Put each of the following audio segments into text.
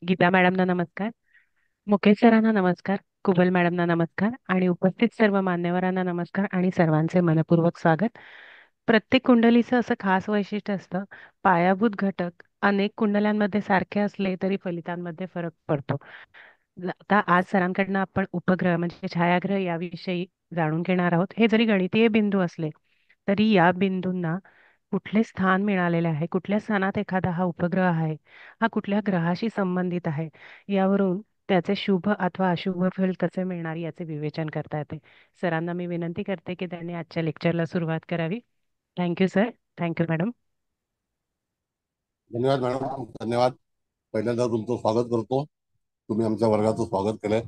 गीता मॅडमना नमस्कार. मुकेश सरांना नमस्कार. कुबल मॅडमना नमस्कार आणि उपस्थित सर्व मान्यवरांना नमस्कार आणि सर्वांचे मनपूर्वक स्वागत. प्रत्येक कुंडलीचं असं खास वैशिष्ट्य असतं. पायाभूत घटक अनेक कुंडल्यांमध्ये सारखे असले तरी फलितांमध्ये फरक पडतो. आता आज सरांकडनं आपण उपग्रह म्हणजे छायाग्रह याविषयी जाणून घेणार आहोत. हे जरी गणितीय बिंदू असले तरी या बिंदूंना कुठले स्थान मिळालेले आहे, कुठल्या स्थानात एखादा हा उपग्रह आहे, हा कुठल्या ग्रहाशी संबंधित आहे, यावरून त्याचे शुभ अथवा अशुभ फल कसे मिळणार याचे विवेचन करता येते. सरांना मी विनंती करते की त्यांनी आजच्या लेक्चरला सुरुवात करावी. Thank you sir. Thank you madam. धन्यवाद मॅडम, धन्यवाद. पहिल्यांदा तुमचं स्वागत करतो. तुम्ही आमच्या वर्गाचं स्वागत केलंय.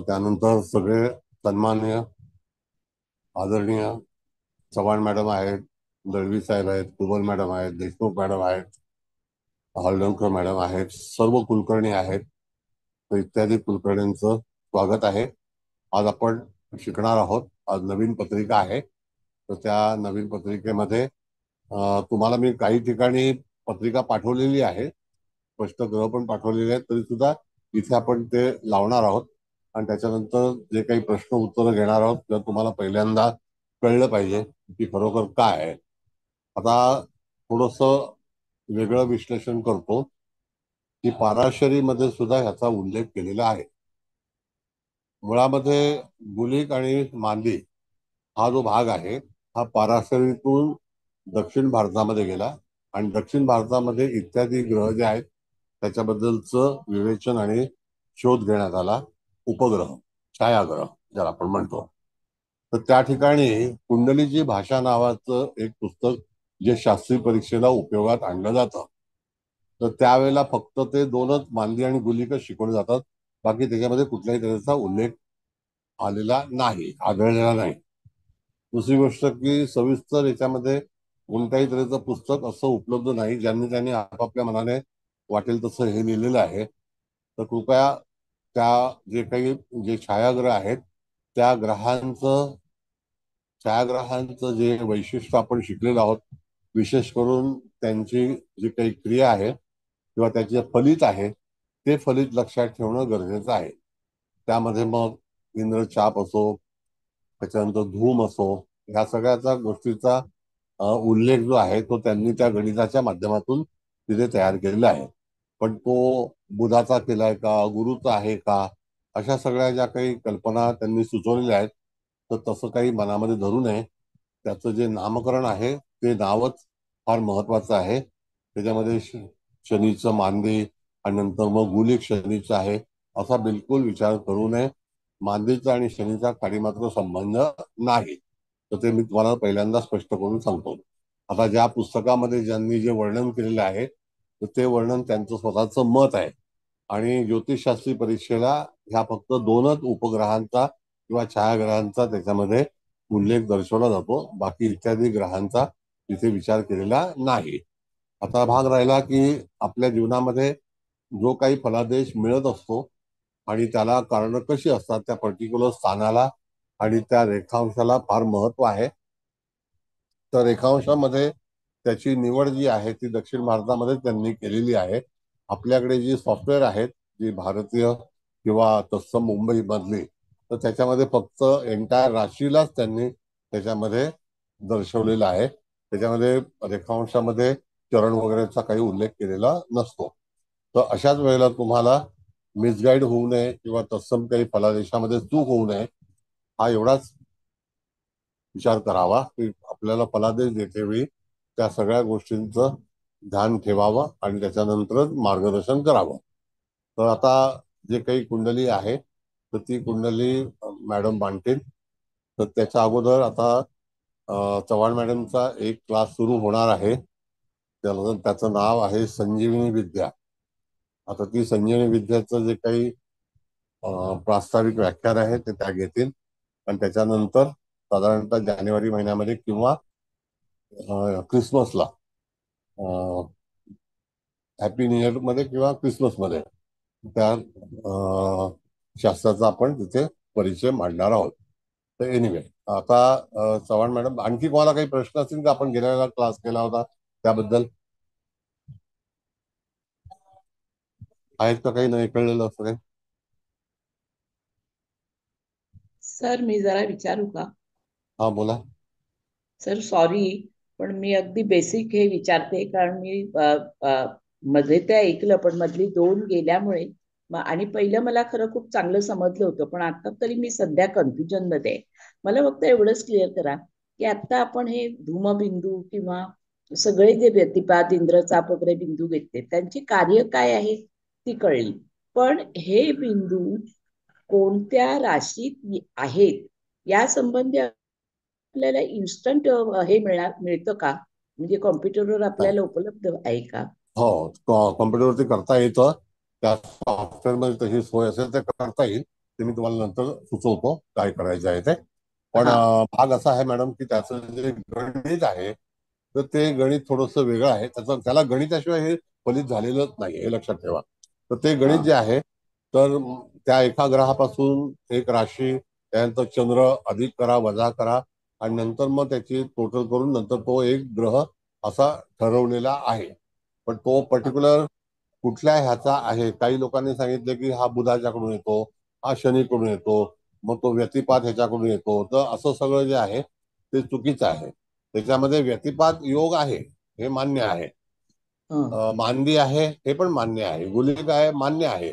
त्यानंतर सगळे सन्माननीय आदरणीय चव्हाण मॅडम आहेत, दळवी साहेब आहेत, कुबल मॅडम आहेत, देशमुख मॅडम आहेत, हळदणकर मॅडम आहेत, सर्व कुलकर्णी आहेत, तर इत्यादी कुलकर्णींचं स्वागत आहे. आज आपण शिकणार आहोत. आज नवीन पत्रिका आहे, तर त्या नवीन पत्रिकेमध्ये तुम्हाला मी काही ठिकाणी पत्रिका पाठवलेली आहे, स्पष्टगृह पण पाठवलेले आहेत, तरी सुद्धा इथे आपण ते लावणार आहोत. आणि त्याच्यानंतर जे काही प्रश्न उत्तरं घेणार आहोत, तर तुम्हाला पहिल्यांदा कळलं पाहिजे की खरोखर काय आहे. आता थोडस वेगळं विश्लेषण करतो की पाराशरीमध्ये सुद्धा ह्याचा उल्लेख केलेला आहे. मुळामध्ये गुलिक आणि मांदी हा जो भाग आहे, हा पाराशरीतून दक्षिण भारतामध्ये गेला आणि दक्षिण भारतामध्ये इत्यादी ग्रह जे आहेत त्याच्याबद्दलचं विवेचन आणि शोध घेण्यात आला. उपग्रह, छायाग्रह ज्याला आपण म्हणतो. तर त्या ठिकाणी कुंडलीची भाषा नावाचं एक पुस्तक जे शास्त्रीय परीक्षेला उपयोगात आणलं जातं. तर त्यावेळेला फक्त ते दोनच मांदी आणि गुलिकच शिकवले जातात. बाकी त्याच्यामध्ये कुठल्याही तऱ्हेचा उल्लेख आलेला नाही, आढळलेला नाही. दुसरी गोष्ट की सविस्तर याच्यामध्ये कोणत्याही तऱ्हेचं पुस्तक असं उपलब्ध नाही. ज्यांनी त्यांनी आपापल्या मनाने वाटेल तसं हे लिहिलेलं आहे. तर कृपया त्या जे काही जे छायाग्रह आहेत त्या छायाग्रहांचं जे वैशिष्ट्य आपण शिकलेलो आहोत, विशेष करून त्यांची जी काही क्रिया आहे किंवा त्याचे फलित आहे, ते फलित लक्षात ठेवणं गरजेचं आहे. त्यामध्ये मग इंद्रचाप असो, त्याच्यानंतर धूम असो, ह्या सगळ्याचा गोष्टीचा उल्लेख जो आहे तो त्यांनी त्या गणिताच्या माध्यमातून तिथे तयार केलेला आहे. पण तो बुधाचा केलाय का, गुरुचा आहे का, अशा सगळ्या ज्या काही कल्पना त्यांनी सुचवलेल्या आहेत, तर तसं काही मनामध्ये धरू नये. त्याचं जे नामकरण आहे ते नावच फार महत्वाचं आहे. त्याच्यामध्ये शनीचं मांदे आणि नंतर मग गुलिक शनीचं आहे असा बिलकुल विचार करू नये. मांदेचा आणि शनीचा काही मात्र संबंध नाही. तर ते मी तुम्हाला पहिल्यांदा स्पष्ट करून सांगतो. आता ज्या पुस्तकामध्ये ज्यांनी जे वर्णन केलेलं आहे, तर ते वर्णन त्यांचं स्वतःचं मत आहे. आणि ज्योतिषशास्त्री परीक्षेला ह्या फक्त दोनच उपग्रहांचा किंवा छायाग्रहांचा त्याच्यामध्ये उल्लेख दर्शवला जातो. बाकी इत्यादी ग्रहांचा तिथे विचार केलेला नाही. आता भाग राहिला की आपल्या जीवनामध्ये जो काही फलादेश मिळत असतो आणि त्याला कारण कशी असतात, त्या पर्टिक्युलर स्थानाला आणि त्या रेखांशाला फार महत्व आहे. तर रेखांशामध्ये त्याची निवड जी आहे ती दक्षिण भारतामध्ये त्यांनी केलेली आहे. आपल्याकडे जी सॉफ्टवेअर आहेत, जी भारतीय किंवा तत्सम मुंबई मधली, तर त्याच्यामध्ये फक्त एंटायर राशीलाच त्यांनी त्याच्यामध्ये दर्शवलेला आहे. त्याच्यामध्ये रेखांशामध्ये चरण वगैरेचा काही उल्लेख केलेला नसतो. तर अशाच वेळेला तुम्हाला मिसगाईड होऊ नये किंवा तत्सम काही फलादेशामध्ये चूक होऊ नये, हा एवढाच विचार करावा की आपल्याला फलादेश देतेवेळी त्या सगळ्या गोष्टींचं ध्यान ठेवावं आणि त्याच्यानंतरच मार्गदर्शन करावं. तर आता जे काही कुंडली आहे, तर ती कुंडली मॅडम मांडतील. तर त्याच्या अगोदर आता चव्हाण मॅडमचा एक क्लास सुरू होणार आहे. त्याचं नाव आहे संजीवनी विद्या. आता ती संजीवनी विद्याचं जे काही प्रास्ताविक व्याख्यान आहे ते त्या घेतील आणि त्याच्यानंतर साधारणतः जानेवारी महिन्यामध्ये किंवा क्रिसमसला, हॅपी न्यू इयर मध्ये किंवा क्रिसमस मध्ये त्या शास्त्राचा आपण तिथे परिचय मांडणार आहोत. तर एनिवे, आता चव्हाण मॅडम, आणखी कोणाला काही प्रश्न असतील का आपण गेल्या क्लास केला होता त्याबद्दल? आहेत का काही नाही कळलेलं असं काही? सर मी जरा विचारू का? हा बोला. सर सॉरी, पण मी अगदी बेसिक हे विचारते कारण मी मध्ये ते ऐकलं पण मधली दोन गेल्यामुळे आणि पहिलं मला खरं खूप चांगलं समजलं होतं, पण आता तरी मी सध्या कन्फ्युजन मध्ये आहे. मला फक्त एवढंच क्लिअर करा की आता आपण हे धूमबिंदू किंवा सगळे जे व्यतिपात इंद्रचाप वगैरे बिंदू घेतले त्यांची कार्य काय आहे ती कळली, पण हे बिंदू कोणत्या राशीत आहेत या संबंधी आपल्याला इन्स्टंट हे मिळतं का? म्हणजे कॉम्प्युटरवर नाही. आपल्याला उपलब्ध आहे का? हो, कॉम्प्युटरवरती करता येतं. त्या सॉफ्टवेअरमध्ये तशी सोय असेल तर करता येईल. ते मी तुम्हाला नंतर सुचवतो काय करायचं आहे ते. पण हा. भाग असा आहे मॅडम की त्याचं जे गणित आहे तर ते गणित थोडंसं वेगळं आहे. त्याला गणिताशिवाय हे फलित झालेलंच नाही हे लक्षात ठेवा. तर ते हा. गणित जे आहे तर त्या एका ग्रहापासून एक राशी, त्यानंतर चंद्र अधिक करा वजा करा आणि नंतर मग त्याची टोटल करून नंतर तो एक ग्रह असा ठरवलेला आहे. पण तो हा. पर्टिक्युलर कुठल्या ह्याचा आहे, काही लोकांनी सांगितलं की हा बुधाच्याकडून येतो, हा शनीकडून येतो, मग तो व्यतिपात ह्याच्याकडून येतो. तर असं सगळं जे आहे ते चुकीचं आहे. त्याच्यामध्ये व्यतिपात योग आहे हे मान्य आहे, हा. मांदी आहे हे पण मान्य आहे, गुलिक आहे मान्य आहे,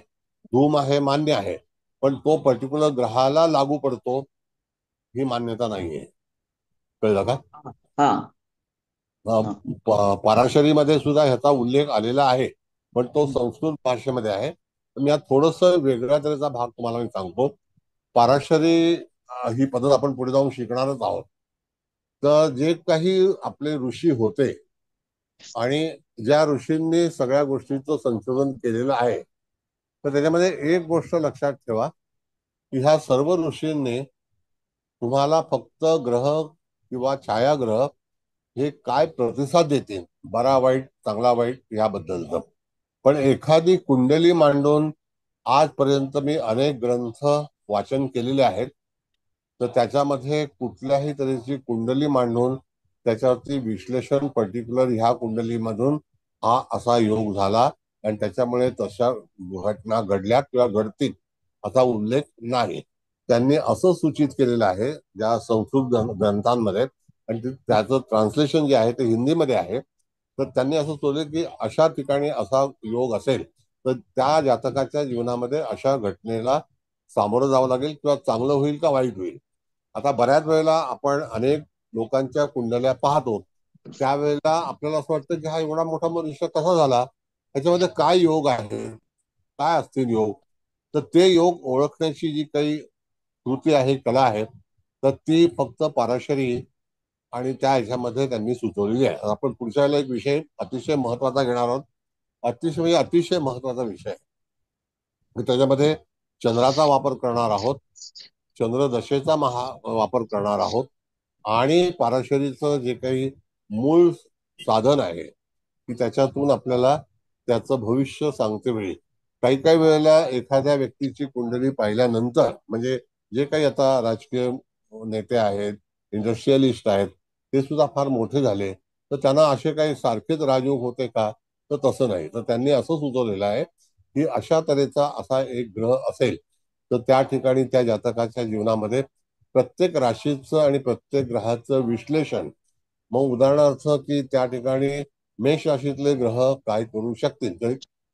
धूम आहे मान्य आहे. पण तो पर्टिक्युलर ग्रहाला लागू पडतो ही मान्यता नाहीये. कळलं का? हा. अ, हा. पराशरीमध्ये सुद्धा ह्याचा उल्लेख आलेला आहे, पण तो संस्कृत भाषेमध्ये आहे. तर मी आज थोडस वेगळ्या तऱ्हेचा भाग तुम्हाला मी सांगतो. पराशरी ही पद्धत आपण पुढे जाऊन शिकणारच आहोत. तर जे काही आपले ऋषी होते आणि ज्या ऋषींनी सगळ्या गोष्टीचं संशोधन केलेलं आहे, तर त्याच्यामध्ये एक गोष्ट लक्षात ठेवा की ह्या सर्व ऋषींनी तुम्हाला फक्त ग्रह किंवा छायाग्रह हे काय प्रतिसाद देतील, बरा वाईट चांगला वाईट याबद्दलचं, पण एखादी कुंडली मांडून आजपर्यंत मी अनेक ग्रंथ वाचन केलेले आहेत. तर त्याच्यामध्ये कुठल्याही तऱ्हेची कुंडली मांडून त्याच्यावरती विश्लेषण पर्टिक्युलर ह्या कुंडलीमधून हा असा योग झाला आणि त्याच्यामुळे तशा घटना घडल्या किंवा घडतील असा उल्लेख नाही. त्यांनी असं सूचित केलेलं आहे ज्या संस्कृत ग्रंथांमध्ये, आणि त्याचं ट्रान्सलेशन जे आहे ते हिंदीमध्ये आहे. तर त्यांनी असं सोडलं की अशा ठिकाणी असा योग असेल तर त्या जातकाच्या जीवनामध्ये अशा घटनेला सामोरं जावं लागेल किंवा चांगलं होईल का वाईट होईल. आता बऱ्याच वेळेला आपण अनेक लोकांच्या कुंडल्या पाहतो, त्यावेळेला आपल्याला असं वाटतं की हा एवढा मोठा मनुष्य कसा झाला, त्याच्यामध्ये काय योग आहे, काय असतील योग. तर ते योग ओळखण्याची जी काही कृती आहे, कला आहे, तर ती फक्त पराशरी आणि त्या ह्याच्यामध्ये त्यांनी सुचवलेली आहे. आपण पुढच्या वेळेला एक विषय अतिशय महत्वाचा घेणार आहोत. अतिशय म्हणजे अतिशय महत्वाचा विषय आहे. त्याच्यामध्ये चंद्राचा वापर करणार आहोत, चंद्रदशेचा वापर करणार आहोत आणि पाराशरीचं जे काही मूळ साधन आहे की त्याच्यातून आपल्याला त्याचं भविष्य सांगते वेळी काही काही वेळेला एखाद्या व्यक्तीची कुंडली पाहिल्यानंतर, म्हणजे जे काही आता राजकीय नेते आहेत, इंडस्ट्रियलिस्ट आहेत, ते सुद्धा फार मोठे झाले तर त्यांना असे काही सारखेच राजयोग होते का? तर तसं नाही. तर त्यांनी असं सुचवलेलं आहे की अशा तऱ्हेचा असा एक ग्रह असेल तर त्या ठिकाणी त्या जातकाच्या जीवनामध्ये प्रत्येक राशीचं आणि प्रत्येक ग्रहाचं विश्लेषण, मग उदाहरणार्थ की त्या ठिकाणी मेष राशीतले ग्रह काय करू शकतील. तर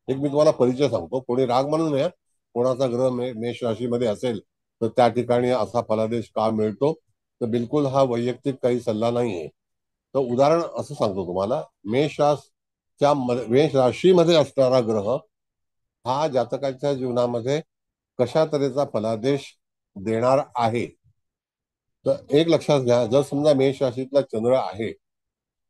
एक मी तुम्हाला परिचय सांगतो, कोणी राग म्हणू नये. कोणाचा ग्रह मेष राशीमध्ये असेल तर त्या ठिकाणी असा फलादेश का मिळतो, तर बिलकुल हा वैयक्तिक काही सल्ला नाहीये. तर उदाहरण असं सांगतो तुम्हाला, मेष राशीमध्ये असणारा ग्रह हा जातकाच्या जीवनामध्ये कशा तऱ्हेचा फलादेश देणार आहे. तर एक लक्षात घ्या, जर समजा मेष राशीतला चंद्र आहे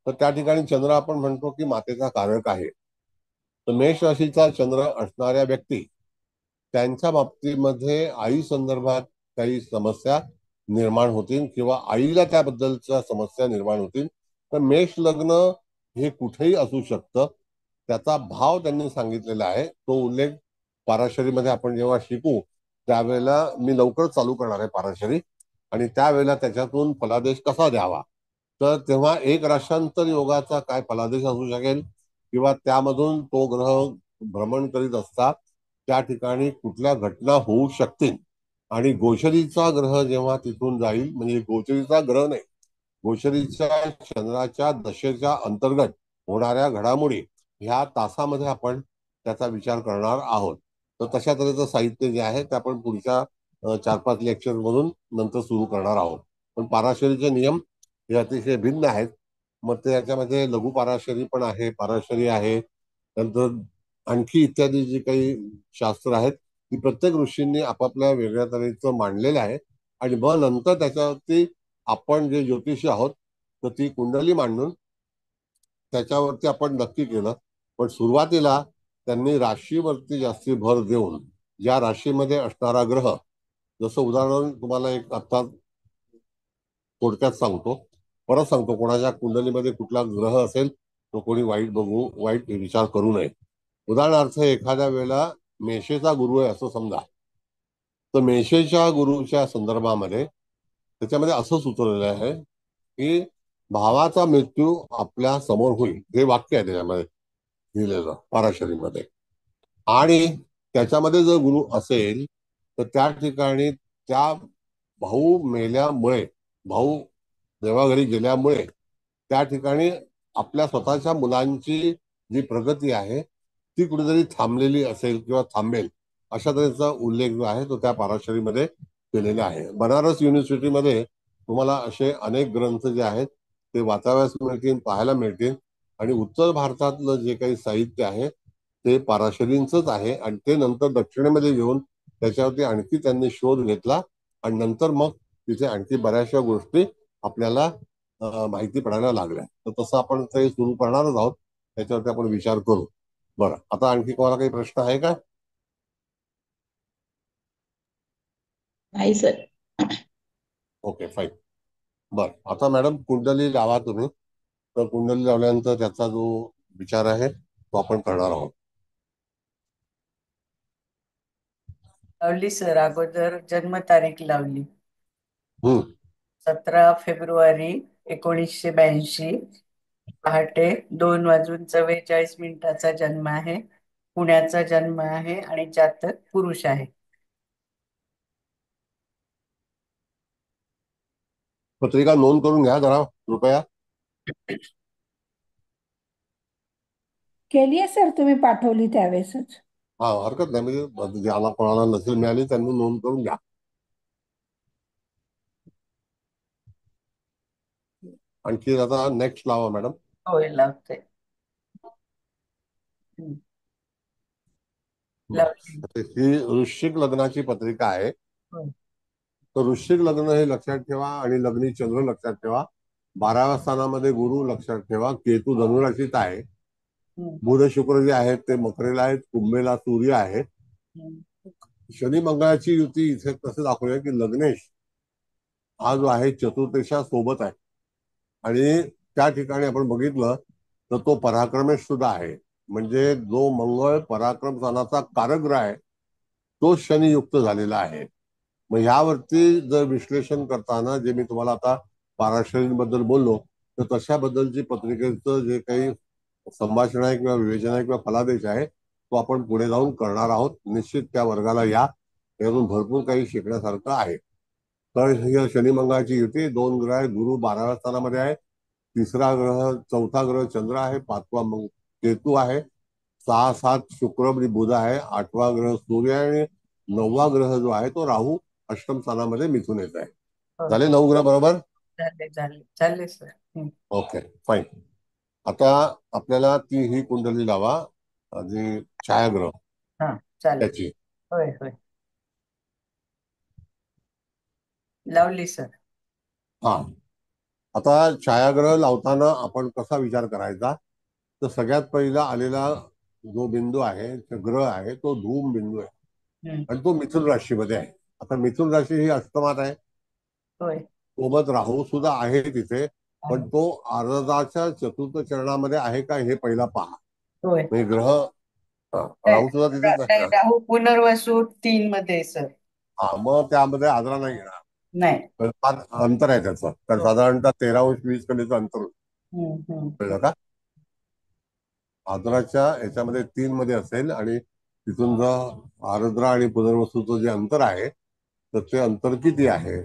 तर त्या ठिकाणी चंद्र आपण म्हणतो की मातेचा कारक आहे. तर मेष राशीचा चंद्र असणाऱ्या व्यक्ती, त्यांच्या बाबतीमध्ये आई संदर्भात काही समस्या निर्माण होतील किंवा आईला त्याबद्दलच्या समस्या निर्माण होतील. तर मेष लग्न हे कुठेही असू शकतं. त्याचा भाव त्यांनी सांगितलेला आहे, तो उल्लेख पाराशरीमध्ये आपण जेव्हा शिकू त्यावेळेला मी लवकर चालू करणार आहे पाराशरी, आणि त्यावेळेला त्याच्यातून फलादेश कसा द्यावा. तर तेव्हा एक राशांतर योगाचा काय फलादेश असू शकेल किंवा त्यामधून तो ग्रह भ्रमण करीत असता त्या ठिकाणी कुठल्या घटना होऊ शकतील. आणि गोचरीचा ग्रह जेव्हा तिथून जाईल, म्हणजे गोचरीचा ग्रह नाही, गोचरीच्या चंद्राच्या दशेच्या अंतर्गत होणाऱ्या घडामोडी ह्या तासामध्ये आपण त्याचा विचार करणार आहोत. तर तशा तऱ्हेचं साहित्य जे आहे ते आपण पुढच्या 4-5 लेक्चर मधून नंतर सुरू करणार आहोत. पण पाराशरीचे नियम हे अतिशय भिन्न आहेत. मग ते याच्यामध्ये लघु पाराशरी पण आहे, पाराशरी आहे, नंतर आणखी इत्यादी जी काही शास्त्र आहेत ती प्रत्येक ऋषींनी आपापल्या वेगळ्या तऱ्हेचं मांडलेलं आहे. आणि मग नंतर त्याच्यावरती आपण जे ज्योतिषी आहोत तर ती कुंडली मांडून त्याच्यावरती आपण नक्की केलं. पण सुरुवातीला त्यांनी राशीवरती जास्ती भर देऊन ज्या राशीमध्ये असणारा ग्रह, जसं उदाहरण तुम्हाला एक आता थोडक्यात सांगतो, परत सांगतो, कोणाच्या कुंडलीमध्ये कुठला ग्रह असेल तो कोणी वाईट विचार करू नये. उदाहरणार्थ एखाद्या वेळेला मेषेचा गुरु आहे असं समजा, तर मेषेच्या गुरुच्या संदर्भामध्ये त्याच्यामध्ये असं सुचवलेलं आहे की भावाचा मृत्यू आपल्या समोर होईल, हे वाक्य आहे त्याच्यामध्ये लिहिलेलं पाराशरीमध्ये. आणि त्याच्यामध्ये जर गुरु असेल तर त्या ठिकाणी त्या भाऊ मेल्यामुळे, भाऊ देवाघरी गेल्यामुळे त्या ठिकाणी आपल्या स्वतःच्या मुलांची जी प्रगती आहे ती कुठेतरी थांबलेली असेल किंवा थांबेल, अशा तऱ्हेचा उल्लेख जो आहे तो त्या पाराशरीमध्ये केलेला आहे. बनारस युनिव्हर्सिटीमध्ये तुम्हाला असे अनेक ग्रंथ जे आहेत ते वाचाव्यास मिळतील, पाहायला मिळतील. आणि उत्तर भारतातलं जे काही साहित्य आहे ते पाराशरींचंच आहे. आणि ते नंतर दक्षिणेमध्ये घेऊन त्याच्यावरती आणखी त्यांनी शोध घेतला आणि नंतर मग तिथे आणखी बऱ्याचशा गोष्टी आपल्याला माहिती पडायला लागल्या. तर तसं आपण ते सुरू करणारच आहोत, त्याच्यावरती आपण विचार करू. बरं, आता आणखी कोणाला काही प्रश्न आहे का? नाही सर. Okay, fine. बर, आता मॅडम कुंडली लावा तुम्ही. तर कुंडली लावल्यानंतर त्याचा जो विचार आहे तो आपण करणार आहोत. लावली सर, अगोदर जन्मतारीख लावली. हम्म 17 फेब्रुवारी 1982 पहाटे 2:44 जन्म आहे. पुण्याचा जन्म आहे आणि जातक पुरुष आहे. पत्रिका नोंद करून घ्या जरा कृपया. केली आहे सर, तुम्ही पाठवली त्यावेळेसच. हा, हरकत नाही, म्हणजे ज्याला कोणाला नसेल मिळाली त्यांनी नोंद करून घ्या. आणखी आता नेक्स्ट लावा मॅडम. होय, लावते. लावली. ही वृश्चिक लग्नाची पत्रिका आहे. होय. तर वृश्चिक लग्न हे लक्षात ठेवा आणि लग्नी चंद्र लक्षात ठेवा. 12व्या स्थानामध्ये गुरु लक्षात ठेवा. केतू धनुराशीत आहे. बुध शुक्र जे आहेत ते मकरेला आहेत. कुंभेला सूर्य आहे. शनी मंगळाची युती इथे कसं दाखवूया की लग्नेश हा जो आहे चतुर्थेच्या सोबत आहे. आणि त्या ठिकाणी आपण बघितलं तर तो पराक्रमेश सुद्धा आहे. म्हणजे जो मंगळ पराक्रम स्थानाचा कारग्रह आहे तो शनियुक्त झालेला आहे. मग ह्यावरती जर विश्लेषण करताना जे मी तुम्हाला आता पाराशरींबद्दल बोललो तर तशा बद्दलची पत्रिकेचं जे काही संभाषण आहे किंवा विवेचन आहे किंवा फलादेश आहे तो आपण पुढे जाऊन करणार आहोत. निश्चित त्या वर्गाला या, यातून भरपूर काही शिकण्यासारखं आहे. तर ही शनी मंगळाची युती, 2 ग्रह आहे. गुरु 12व्या स्थानामध्ये आहे. चौथा ग्रह चंद्र आहे. 5वा केतू आहे. 6-7 शुक्र आणि बुध आहे. 8वा ग्रह सूर्य आहे. आणि 9वा ग्रह जो आहे तो राहू अष्टम स्थानामध्ये मिथून येत आहे. झाले 9 ग्रह बरोबर? झाले सर. Okay, fine. आता आपल्याला ही कुंडली लावा, जी छायाग्रह त्याची. होय होय, लावली सर. हा, आता छायाग्रह लावताना आपण कसा विचार करायचा, तर सगळ्यात पहिला आलेला जो बिंदू आहे, ग्रह आहे, तो धूम बिंदू आहे आणि तो मिथुन राशीमध्ये आहे. आता मिथुन राशी ही अष्टमात आहे. होय. सोबत राहू सुद्धा आहे तिथे, पण तो अर्धाच्या चतुर्थ चरणामध्ये आहे का हे पहिला पहा. होय, म्हणजे ग्रह राहू सुद्धा तिथेच आहे. राहू पुनर्वसू 3 मध्ये सर. हा, मग त्यामध्ये आदरा नाही येणार. नाही, तर फार अंतर आहे त्याचं. तर साधारणतः 13-20 कलेचं अंतर कळलं का? आदराच्या याच्यामध्ये 3 मध्ये असेल आणि तिथून जर आर्द्रा आणि पुनर्वसूचं जे अंतर आहे तर ते अंतर किती आहे?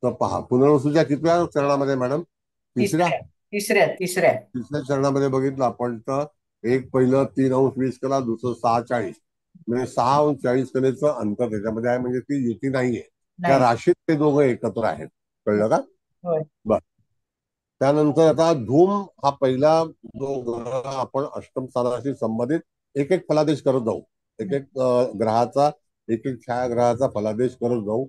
तर पहा, पुनर्वसूच्या कितव्या चरणामध्ये मॅडम? तिसऱ्या तिसऱ्या तिसऱ्या तिसऱ्या तिसऱ्या चरणामध्ये बघितलं आपण तर एक पहिलं 3 अंश 20 कला, दुसरं 6 40, म्हणजे 6 अंश 40 कलेचं अंतर त्याच्यामध्ये आहे, म्हणजे ती युती नाहीये. त्या नाही. राशीत ते दोघं एकत्र आहेत. कळलं का? होय. बर. त्यानंतर आता धूम हा पहिला जो ग्रह आपण अष्टम स्थानाशी संबंधित एक एक फलादेश करत जाऊ. एक एक ग्रहाचा, एक एक छायाग्रहाचा फलादेश करत जाऊ.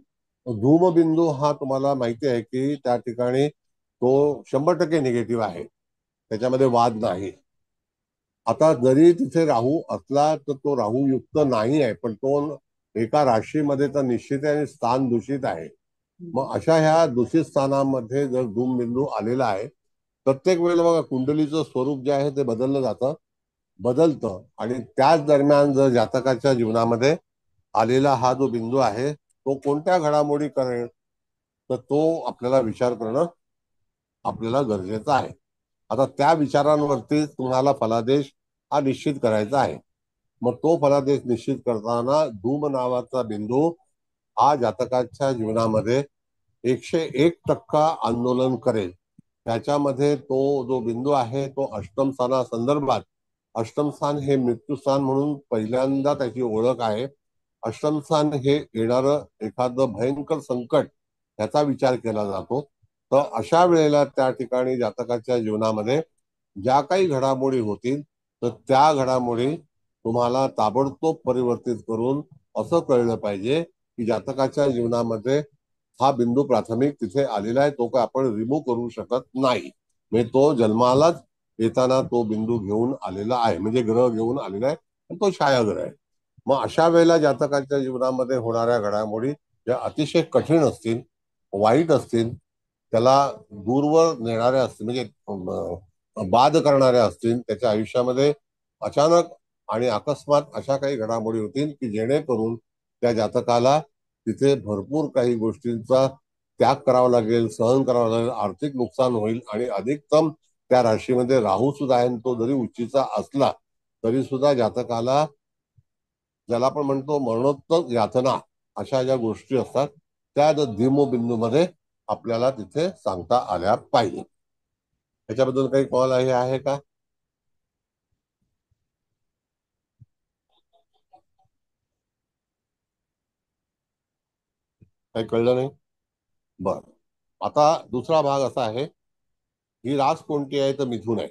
धूमबिंदू हा तुम्हाला माहिती आहे की त्या ठिकाणी तो 100% निगेटिव्ह आहे, त्याच्यामध्ये वाद नाही. आता जरी तिथे राहू असला तर तो राहू युक्त नाही आहे, पण तो एका राशीमध्ये तर निश्चित आहे आणि स्थान दूषित आहे. मग अशा ह्या दूषित स्थानामध्ये जर धूमबिंदू आलेला आहे, प्रत्येक वेळेला बघा कुंडलीचं स्वरूप जे आहे ते बदलतं आणि त्याच दरम्यान जर जातकाच्या जीवनामध्ये आलेला हा जो बिंदू आहे तो कोणत्या घडामोडी करेल, तर तो आपल्याला विचार करणं आपल्याला गरजेचं आहे. आता त्या विचारांवरती तुम्हाला फलादेश हा निश्चित करायचा आहे. मग तो फलादेश निश्चित करताना धूम नावाचा बिंदू हा जातकाच्या जीवनामध्ये 101% आंदोलन करेल. त्याच्यामध्ये तो जो बिंदू आहे तो अष्टम स्थाना संदर्भात, अष्टम स्थान हे मृत्यूस्थान म्हणून पहिल्यांदा त्याची ओळख आहे. अष्टम स्थान हे येणारं एखादं भयंकर संकट याचा विचार केला जातो. तर अशा वेळेला त्या ठिकाणी जातकाच्या जीवनामध्ये ज्या काही घडामोडी होतील तर त्या घडामोडी तुम्हाला ताबडतोब परिवर्तित करून असं कळलं पाहिजे की जातकाच्या जीवनामध्ये हा बिंदू प्राथमिक तिथे आलेला आहे, तो काय आपण रिमूव्ह करू शकत नाही. म्हणजे तो जन्मालाच येताना तो बिंदू घेऊन आलेला आहे, म्हणजे ग्रह घेऊन आलेला आहे आणि तो छायाग्रह आहे. मग अशा वेळेला जातकाच्या जीवनामध्ये होणाऱ्या घडामोडी ज्या अतिशय कठीण असतील, वाईट असतील, त्याला दूरवर नेणाऱ्या असतील, म्हणजे बाद करणाऱ्या असतील, त्याच्या आयुष्यामध्ये अचानक आणि अकस्मात अशा काही घडामोडी होतील की जेणेकरून त्या जातकाला तिथे भरपूर काही गोष्टींचा त्याग करावा लागेल, सहन करावा लागेल, आर्थिक नुकसान होईल आणि अधिकतम त्या राशीमध्ये राहू सुद्धा आहे. तो जरी उच्चीचा असला तरी सुद्धा जातकाला, ज्याला आपण म्हणतो मरणोत्तर यातना, अशा ज्या गोष्टी असतात त्या धीमोबिंदूमध्ये आपल्याला तिथे सांगता आल्या पाहिजे. त्याच्याबद्दल काही कॉल आहे का? काही कळलं नाही? बर. आता दुसरा भाग असा आहे, ही रास कोणती आहे तर मिथुन आहे.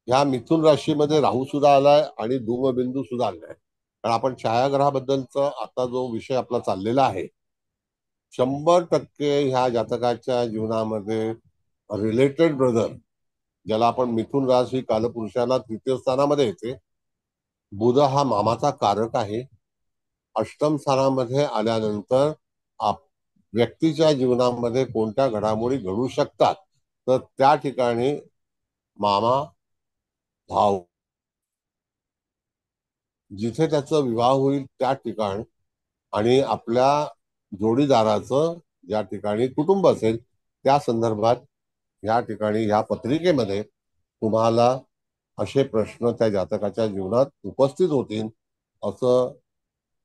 ह्या मिथुन राशीमध्ये राहू सुद्धा आलाय आणि धूमबिंदू सुद्धा आलाय. कारण आपण छायाग्रहाबद्दलचा आता जो विषय आपला चाललेला आहे, 100% ह्या जातकाच्या जीवनामध्ये रिलेटेड ब्रदर, ज्याला आपण मिथुन राशी कालपुरुषाला तृतीय स्थानामध्ये येते. बुध हा मामाचा कारक आहे. अष्टम स्थानामध्ये आल्यानंतर व्यक्तीच्या जीवनामध्ये कोणत्या घडामोडी घडू शकतात, तर त्या ठिकाणी मामा, भाव, जिथे त्याचा विवाह होईल त्या ठिकाण आणि आपल्या जोडीदाराचं ज्या ठिकाणी कुटुंब असेल त्या संदर्भात या ठिकाणी या पत्रिकेमध्ये तुम्हाला असे प्रश्न त्या जातकाच्या जीवनात उपस्थित होतील असं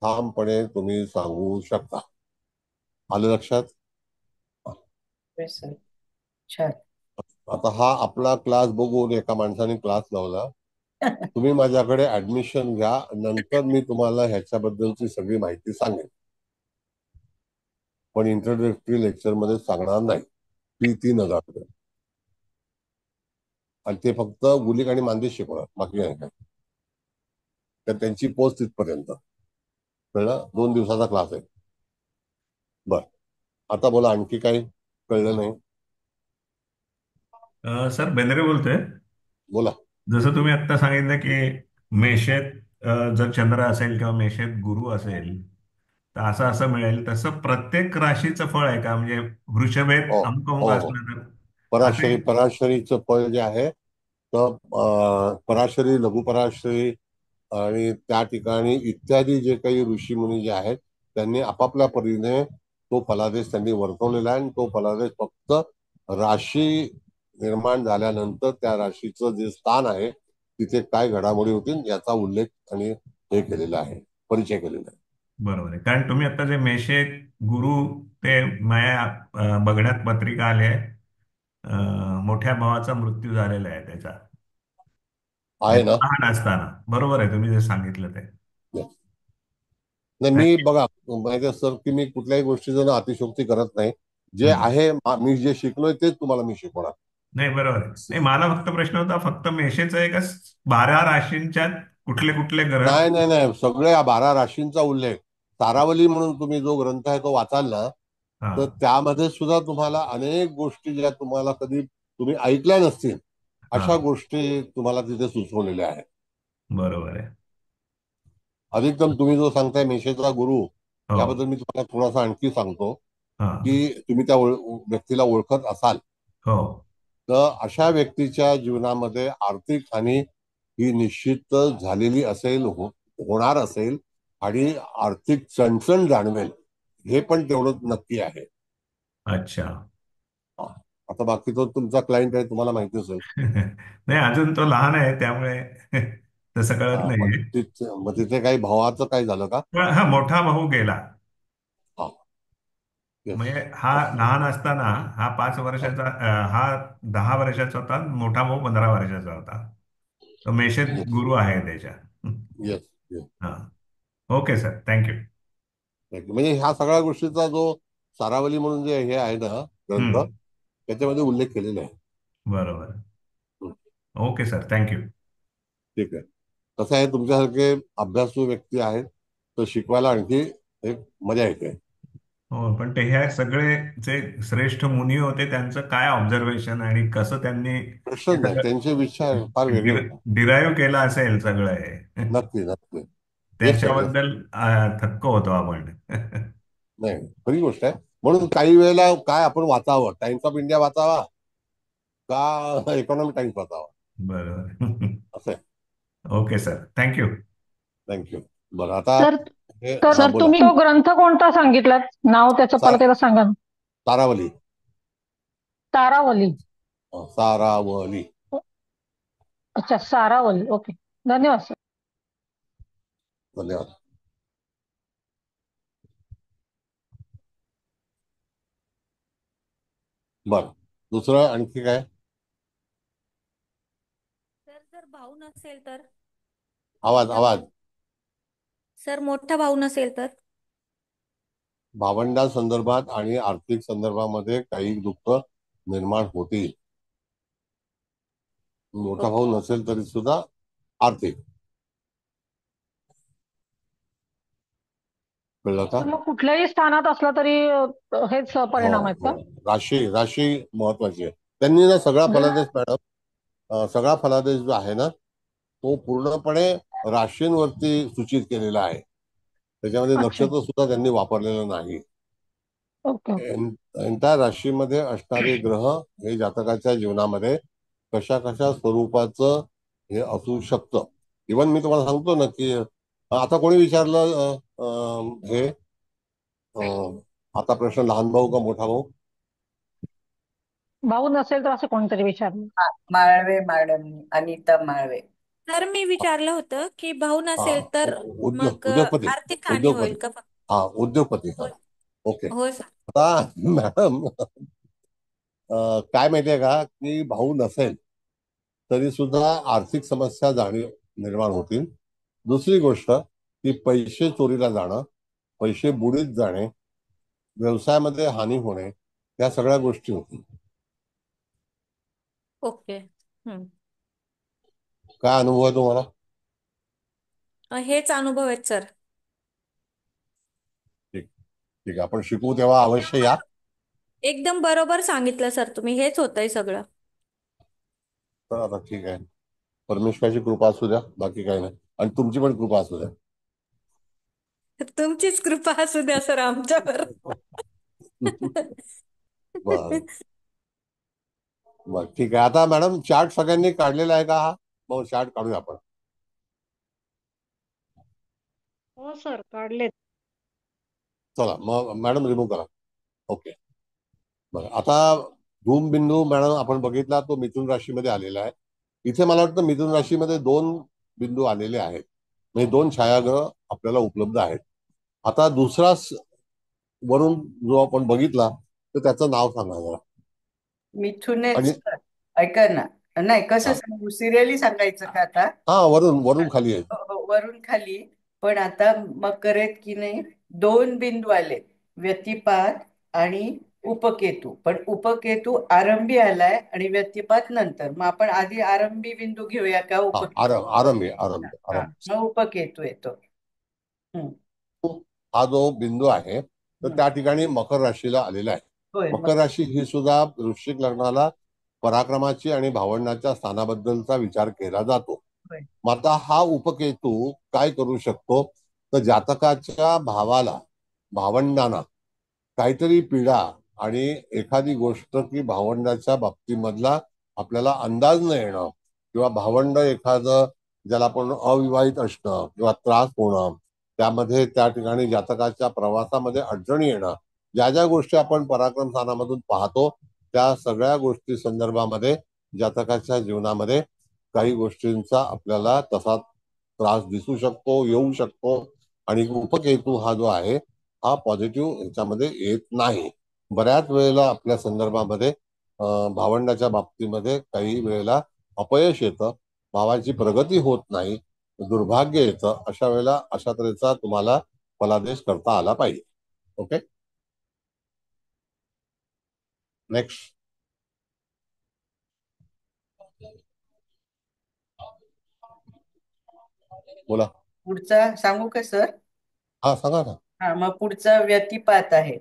ठामपणे तुम्ही सांगू शकता. आलं लक्षात? छान. आता हा आपला क्लास बघून एका माणसाने क्लास लावला. तुम्ही माझ्याकडे ऍडमिशन घ्या, नंतर मी तुम्हाला ह्याच्याबद्दलची सगळी माहिती सांगेन, पण इंट्रोडक्टरी लेक्चर मध्ये सांगणार नाही. फी 3,000 रुपये आणि ते फक्त गुलिक आणि मांदेश शिकवणार, बाकी नाही काय. तर त्यांची पोस्ट तिथपर्यंत. कळलं? 2 दिवसाचा क्लास आहे. बर. आता बोला, आणखी काही कळलं नाही? सर बेंद्रे बोलतोय. बोला. जसं तुम्ही आता सांगितलं की मेषेत जर चंद्र असेल किंवा मेषेत गुरु असेल तर असं असं मिळेल, तसं प्रत्येक राशीचं फळ आहे का? म्हणजे वृषभेत हो, अमुक हो, अमुक हो. असलं तर असे. पराशरीचं फळ जे आहे तर पराशरी, लघुपराशरी आणि त्या ठिकाणी इत्यादी जे काही ऋषीमुनी जे आहेत त्यांनी आपापल्या परीने तो फलादेश त्यांनी वर्तवलेला आहे आणि तो फलादेश फक्त राशी निर्माण झाल्यानंतर त्या राशीचं जे स्थान आहे तिथे काय घडामोडी होतील याचा उल्लेख आणि हे केलेला आहे. परिचय केलेला आहे. बरोबर आहे. कारण तुम्ही आता जे मेषे गुरु ते माया बघण्यात पत्रिका आली आहे. मोठ्या भावाचा मृत्यू झालेला आहे त्याचा, आहे म्हणजे ना. लहान असताना. बरोबर आहे तुम्ही जे सांगितलं ते. नाही, मी बघा माहिती सर की मी कुठल्याही गोष्टीचं ना अतिशयोक्ती करत नाही. जे हम्म. आहे मी जे शिकलोय तेच तुम्हाला मी शिकवणार. नाही, बरोबर आहे. नाही, मला फक्त प्रश्न होता फक्त मेषेचं आहे का 12 राशींच्या कुठले कुठले ग्रह? नाही नाही नाही, सगळ्या 12 राशींचा उल्लेख तारावली म्हणून तुम्ही जो ग्रंथ आहे तो वाचाल ना, हा. तर त्यामध्ये सुद्धा तुम्हाला अनेक गोष्टी ज्या तुम्हाला कधी तुम्ही ऐकल्या नसतील हा. अशा गोष्टी तुम्हाला तिथे सुचवलेल्या आहेत. बरोबर आहे. अधिकतम तुम्ही जो सांगताय मेषेचा गुरु, हो. याबद्दल मी तुम्हाला थोडासा आणखी सांगतो हा. की तुम्ही त्या व्यक्तीला ओळखत असाल हो. तर अशा व्यक्तीच्या जीवनामध्ये आर्थिक हानी ही निश्चित झालेली असेल, होणार असेल आणि आर्थिक चणचण जाणवेल, हे पण तेवढं नक्की आहे. अच्छा. हा. आता बाकी तो तुमचा क्लायंट आहे, तुम्हाला माहिती असेल. नाही, अजून तो लहान आहे त्यामुळे तसं कळत हा, नाहीये. मग तिथे काही भावाचं काय झालं का? पण हा मोठा भाऊ गेला. हा. येस. म्हणजे हा लहान असताना हा 5 वर्षाचा, हा 10 वर्षाचा होता, मोठा भाऊ 15 वर्षाचा होता. तो मेषेत येस गुरु आहे त्याच्या. Yes yes. हा. Okay sir, thank you. म्हणजे ह्या सगळ्या गोष्टीचा जो सारावली म्हणून जे हे आहे ना ग्रंथ, हम्म. त्याच्यामध्ये उल्लेख केलेला आहे. बरोबर. हं, ओके सर, थँक्यू. ठीक आहे. कसं आहे, तुमच्यासारखे अभ्यासू व्यक्ती आहेत तर शिकवायला आणखी एक मजा येते. हो, पण ते ह्या सगळे जे श्रेष्ठ मुनी होते त्यांचं काय ऑब्झर्वेशन आणि कसं त्यांनी प्रश्नच हे नाही, सगळं त्यांचे विचार फार वेगळे होते. डिराईव्ह केलं असेल सगळं हे. नक्की नक्की. Yes sir, yes. त्यांच्याबद्दल थक्क होतो आपण. नाही, खरी गोष्ट आहे. म्हणून काही वेळेला काय आपण वाचावं, टाइम्स ऑफ इंडिया वाचावा का इकॉनॉमिक टाइम्स वाचावा, बरोबर. असं आहे. Okay sir, thank you. थँक्यू. बरं आता सर हे तर हा सर बोला. तुम्ही तो ग्रंथ कोणता सांगितलात? नाव त्याचं सा, परत एकदा सांगा ना. तारावली. तारावली. सारावली. अच्छा, सारावली. ओके, धन्यवाद सर. धन्यवाद. बरं, दुसरं आणखी काय? सर जर भाऊ नसेल तर? आवाज मोठा आवाज. भाऊ. सर मोठा भाऊ नसेल तर? भावंडा संदर्भात आणि आर्थिक संदर्भामध्ये काही दुःख निर्माण होतील. मोठा भाऊ ओके. नसेल तरी सुद्धा आर्थिक. कळलं का? तर मग कुठल्याही स्थानात असला तरी हेच हो परिणाम आहेत हो. का? राशी राशी महत्वाची आहे. त्यांनी ना सगळा फलादेश मॅडम, सगळा फलादेश जो आहे ना तो पूर्णपणे राशींवरती सूचित केलेला आहे. त्याच्यामध्ये अच्छा. नक्षत्र सुद्धा त्यांनी वापरलेलं नाही. Okay okay. एंटायर राशीमध्ये असणारे ग्रह हे जातकाच्या जीवनामध्ये कशा कशा स्वरूपाचं हे असू शकतं. इव्हन मी तुम्हाला सांगतो ना की आता कोणी विचारलं हे आता प्रश्न, लहान भाऊ का मोठा भाऊ? भाऊ नसेल तर असं कोणतरी विचारलं. माळवे मॅडम, अनिता माळवे. सर मी विचारलं होतं की भाऊ हा, नसेल तर मग उद्योगपती. आर्थिक हानी होईल उद्योगपती. का फक्त? हा, उद्योगपती. हा. होय. ओके. होय सर. आता मॅडम काय माहितीये का की भाऊ नसेल तरी सुद्धा आर्थिक समस्या निर्माण होतील. दुसरी गोष्ट की पैसे चोरीला जाणं, पैसे बुडीत जाणे, व्यवसायामध्ये हानी होणे, या सगळ्या गोष्टी होतील. ओके. काय अनुभव आहे तुम्हाला? हेच अनुभव आहेत सर. ठीक ठीक आहे, आपण शिकू तेव्हा एकदम अवश्य या. एकदम बरोबर सांगितलं सर तुम्ही, हेच होतंय सगळं. तर आता ठीक आहे, परमेश्वराची कृपा असू द्या, बाकी काही नाही, आणि तुमची पण कृपा असू द्या. तुमचीच कृपा असू द्या सर आमच्यावर. बर बर, ठीक आहे. आता मॅडम चार्ट सगळ्यांनी काढलेला आहे का हा? मग चार्ट काढूया आपण. हो सर, काढलेत. चला मग मॅडम रिमूव्ह करा. ओके. बरं, आता धूमबिंदू मॅडम आपण बघितला तो मिथुन राशीमध्ये आलेला आहे. इथे मला वाटतं मिथुन राशीमध्ये 2 बिंदू आलेले आहेत, म्हणजे 2 छायाग्रह आपल्याला उपलब्ध आहेत. आता दुसरा वरून जो आपण बघितला तर त्याचं नाव सांगा जरा. मिथुनेच. आणि ऐका ना, नाही कसं हा सांगू, सिरियली सांगायचं का आता? हा, वरून वरून खाली आहे. हो, हो, वरून खाली. पण आता मकरेत की नाही, दोन बिंदू आले, व्यतिपात आणि उपकेतू. पण उपकेतू आरंभी आलाय आणि व्यतिपात नंतर. मग आपण आधी आरंभी बिंदू घेऊया का हा, उपकेतू? आरंभ आहे, आरंभ हा, आरंभ. मग उपकेतू येतो. हम्म, हा जो बिंदू आहे तर हम्म. त्या ठिकाणी मकर राशीला आलेला आहे. होय, मकर राशी ही सुद्धा वृश्चिक लग्नाला पराक्रमाची आणि भावंडाच्या स्थानाबद्दलचा विचार केला जातो. होय. मग आता हा उपकेतू काय करू शकतो तर जातकाच्या भावाला, भावंडांना काहीतरी पीडा आणि एखादी गोष्ट की भावंडाच्या बाबतीमधला आपल्याला अंदाज न येणं, किंवा भावंड एखादं ज्याला आपण अविवाहित असणं किंवा त्रास होणं, त्यामध्ये त्या ठिकाणी जातकाच्या प्रवासामध्ये अडचणी येणं, ज्या ज्या गोष्टी आपण पराक्रम स्थानामधून पाहतो त्या सगळ्या गोष्टी संदर्भामध्ये जातकाच्या जीवनामध्ये काही गोष्टींचा आपल्याला तसा त्रास दिसू शकतो, येऊ शकतो. आणि उपकेतू हा जो आहे हा पॉझिटिव्ह ह्याच्यामध्ये येत नाही. बऱ्याच वेळेला आपल्या संदर्भामध्ये भावंडाच्या बाबतीमध्ये काही वेळेला अपयश येतं, भावाची प्रगती होत नाही, दुर्भाग्य येतं. अशा वेळेला अशा तऱ्हेचा तुम्हाला फलादेश करता आला पाहिजे. ओके, नेक्स्ट बोला. पुढचा सांगू का सर? हा सांगा ना. हा, मग पुढचा व्यतिपात आहे.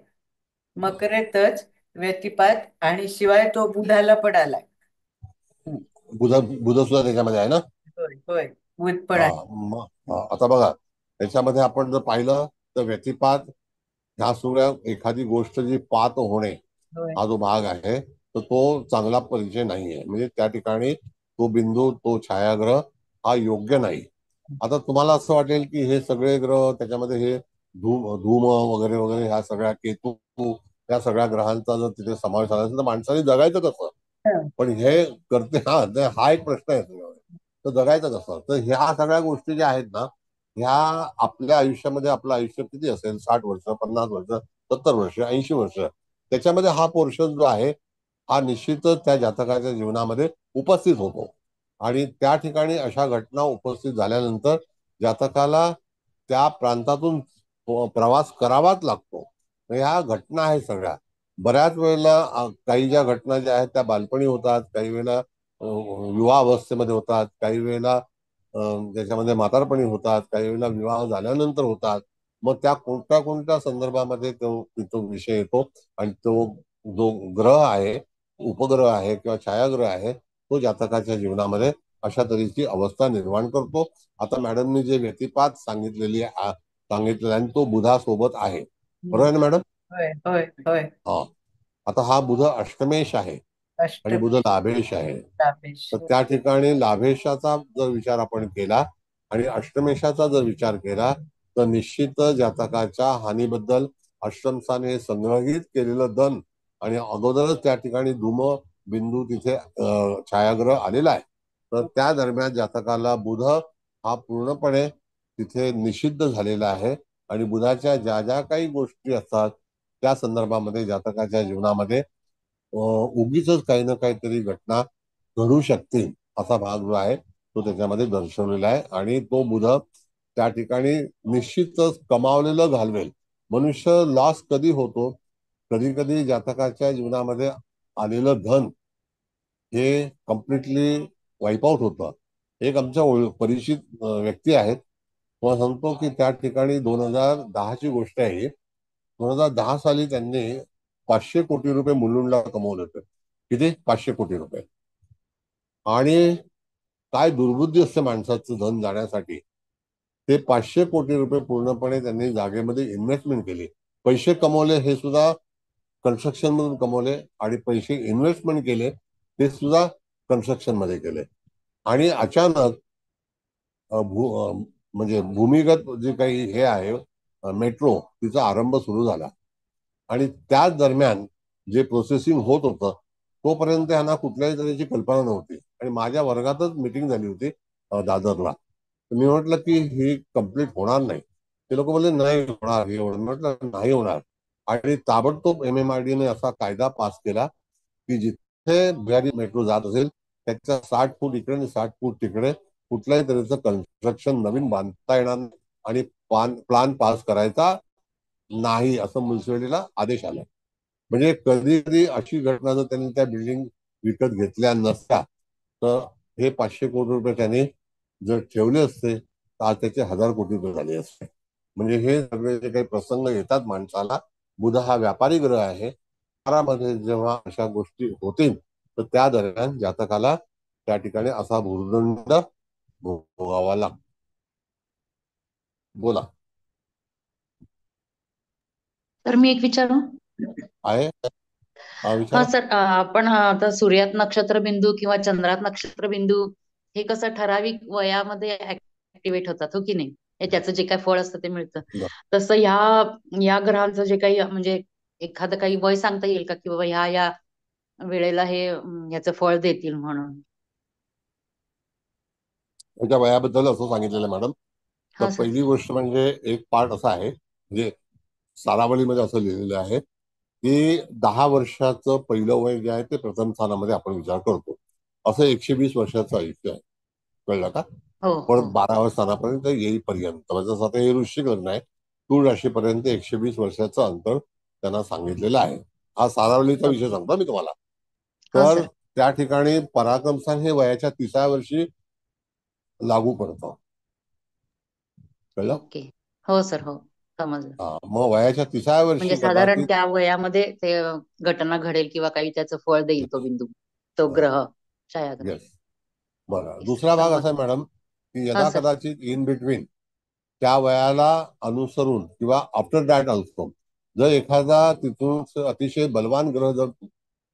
मकरेतच व्यतिपात, आणि शिवाय तो बुधाला पण आलाय. हम्म, बुध बुध सुद्धा त्याच्यामध्ये आहे ना. होय होय, बुध पण हा आहे. मग आता बघा, त्याच्यामध्ये आपण जर पाहिलं तर व्यतिपात ह्या सगळ्या एखादी गोष्ट जी पात होणे होय. हा जो भाग आहे तर तो चांगला परिचय नाहीये. म्हणजे त्या ठिकाणी तो बिंदू, तो छायाग्रह हा योग्य नाही. आता तुम्हाला असं वाटेल की हे सगळे ग्रह त्याच्यामध्ये हे धूम वगैरे वगैरे ह्या सगळ्या केतू या सगळ्या ग्रहांचा जर तिथे समावेश झाला असेल तर माणसाने जगायचं कसं? हं, पण हे करते, हा एक प्रश्न आहे सगळ्यावर. तर जगायचं कसं? तर ह्या सगळ्या गोष्टी ज्या आहेत ना, ह्या आपल्या आयुष्यामध्ये, आपलं आयुष्य किती असेल, 60 वर्ष, 50 वर्ष, 70 वर्ष, 80 वर्ष, त्याच्यामध्ये हा पोर्शन जो आहे हा निश्चितच त्या जातकाच्या जीवनामध्ये उपस्थित होतो. आणि त्या ठिकाणी अशा घटना उपस्थित झाल्यानंतर जातकाला त्या प्रांतातून प्रवास करावाच लागतो. ह्या घटना आहेत सगळ्या. बऱ्याच वेळेला काही ज्या घटना ज्या आहेत त्या बालपणी होतात, काही वेळेला विवाह अवस्थेमध्ये होतात, काही वेळेला त्याच्यामध्ये म्हातारपणी होतात, काही वेळेला विवाह झाल्यानंतर होतात. मग त्या कोणत्या कोणत्या संदर्भामध्ये तो विषय येतो. आणि तो जो ग्रह आहे, उपग्रह आहे किंवा छायाग्रह आहे, तो जातकाच्या जीवनामध्ये अशा तऱ्हेची अवस्था निर्माण करतो. आता मॅडमनी जे व्यतिपात सांगितलेला आणि तो बुधासोबत आहे, हं. बरोबर आहे ना मॅडम? होय होय होय. हा, आता हा बुध अष्टमेश आहे आणि बुध अष्टमी लाभेश आहे. लाभेश. तर त्या ठिकाणी लाभेशाचा जर विचार आपण केला आणि अष्टमेशाचा जर विचार केला तर निश्चित जातकाच्या हानीबद्दल अष्टमस्थान हे संग्रहित केलेलं धन आणि अगोदरच त्या ठिकाणी धूम बिंदू तिथे छायाग्रह आलेला आहे. तर त्या दरम्यान जातकाला बुध हा पूर्णपणे तिथे निषिद्ध झालेला आहे. आणि बुधाच्या ज्या ज्या काही गोष्टी असतात त्या संदर्भामध्ये जातकाच्या जीवनामध्ये उगीच काही ना काहीतरी घटना घडू शकते, असा भाग जो आहे तो त्याच्यामध्ये दर्शवलेला आहे. आणि तो बुध त्या ठिकाणी निश्चितच कमावलेलं घालवेल. मनुष्य लॉस कधी होतो, कधी कधी जातकाच्या जीवनामध्ये आलेलं धन हे कम्प्लिटली वाईप आउट होतं. एक आमच्या परिचित व्यक्ती आहेत, मला सांगतो की त्या ठिकाणी 2010ची गोष्ट आहे. 2010 साली त्यांनी 500 कोटी रुपये मुलुंडला कमवले होते. किती? 500 कोटी रुपये. आणि काय दुर्बुद्धी असते माणसाचं धन जाण्यासाठी. ते 500 कोटी रुपये पूर्णपणे त्यांनी जागेमध्ये इन्व्हेस्टमेंट केली. पैसे कमवले हे सुद्धा कन्स्ट्रक्शन मधून कमवले, आणि पैसे इन्व्हेस्टमेंट केले ते सुद्धा कन्स्ट्रक्शन मध्ये केले. आणि अचानक म्हणजे भूमिगत जे काही हे आहे मेट्रो, तिचा आरंभ सुरू झाला. आणि त्याच दरम्यान जे प्रोसेसिंग होत होतं तोपर्यंत यांना कुठल्याही तऱ्हेची कल्पना नव्हती. आणि माझ्या वर्गातच मीटिंग झाली होती दादरला. तर मी म्हटलं की ही कम्प्लीट होणार नाही. ते लोक बोलले नाही होणार, हे होणार. म्हटलं नाही होणार. आणि ताबडतोब MMRDA ने असा कायदा पास केला की जिथे भुयारी मेट्रो जात असेल त्याच्या 60 फूट इकडे आणि 60 फूट तिकडे कुठल्याही तऱ्हेचं कन्स्ट्रक्शन नवीन बांधता येणार नाही आणि प्लान पास करायचा नाही, असं म्युन्सिपालिटीला आदेश आला. म्हणजे कधी कधी अशी घटना जर त्यांनी त्या बिल्डिंग विकत घेतल्या नसत्या तर हे 500 कोटी रुपये त्यांनी जर ठेवले असते तर आज त्याचे 1000 कोटी रुपये झाले असते. म्हणजे हे सगळे जे काही प्रसंग येतात माणसाला, बुध हा व्यापारी ग्रह आहे, व्यापारामध्ये जेव्हा अशा गोष्टी होतील तर त्या दरम्यान जातकाला त्या ठिकाणी असा भुर्दंड भोगावा लागतो. बोला. तर मी एक विचारू. आहे हा हा विचार. सर, आपण आता सूर्यात नक्षत्र बिंदू किंवा चंद्रात नक्षत्र बिंदू हे कसं ठराविक वयामध्ये ऍक्टिव्हेट होतात, हो की नाही? हे त्याचं जे काही फळ असतं ते मिळतं. तसं या ग्रहांचं जे काही म्हणजे एखादं काही वय सांगता येईल का की बाबा ह्या वेळेला हे ह्याचं फळ देतील म्हणून? त्याच्या वयाबद्दल असं सांगितलेलं आहे मॅडम. तर हा सर. पहिली गोष्ट म्हणजे एक पार्ट असा आहे, म्हणजे सारावलीमध्ये असं लिहिलेलं आहे की 10 वर्षाचं पहिलं वय जे आहे ते प्रथम स्थानामध्ये आपण विचार करतो. असं 120 वर्षाचं आयुष्य आहे, कळलं का? हो पण हो 12व्या स्थानापर्यंत येईपर्यंत म्हणजे जसं आता हे वृश्चिक लग्न आहे, तूळ राशीपर्यंत 120 वर्षाचं अंतर त्यांना सांगितलेलं आहे. हा सारावलीचा हो विषय सांगतो मी तुम्हाला. हो तर सर. त्या ठिकाणी पराक्रमस्थान हे वयाच्या 30व्या वर्षी लागू पडतं, कळलं? ओके. हो सर, हो समजलं. मग वयाच्या 30व्या म्हणजे वर्षी साधारण कदाचित. त्या वयामध्ये ते घटना घडेल किंवा काही त्याचं फळ देईल तो बिंदू, तो ग्रह, छायाग्रह. येस. बरं, ओके सर, दुसरा भाग असा आहे समजलं. मॅडम की हा यदा सर. कदाचित इन बिटवीन त्या वयाला अनुसरून किंवा आफ्टर दॅट ऑल्सो जर एखादा तिथून अतिशय बलवान ग्रह जर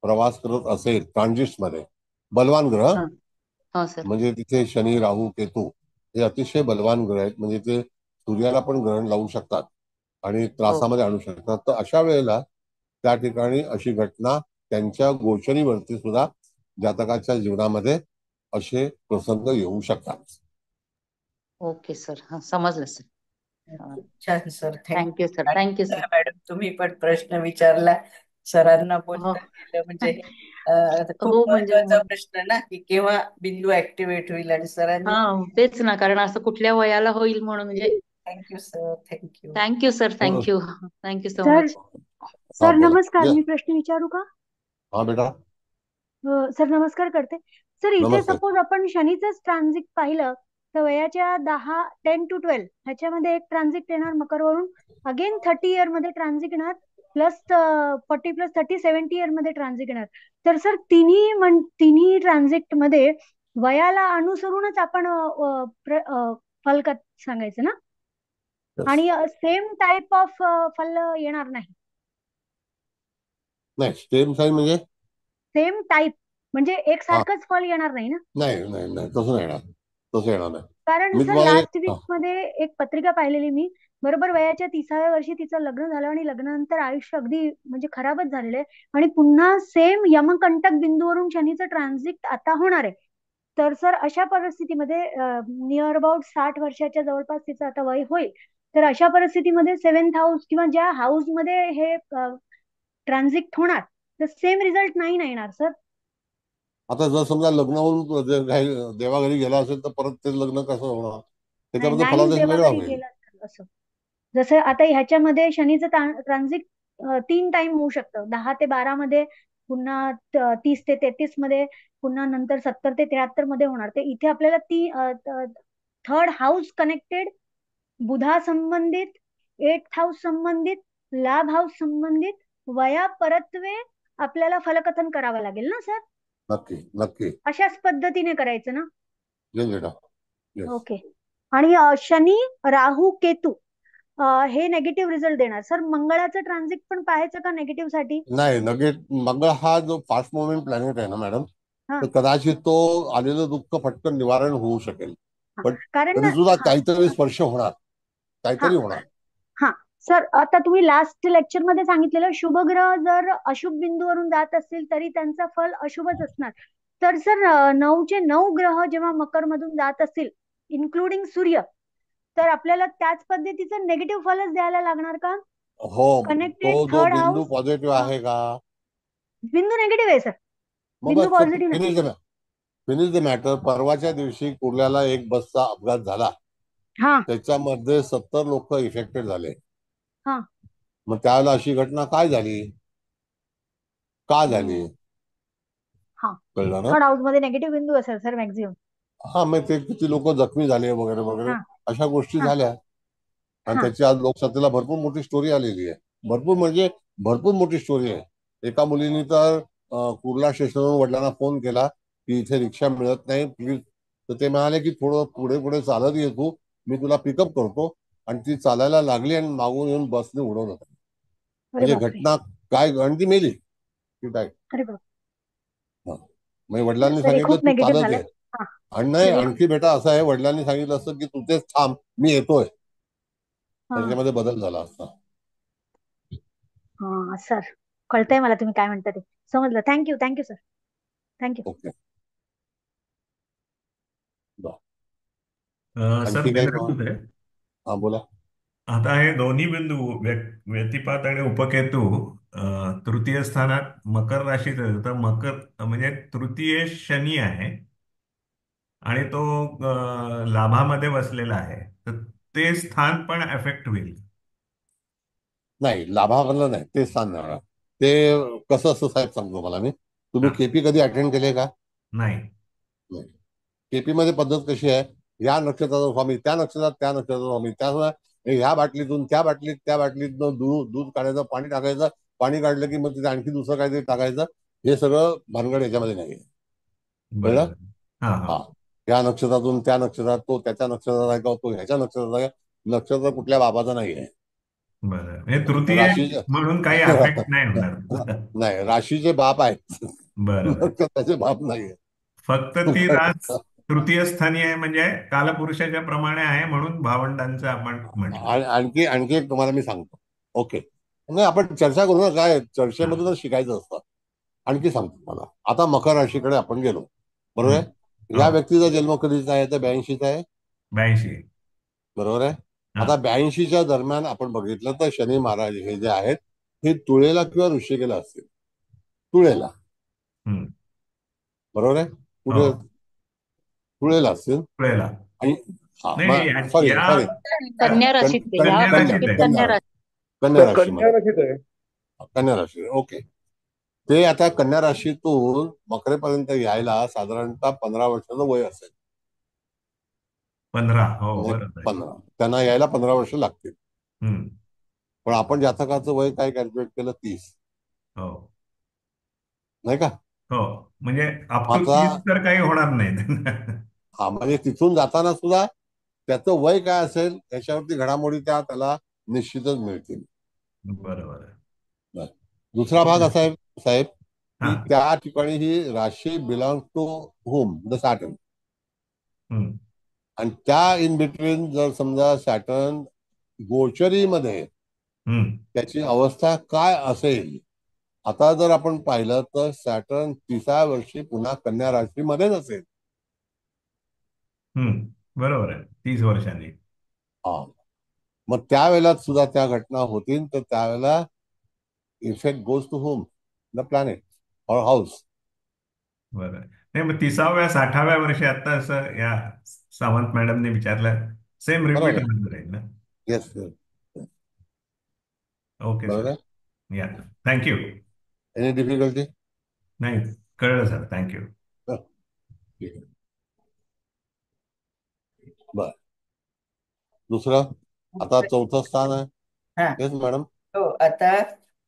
प्रवास करत असेल ट्रान्झिट मध्ये, बलवान ग्रह हा हा सर. म्हणजे तिथे शनी, राहू, केतू हे अतिशय बलवान ग्रह आहेत. म्हणजे ते सूर्याला पण ग्रहण लावू शकतात आणि हो त्रासामध्ये आणू शकतात. तर अशा वेळेला त्या ठिकाणी अशी घटना त्यांच्या गोचरीवरती सुद्धा जातकाच्या जीवनामध्ये असे प्रसंग येऊ शकतात. ओके सर, हा समजलं सर. छान सर, थँक्यू सर, आणि थँक्यू सर. मॅडम तुम्ही पण प्रश्न विचारला, सरांना हो बोलता गेलं म्हणजे खूप हो म्हणजे महत्वाचा प्रश्न ना की केव्हा बिंदू ऍक्टिव्हेट होईल, आणि हा सरांनी. तेच ना, कारण असं कुठल्या वयाला होईल म्हणून म्हणजे. Thank you sir, thank you. Thank you sir, thank you. Thank you so sir much. हा सर बोला. नमस्कार, येस. मी प्रश्न विचारू का? हा बेटा. सर नमस्कार करते. सर इथे नमस्ते. सपोज आपण शनीचंच ट्रान्झिट पाहिलं तर वयाच्या 10 10 to 12 ह्याच्यामध्ये एक ट्रान्झिट येणार मकरवरून, अगेन 30 इयर मध्ये ट्रान्झिट येणार, प्लस 40 + 30 70 इयर मध्ये ट्रान्झिट येणार. तर सर तिन्ही ट्रान्झिट मध्ये वयाला अनुसरूनच आपण फलकत सांगायचं ना, Yes. आणि सेम टाईप ऑफ फल येणार नाही? नाही, सेम साईन म्हणजे सेम टाईप म्हणजे हा, एकसारखंच फल येणार नाही ना? नाही नाही नाही, तसं नाही येणार. तसं येणार नाही. कारण मी सर तुम्हाला लास्ट वीक मध्ये एक पत्रिका पाहिलेली मी, बरोबर वयाच्या 30व्या वर्षी तिचं लग्न झालं आणि लग्नानंतर आयुष्य अगदी म्हणजे खराबच झालेलं आहे, आणि पुन्हा सेम यमकंटक बिंदूवरून शनीचं ट्रान्झिट आता होणार आहे. तर सर अशा परिस्थितीमध्ये नियर अबाउट 60 वर्षाच्या जवळपास तिचं आता वय होईल. तर अशा परिस्थितीमध्ये 7th हाऊस किंवा ज्या हाऊस मध्ये हे ट्रान्झिट होणार, तर सेम रिझल्ट नाही ना येणार सर? आता जर समजा लग्न होऊन देवाघरी गेला असेल तर परत ते लग्न कसं होणार, नाही, त्याच्यामध्ये नाही फलादेश वेगळा देवाघरी होईल. गेला तर असं. जसं आता ह्याच्यामध्ये शनीचं ट्रान्झिट 3 टाइम होऊ शकतं, 10 ते 12 मध्ये, पुन्हा 30 ते 33 मध्ये, पुन्हा नंतर 70 ते 73 मध्ये होणार. ते इथे आपल्याला थर्ड हाऊस कनेक्टेड, बुधा संबंधित, 8th हाऊस संबंधित, लाभ हाऊस संबंधित, वया परत्वे आपल्याला फलकथन करावं लागेल ना सर? नक्की नक्की. अशाच पद्धतीने करायचं ना? येस बेटा, येस. ओके. आणि शनी, राहू, केतू हे नेगेटिव्ह रिझल्ट देणार. सर मंगळाचं ट्रान्झिट पण पाहायचं का नेगेटिव्ह साठी? नाही, मंगळ हा जो फास्ट मुव्हिंग प्लॅनेट आहे ना मॅडम, हा तर कदाचित तो आलेलं दुःख फटकन निवारण होऊ शकेल. हा. पण कारण तरी सुद्धा हा काहीतरी स्पर्श होणार, हा काहीतरी होणार. हा सर, आता तुम्ही लास्ट लेक्चर मध्ये सांगितलेलं शुभ ग्रह जर अशुभ बिंदूवरून जात असतील तरी त्यांचा फल अशुभच असणार. तर सर 9चे 9 ग्रह जेव्हा मकर मधून जात असतील, इन्क्लुडिंग सूर्य, तर आपल्याला त्याच पद्धतीचं नेगेटिव्ह फलच द्यायला लागणार का? हो, कनेक्टेड तो जो थर्ड बिंदू हाऊस पॉझिटिव्ह आहे का? बिंदू नेगेटिव्ह आहे सर. मग बिंदू बस पॉझिटिव्ह नाही. Finish the matter. परवाच्या दिवशी कुर्ल्याला एक बसचा अपघात झाला, हा त्याच्यामध्ये 70 लोक इफेक्टेड झाले. हा मग त्यावेळेला अशी घटना काय झाली, का झाली, हा कळलं ना? थर्ड हाऊस मध्ये नेगेटिव्ह बिंदू असेल सर मॅक्झिमम. हा, मग ते किती लोक जखमी झाले वगैरे वगैरे हा अशा गोष्टी हा झाल्या. आणि हा त्याची आज लोकसत्तेला भरपूर मोठी स्टोरी आलेली आहे. भरपूर म्हणजे भरपूर मोठी स्टोरी आहे. एका मुलीने तर कुर्ला स्टेशनवरून वडिलांना फोन केला की इथे रिक्षा मिळत नाही प्लीज. तर ते म्हणाले की थोडं पुढे पुढे चालत ये तू, मी तुला पिकअप करतो. आणि ती चालायला लागली आणि मागून येऊन बसने उडवलं. अरे म्हणजे बापरे. घटना काय, आणि ती मेली की काय. अरे बाप हा. मग वडिलांनी सर हे सांगितलं खूप तू नेगेटिव्ह चालत झालंय. आहे. हा आणि नाही, सर हे आणखी बेटा असं आहे, वडिलांनी सांगितलं असतं की तू तेच थांब, मी येतोय, हा त्याच्यामध्ये बदल झाला असता. हा सर कळतंय मला तुम्ही काय म्हणता ते. समजलं. Thank you sir. Thank you. Okay. Sir आणखी काही बेनरपूर आहे. हा बोला. आता हे दोन्ही बिंदू व्यतिपात आणि उपकेतू तृतीय स्थानात मकर राशीत आहे. तर मकर म्हणजे तृतीय शनी आहे आणि तो लाभामध्ये बसलेला आहे. तर ते स्थान पण अफेक्ट होईल. नाही, लाभावरलं नाही, ते स्थान नाही होणार. ते कसं असतं साहेब सांगतो मला मी. तुम्ही हा, केपी कधी अटेंड केले का? नाही. नाही. केपी मध्ये पद्धत कशी आहे, या नक्षत्राचा स्वामी त्या नक्षत्रात, त्या नक्षत्राचा स्वामी त्यामुळे ह्या बाटलीतून त्या बाटलीत, त्या बाटलीतून दूध दूध काढायचं, पाणी टाकायचं, पाणी काढलं की मग तिथे आणखी दुसरं काहीतरी टाकायचं. हे सगळं भानगड याच्यामध्ये नाही. कळलं? बरोबर. हा हा. हा. या नक्षत्रातून त्या नक्षत्रात, तो त्याच्या नक्षत्रात आहे का, तो ह्याच्या नक्षत्रात आहे. नक्षत्र कुठल्या बाबाचं नाही आहे. बरं, हे तृतीय राशीचे म्हणून काही अफेक्ट नाही होणार. नाही, राशीचे बाप आहेत. बरोबर. नक्षत्राचे बाप नाहीये. फक्त ती रास तृतीय स्थानी आहे म्हणजे कालपुरुषाच्या प्रमाणे आहे म्हणून भावंडांचं आपण म्हटलं. आणखी आणखी एक तुम्हाला मी सांगतो. ओके, नाही आपण चर्चा करू ना, काय हा. चर्चेमधूनच शिकायचं असतं. आणखी सांगतो मला. आता मकर राशीकडे आपण गेलो, बरोबर हम्म. आहे. हो, या व्यक्तीचा जन्म कधीचा आहे, तर 82चा आहे, 82. बरोबर आहे. हा. आता 82च्या दरम्यान आपण बघितलं तर शनी महाराज हे जे आहेत, हे तुळेला किंवा वृश्चिकेला असतील. तुळेला, हम्म. बरोबर आहे. हो, कुठे? तुळेला असतील. कळेला. आणि हा, नाही मग सॉरी या सॉरी, कन्या राशीत आहे. ह्या कन्या कन्या राशीत बाबतीत आहे. कन्या कन्या राशी. कन्या तर कन्या राशीमध्ये, राशीत आहे. कन्या राशी. ओके. ते आता कन्या राशीतून मकरेपर्यंत यायला साधारणतः 15 वर्षाचं वय असेल. 15. हो, म्हणजे बरोबर आहे. 15, त्यांना यायला 15 वर्ष लागतील. हम्म. पण आपण जातकाचं वय काय कॅल्क्युलेट केलं, 30, हो नाही का? हो, म्हणजे अप टू आता 30 तर काही होणार नाही. हा, म्हणजे तिथून जाताना सुद्धा त्याचं वय काय असेल याच्यावरती घडामोडी त्याला निश्चितच मिळतील. बरोबर आहे. दुसरा भाग ठीक असा आहे साहेब, आहे. की हा. त्या ठिकाणी ही राशी belong to home, the Saturn. Hmm. आणि त्या इन बिटवीन जर समजा सॅटर्न गोचरीमध्ये हम्म. त्याची अवस्था काय असेल. आता जर आपण पाहिलं तर सॅटर्न 30व्या वर्षी पुन्हा कन्या राशीमध्येच असेल. बरोबर आहे, 30 वर्षांनी. हा, मग त्यावेळेला सुद्धा त्या घटना होतील. तर त्यावेळेला effect goes to home, the planet और हाऊस. बरं आहे. नाही मग 30व्या 60व्या वर्षी आता असं या सावंत मॅडमने विचारलं, सेम रिपीट बरोबर आहे. होणार आहे ना. येस, ओके बरोबर सर. आहे. या, थँक्यू. Any difficulty? नाही, कळलं सर, थँक्यू. ठीक आहे. बर, दुसरं आता चौथं स्थान आहे. हा. Yes madam. हो, आता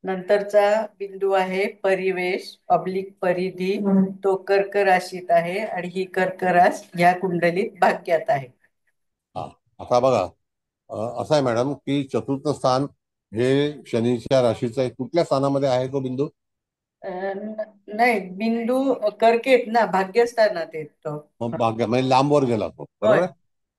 नंतरचा बिंदू आहे परिवेश पब्लिक परिधी. तो कर्क राशीत आहे आणि ही कर्क रास या कुंडलीत भाग्यात आहे. हा, आता बघा, असं आहे मॅडम की चतुर्थ स्थान हे शनीच्या राशीचं आहे. कुठल्या स्थानामध्ये आहे तो बिंदू? नाही, बिंदू कर्केत ना, भाग्यस्थानात येतो. मग भाग्य म्हणजे लांबवर गेला तो, होय, बरोबर आहे.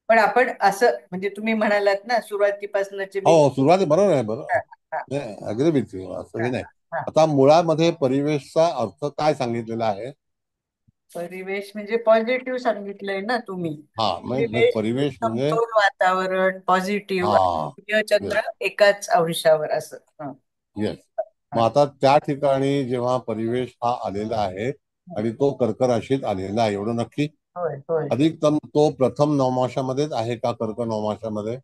पण आपण असं म्हणजे तुम्ही म्हणालात ना सुरुवातीपासूनचे हो, बिंदू. सुरुवात बरोबर आहे, हा, बरोबर. अग्री विथ यू, असं हा, हे नाही. हा. आता मुळामध्ये परिवेशचा अर्थ काय सांगितलेला आहे? परिवेश म्हणजे पॉझिटिव्ह सांगितलंय ना तुम्ही. हा मग परिवेश परिवेश म्हणजे समतोल वातावरण पॉझिटिव्ह, हा सूर्य येस चंद्र एकाच अंशावर असं. हं, येस. मग हं. आता त्या ठिकाणी जेव्हा परिवेश हा आलेला आहे आणि तो कर्क राशीत आलेला आहे एवढं नक्की. होय होय. अधिकतम तो प्रथम नवमाशामध्येच आहे का कर्क नवमाशामध्ये?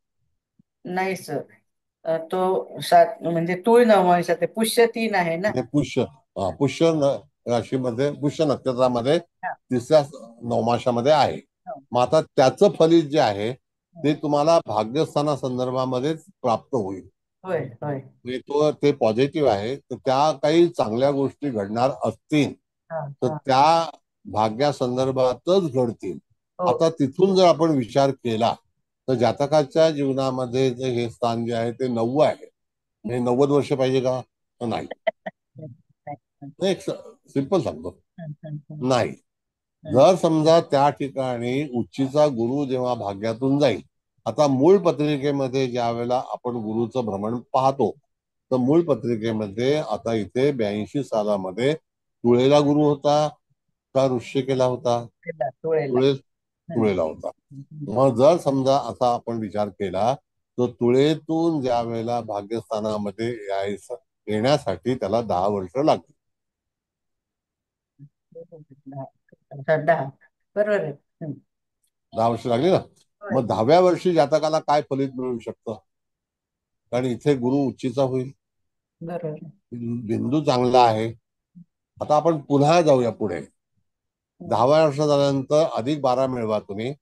नाही सर, तो सात म्हणजे तूळ नवमांशात आहे. पुष्य 3 आहे ना. म्हणजे पुष्य राशीमध्ये पुष्य नक्षत्रामध्ये हा, तिसऱ्या नवमाशामध्ये आहे. हा. मग आता त्याचं फलित जे आहे ते तुम्हाला भाग्यस्थाना संदर्भामध्येच प्राप्त होईल. होय होय. म्हणजे ते पॉझिटिव्ह आहे, तर त्या काही चांगल्या गोष्टी घडणार असतील हा, तर हा. त्या भाग्यासंदर्भातच घडतील. हो आता तिथून जर आपण विचार केला तर जातकाच्या जीवनामध्ये जे हे स्थान जे आहे ते 9 आहे. म्हणजे 90 वर्ष पाहिजे का? तर नाही. एक सिंपल सांगतो, नाही. जर समजा त्या ठिकाणी उच्चीचा गुरु जेव्हा भाग्यातून जाईल, आता मूळ पत्रिकेमध्ये ज्या वेळेला आपण गुरुचं भ्रमण पाहतो तर मूळ पत्रिकेमध्ये आता इथे 82 सालामध्ये तुळेला गुरु होता का वृश्चिकेला होता? तुळेला. तुळेला होता. मग जर समजा असा आपण विचार केला तर तुळेतून ज्या वेळेला भाग्यस्थानामध्ये येण्यासाठी त्याला 10 वर्ष लागली. 10 बरोबर आहे. 10 वर्ष लागली ना. होय. मग 10व्या वर्षी जातकाला काय फलित मिळू शकतं? कारण इथे गुरु उच्चीचा होईल, बरोबर आहे. बिंदू चांगला आहे. आता आपण पुन्हा जाऊया पुढे. 10व्या वर्ष झाल्यानंतर अधिक 12 मिळवा तुम्ही,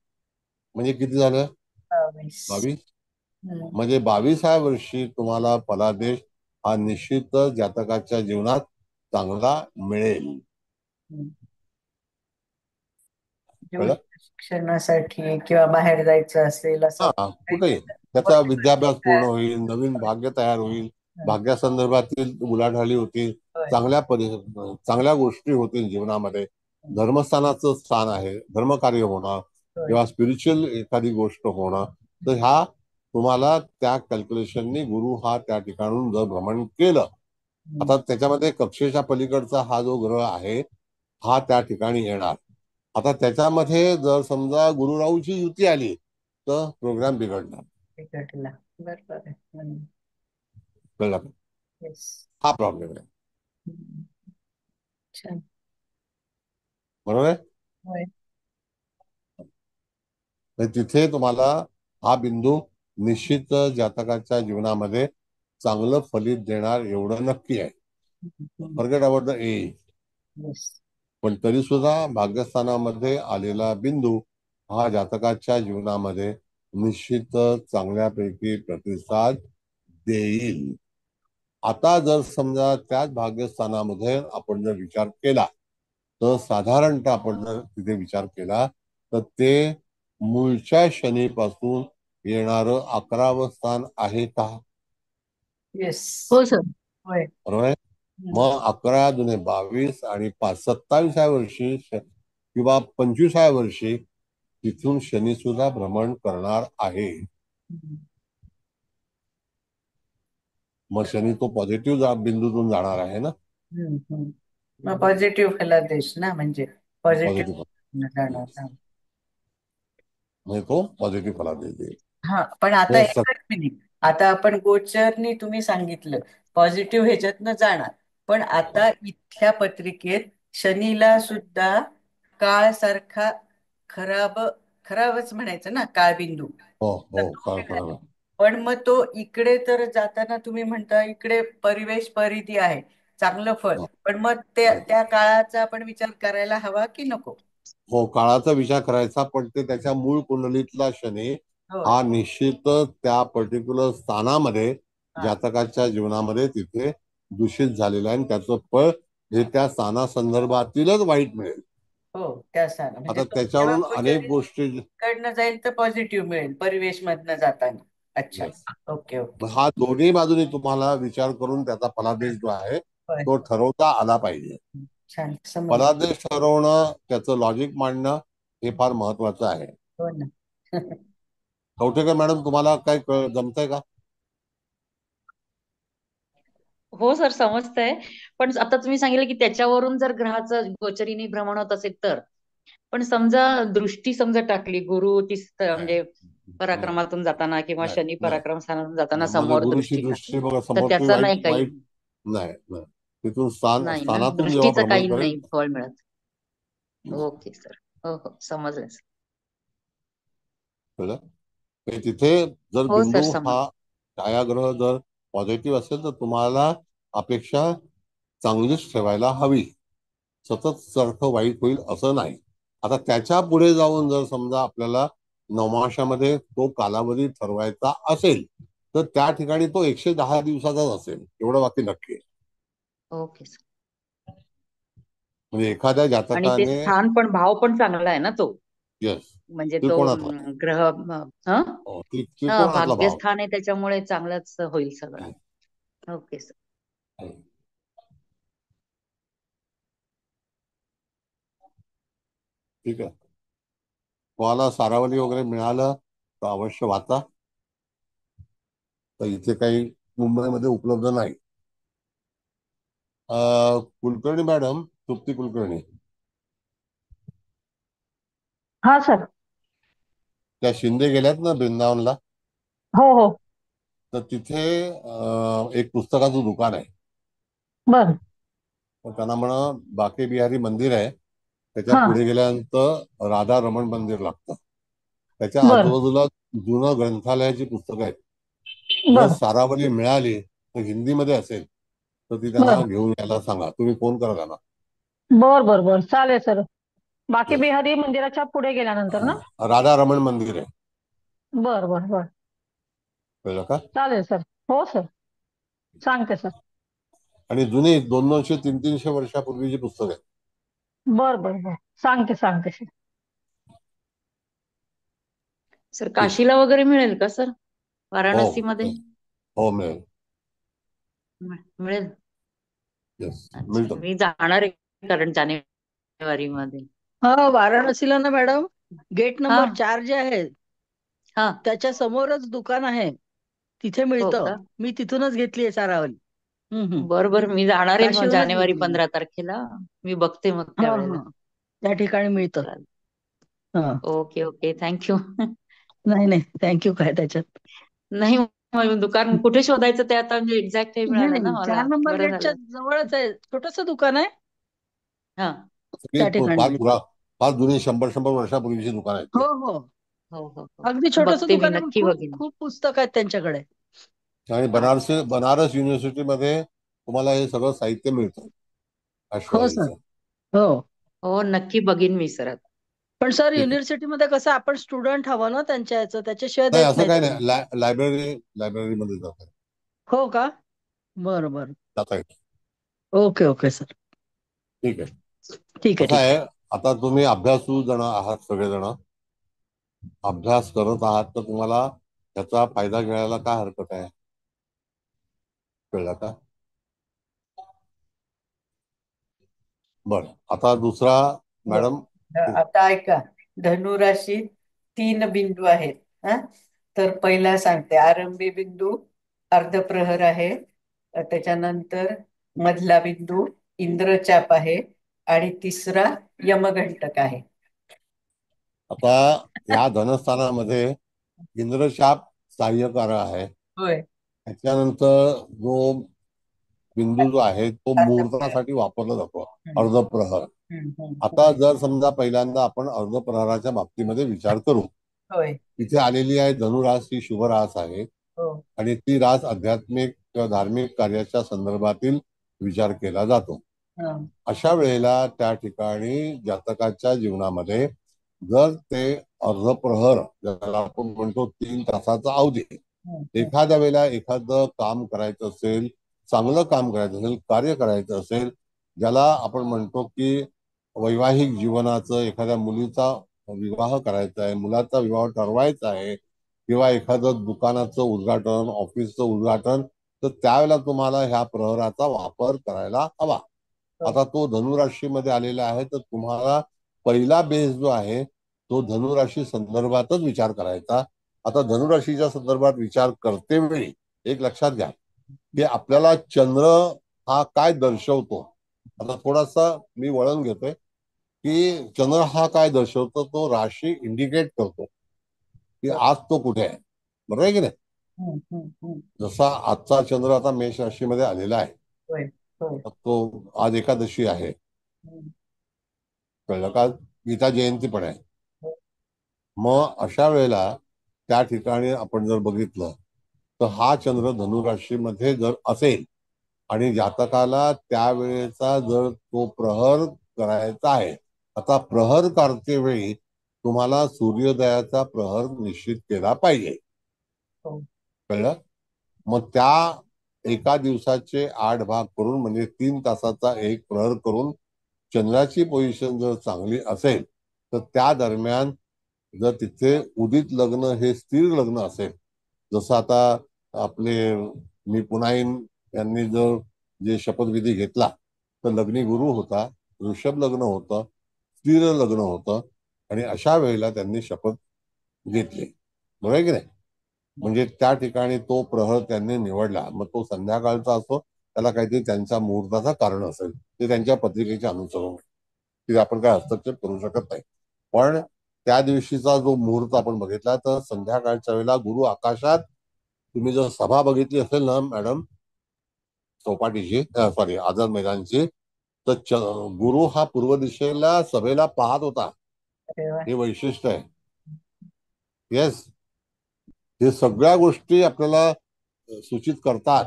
म्हणजे किती झालं? 22. 22. हम्म. म्हणजे 22व्या वर्षी तुम्हाला फलादेश हा निश्चितच जातकाच्या जीवनात चांगला मिळेल. हम्म. कळलं? शिक्षणासाठी किंवा बाहेर जायचं असेल असं हा काही कुठेही त्याचं त्याचा विद्याभ्यास पूर्ण काय? होईल, नवीन भाग्य तयार होईल, हं, भाग्यासंदर्भातील उलाढाली होतील, होय. चांगल्या गोष्टी होतील जीवनामध्ये. हं, धर्मस्थानाचं स्थान आहे, धर्मकार्य होणं होय. किंवा स्पिरिच्युअल एखादी गोष्ट होणं, तर ह्या तुम्हाला त्या कॅल्क्युलेशननी गुरु हा त्या ठिकाणून जर भ्रमण केलं. हं, आता त्याच्यामध्ये कक्षेच्या पलीकडचा हा जो ग्रह आहे हा त्या ठिकाणी येणार. आता त्याच्यामध्ये जर समजा गुरु राहूची युती आली तर प्रोग्राम बिघडणार. बिघडला. बरोबर आहे. कळलं का? येस. हा प्रॉब्लेम आहे. छान. बरोबर आहे. होय. तर तिथे तुम्हाला हा बिंदू निश्चित जातकाच्या जीवनामध्ये चांगलं फलित देणार एवढं नक्की आहे. Forget about the age. Yes. पण तरी सुद्धा भाग्यस्थानामध्ये आलेला बिंदू हा जातकाच्या जीवनामध्ये निश्चित चांगल्यापैकी प्रतिसाद देईल. आता जर समजा त्याच भाग्यस्थानामध्ये आपण जर विचार केला तर साधारणतः आपण जर तिथे विचार केला तर ते मूळच्या शनीपासून येणारं 11वं स्थान आहे का? येस. हो सर. होय. बरोबर आहे. हं, मग 11 दुने 22 आणि 27व्या वर्षी किंवा 25व्या वर्षी तिथून शनी सुद्धा भ्रमण करणार आहे. हं, मग शनी तो पॉझिटिव्ह बिंदूतून जाणार आहे ना. मग पॉझिटिव्ह फलादेश ना, म्हणजे पॉझिटिव्ह पॉझिटिव्ह जाणार. हा. म्हणजे तो पॉझिटिव्ह फलादेश देईल. हा, पण आता हे एकच मिनिट. आता आपण गोचरनी तुम्ही सांगितलं पॉझिटिव्ह ह्याच्यातनं जाणार, पण आता इथल्या पत्रिकेत शनीला सुद्धा काळ सारखा खराब, खराबच म्हणायचं ना, काळबिंदू. हो तर हो तो कळलं मिळाला. कळलं. पण मग तो इकडे तर जाताना तुम्ही म्हणता इकडे परिवेश परिधी आहे, चांगलं फळ, हो, पण मग त्या काळाचा आपण विचार करायला हवा की नको? हो काळाचा विचार करायचा, पण ते त्याच्या मूळ कुंडलीतला शनी होय. हा निश्चितच त्या पर्टिक्युलर स्थानामध्ये हा. जातकाच्या जीवनामध्ये तिथे दूषित झालेलं आहे आणि त्याचं फळ हे त्या स्थानासंदर्भातीलच वाईट मिळेल. हो, त्या स्थान म्हणजे आता तो जेव्हा त्याच्यावरून गोचर अनेक गोष्टी कडनं जाईल तर पॉझिटिव्ह मिळेल परिवेश मधनं जाताना. अच्छा. Yes. Okay okay. हा दोन्ही बाजूने तुम्हाला विचार करून त्याचा फलादेश जो आहे होय. तो ठरवता आला पाहिजे. छान समजलं. फलादेश ठरवणं, त्याचं लॉजिक मांडणं हे फार महत्वाचं आहे. हो ना. कवठेकर मॅडम, तुम्हाला काय जमतंय का? हो सर, समजतंय. पण आता तुम्ही सांगितलं की त्याच्यावरून जर ग्रहाचं गोचरीने भ्रमण होत असेल तर पण समजा दृष्टी समजा टाकली गुरु नाही म्हणजे नाही पराक्रमातून जाताना किंवा नाही शनी नाही पराक्रम स्थानातून जाताना नाही. म्हणजे समोर गुरुची दृष्टी टाकली दृष्टी बघा, तर समोर तुम्ही त्याचा वाईट नाही काही. वाईट नाही नाही. तिथून स्थान नाही ना, स्थानातून जेव्हा दृष्टीचं भ्रमण काही करेल. नाही फळ मिळत. Okay sir. हो हो, समजलं सर. कळलं? म्हणजे तिथे जर हो सर, बिंदू समज. हा छायाग्रह जर पॉझिटिव्ह असेल तर तुम्हाला अपेक्षा चांगलीच ठेवायला हवी. सतत सारखं वाईट होईल असं नाही. आता त्याच्या पुढे जाऊन जर समजा आपल्याला नवमाशामध्ये तो कालावधी ठरवायचा असेल तर त्या ठिकाणी तो 110 दिवसाचाच असेल, एवढं बाकी नक्की आहे. Okay sir. म्हणजे एखाद्या आणि ते जातकाने स्थान पण भाव पण चांगला आहे ना तो, यस म्हणजे तो त्रिकोणातला ग्रह हं? त्रिकोणातला भाव. भाग्यस्थान आहे त्याच्यामुळे चांगलंच होईल सगळं. Okay sir. ठीक आहे. तुम्हाला सारावली वगैरे मिळालं तर अवश्य वाचा. तर इथे काही मुंबईमध्ये उपलब्ध नाही. कुलकर्णी मॅडम, तृप्ती कुलकर्णी, हा सर. त्या शिंदे गेल्यात ना वृंदावनला, हो हो. तर तिथे एक पुस्तकाचं दुकान आहे. बर. तर त्यांना म्हणा बाके बिहारी मंदिर आहे, त्याच्या हा. पुढे गेल्यानंतर राधा रमण मंदिर लागतं. त्याच्या बर आजूबाजूला जुनं ग्रंथालयाची पुस्तकं आहेत. जर बर सारावली मिळाली तर हिंदीमध्ये असेल तर ती त्यांना बर घेऊन यायला सांगा. तुम्ही फोन करा त्यांना. बर बर बर, चालेल सर. बाकी Yes. बिहारी मंदिराच्या पुढे गेल्यानंतर ना? राधा रमण मंदिर आहे. बर बर बर, कळलं का? चालेल सर. हो सर, सांगते सर. आणि जुनी 200-200 300-300 वर्षापूर्वीची पुस्तक आहे. बर बर बर, सांगते सांगते सर. सर ठीक. काशीला वगैरे मिळेल का सर, हो वाराणसीमध्ये? हो मिळेल. मिळेल. येस अच्छा, मिळतं. मी जाणार आहे कारण जानेवारी मध्ये. हा, वाराणसीला ना मॅडम, गेट हा नंबर 4 जे आहे हा. त्याच्या समोरच दुकान आहे, तिथे हो मिळतं. का? मी तिथूनच घेतली आहे सारावली. बरं, मी जाणार आहे मग काशीहूनच जानेवारी घेतली. 15 तारखेला. मी बघते मग हा त्यावेळेला. हा, त्या ठिकाणी मिळतं. चालेल. हा. Okay okay, thank you. नाही नाही, थँक्यू काय त्याच्यात. नाही, मग दुकान कुठे शोधायचं ते आता म्हणजे एक्झॅक्ट हे नाही मिळालं ना नाही, 4 मला, नंबर बरं गेटच्या झालं. जवळच आहे, छोटस दुकान आहे, हा. त्या ठिकाणी फार मिळतं. फार जुनी 100-100 वर्षापूर्वीची दुकान आहेत हो ते. हो, हो हो हो, अगदी छोटस बघते मी, दुकान आहे, पण नक्की खूप बघेन. खूप पुस्तक आहेत त्यांच्याकडे. आणि बनारस युनिव्हर्सिटीमध्ये तुम्हाला हे सगळं साहित्य मिळतं हो सर. अश्वरीचं. हो, हो, नक्की बघीन मी सर आता. पण सर ठीक आहे. युनिव्हर्सिटीमध्ये कसं आपण स्टुडंट हवं ना त्यांच्या याचं, त्याच्याशिवाय नाही देत असं नाहीत काही ते. नाही. लायब्ररीमध्ये जात हो का? बरं बरं, जाता येईल. ओके ओके सर, ठीक आहे. ठीक आहे कसं ठीक आहे, आता तुम्ही अभ्यासू जण आहात, सगळेजण अभ्यास करत आहात, तर तुम्हाला त्याचा फायदा घ्यायला काय हरकत आहे? कळलं का? बरं, आता दुसरा मॅडम. आता ऐका, धनुराशीत 3 बिंदू आहेत. हा, तर पहिला सांगते, आरंभी बिंदू अर्धप्रहर आहे, त्याच्यानंतर मधला बिंदू इंद्रचाप आहे आणि तिसरा यमघंटक आहे. आता या धनस्थानामध्ये इंद्रशाप सहाय्यकार आहे. होय, त्याच्यानंतर जो बिंदू जो आहे तो अर्धप्रहर. मुहूर्तासाठी वापरला जातो, हम्म, अर्धप्रहर. हम्म. आता जर समजा पहिल्यांदा आपण अर्धप्रहराच्या बाबतीमध्ये विचार करू, होय. इथे आलेली आहे धनुरास, ही शुभ रास आहे हो आणि ती रास आध्यात्मिक किंवा धार्मिक कार्याच्या संदर्भातील विचार केला जातो. हा. अशा वेळेला त्या ठिकाणी जातकाच्या जीवनामध्ये जर ते अर्धप्रहर, ज्याला आपण म्हणतो 3 तासाचा अवधी, एखाद्या वेळेला एखादं काम करायचं असेल, चांगलं काम करायचं असेल, कार्य करायचं असेल, ज्याला आपण म्हणतो की वैवाहिक जीवनाचं, एखाद्या मुलीचा विवाह करायचा आहे, मुलाचा विवाह ठरवायचा आहे, किंवा एखादं दुकानाचं उद्घाटन, ऑफिसचं उद्घाटन, तर त्यावेळेला तुम्हाला ह्या प्रहराचा वापर करायला हवा. आता तो धनुराशीमध्ये आलेला आहे, तर तुम्हाला पहिला बेस जो आहे तो धनुराशी संदर्भातच विचार करायचा. आता धनुराशीच्या संदर्भात विचार करते वेळी एक लक्षात घ्या की आपल्याला चंद्र हा काय दर्शवतो. आता थोडासा मी वळण घेतोय. की चंद्र हा काय दर्शवतो, तो राशी इंडिकेट करतो की आज तो कुठे आहे. बरोबर आहे की नाही. जसा आजचा चंद्र आता मेष राशीमध्ये आलेला आहे, तर तो आज एकादशी आहे, कळलं का. गीता जयंती पण आहे. मग अशा वेळेला त्या ठिकाणी आपण जर बघितलं तर हा चंद्र धनुराशीमध्ये जर असेल आणि जातकाला त्यावेळेचा जर तो प्रहर करायचा आहे, आता प्रहर करते वेळी तुम्हाला सूर्योदयाचा प्रहर निश्चित केला पाहिजे. कळलं. मग त्या एका दिवसाचे 8 भाग करून म्हणजे 3 तासाचा एक प्रहर करून चंद्राची पोझिशन जर चांगली असेल तर त्या दरम्यान जर तिथे उदित लग्न हे स्थिर लग्न असेल, जसं आता आपले मी पुनाईन यांनी जर जे शपथविधी घेतला तर लग्नी गुरु होता, ऋषभ लग्न होतं, स्थिर लग्न होतं, आणि अशा वेळेला त्यांनी शपथ घेतली. बरोबर आहे की नाही. म्हणजे त्या ठिकाणी तो प्रहर त्यांनी निवडला. मग तो संध्याकाळचा असो, त्याला काहीतरी त्यांच्या मुहूर्ताचा कारण असेल, ते त्यांच्या पत्रिकेचे अनुसरून, की आपण काय हस्तक्षेप करू शकत नाही. पण त्या दिवशीचा जो मुहूर्त आपण बघितला तर संध्याकाळच्या वेळेला गुरु आकाशात, तुम्ही जर सभा बघितली असेल ना मॅडम चौपाटीची, सॉरी आझाद मैदानची, तर गुरु हा पूर्व दिशेला सभेला पाहत होता. हे वैशिष्ट्य आहे. येस, हे सगळ्या गोष्टी आपल्याला सूचित करतात.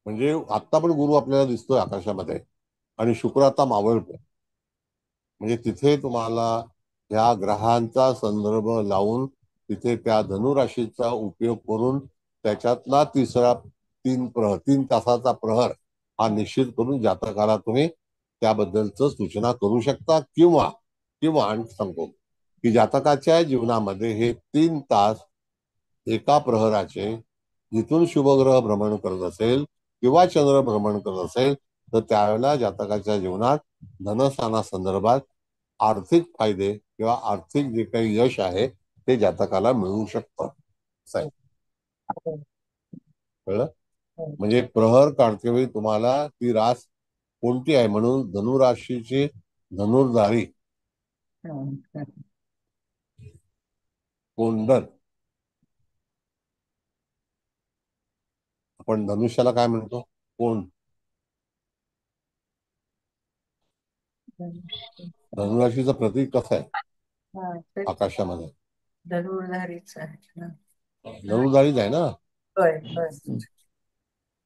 म्हणजे आता पण गुरु आपल्याला दिसतोय आकाशामध्ये, आणि शुक्र आता मावळतो. म्हणजे तिथे तुम्हाला ह्या ग्रहांचा संदर्भ लावून तिथे त्या धनुराशीचा उपयोग करून त्याच्यातला तिसरा 3 तासाचा प्रहर हा निश्चित करून जातकाला तुम्ही त्याबद्दलच सूचना करू शकता. किंवा आणखी सांगतो की जातकाच्या जीवनामध्ये हे 3 तास एका प्रहराचे, जिथून शुभग्रह भ्रमण करत असेल किंवा चंद्र भ्रमण करत असेल तर त्यावेळेला जातकाच्या जीवनात धनस्थानासंदर्भात आर्थिक फायदे किंवा आर्थिक जे काही यश आहे ते जातकाला मिळू शकतं. कळलं. म्हणजे प्रहर काढते वेळी तुम्हाला ती रास कोणती आहे म्हणून धनुराशीची धनुर्धारी कोंडल, आपण धनुष्याला काय म्हणतो, कोंड. धनुराशीचं प्रतीक कसं आहे आकाशामध्ये, धनुर्धारीच आहे ना. धनुर्धारीच आहे ना.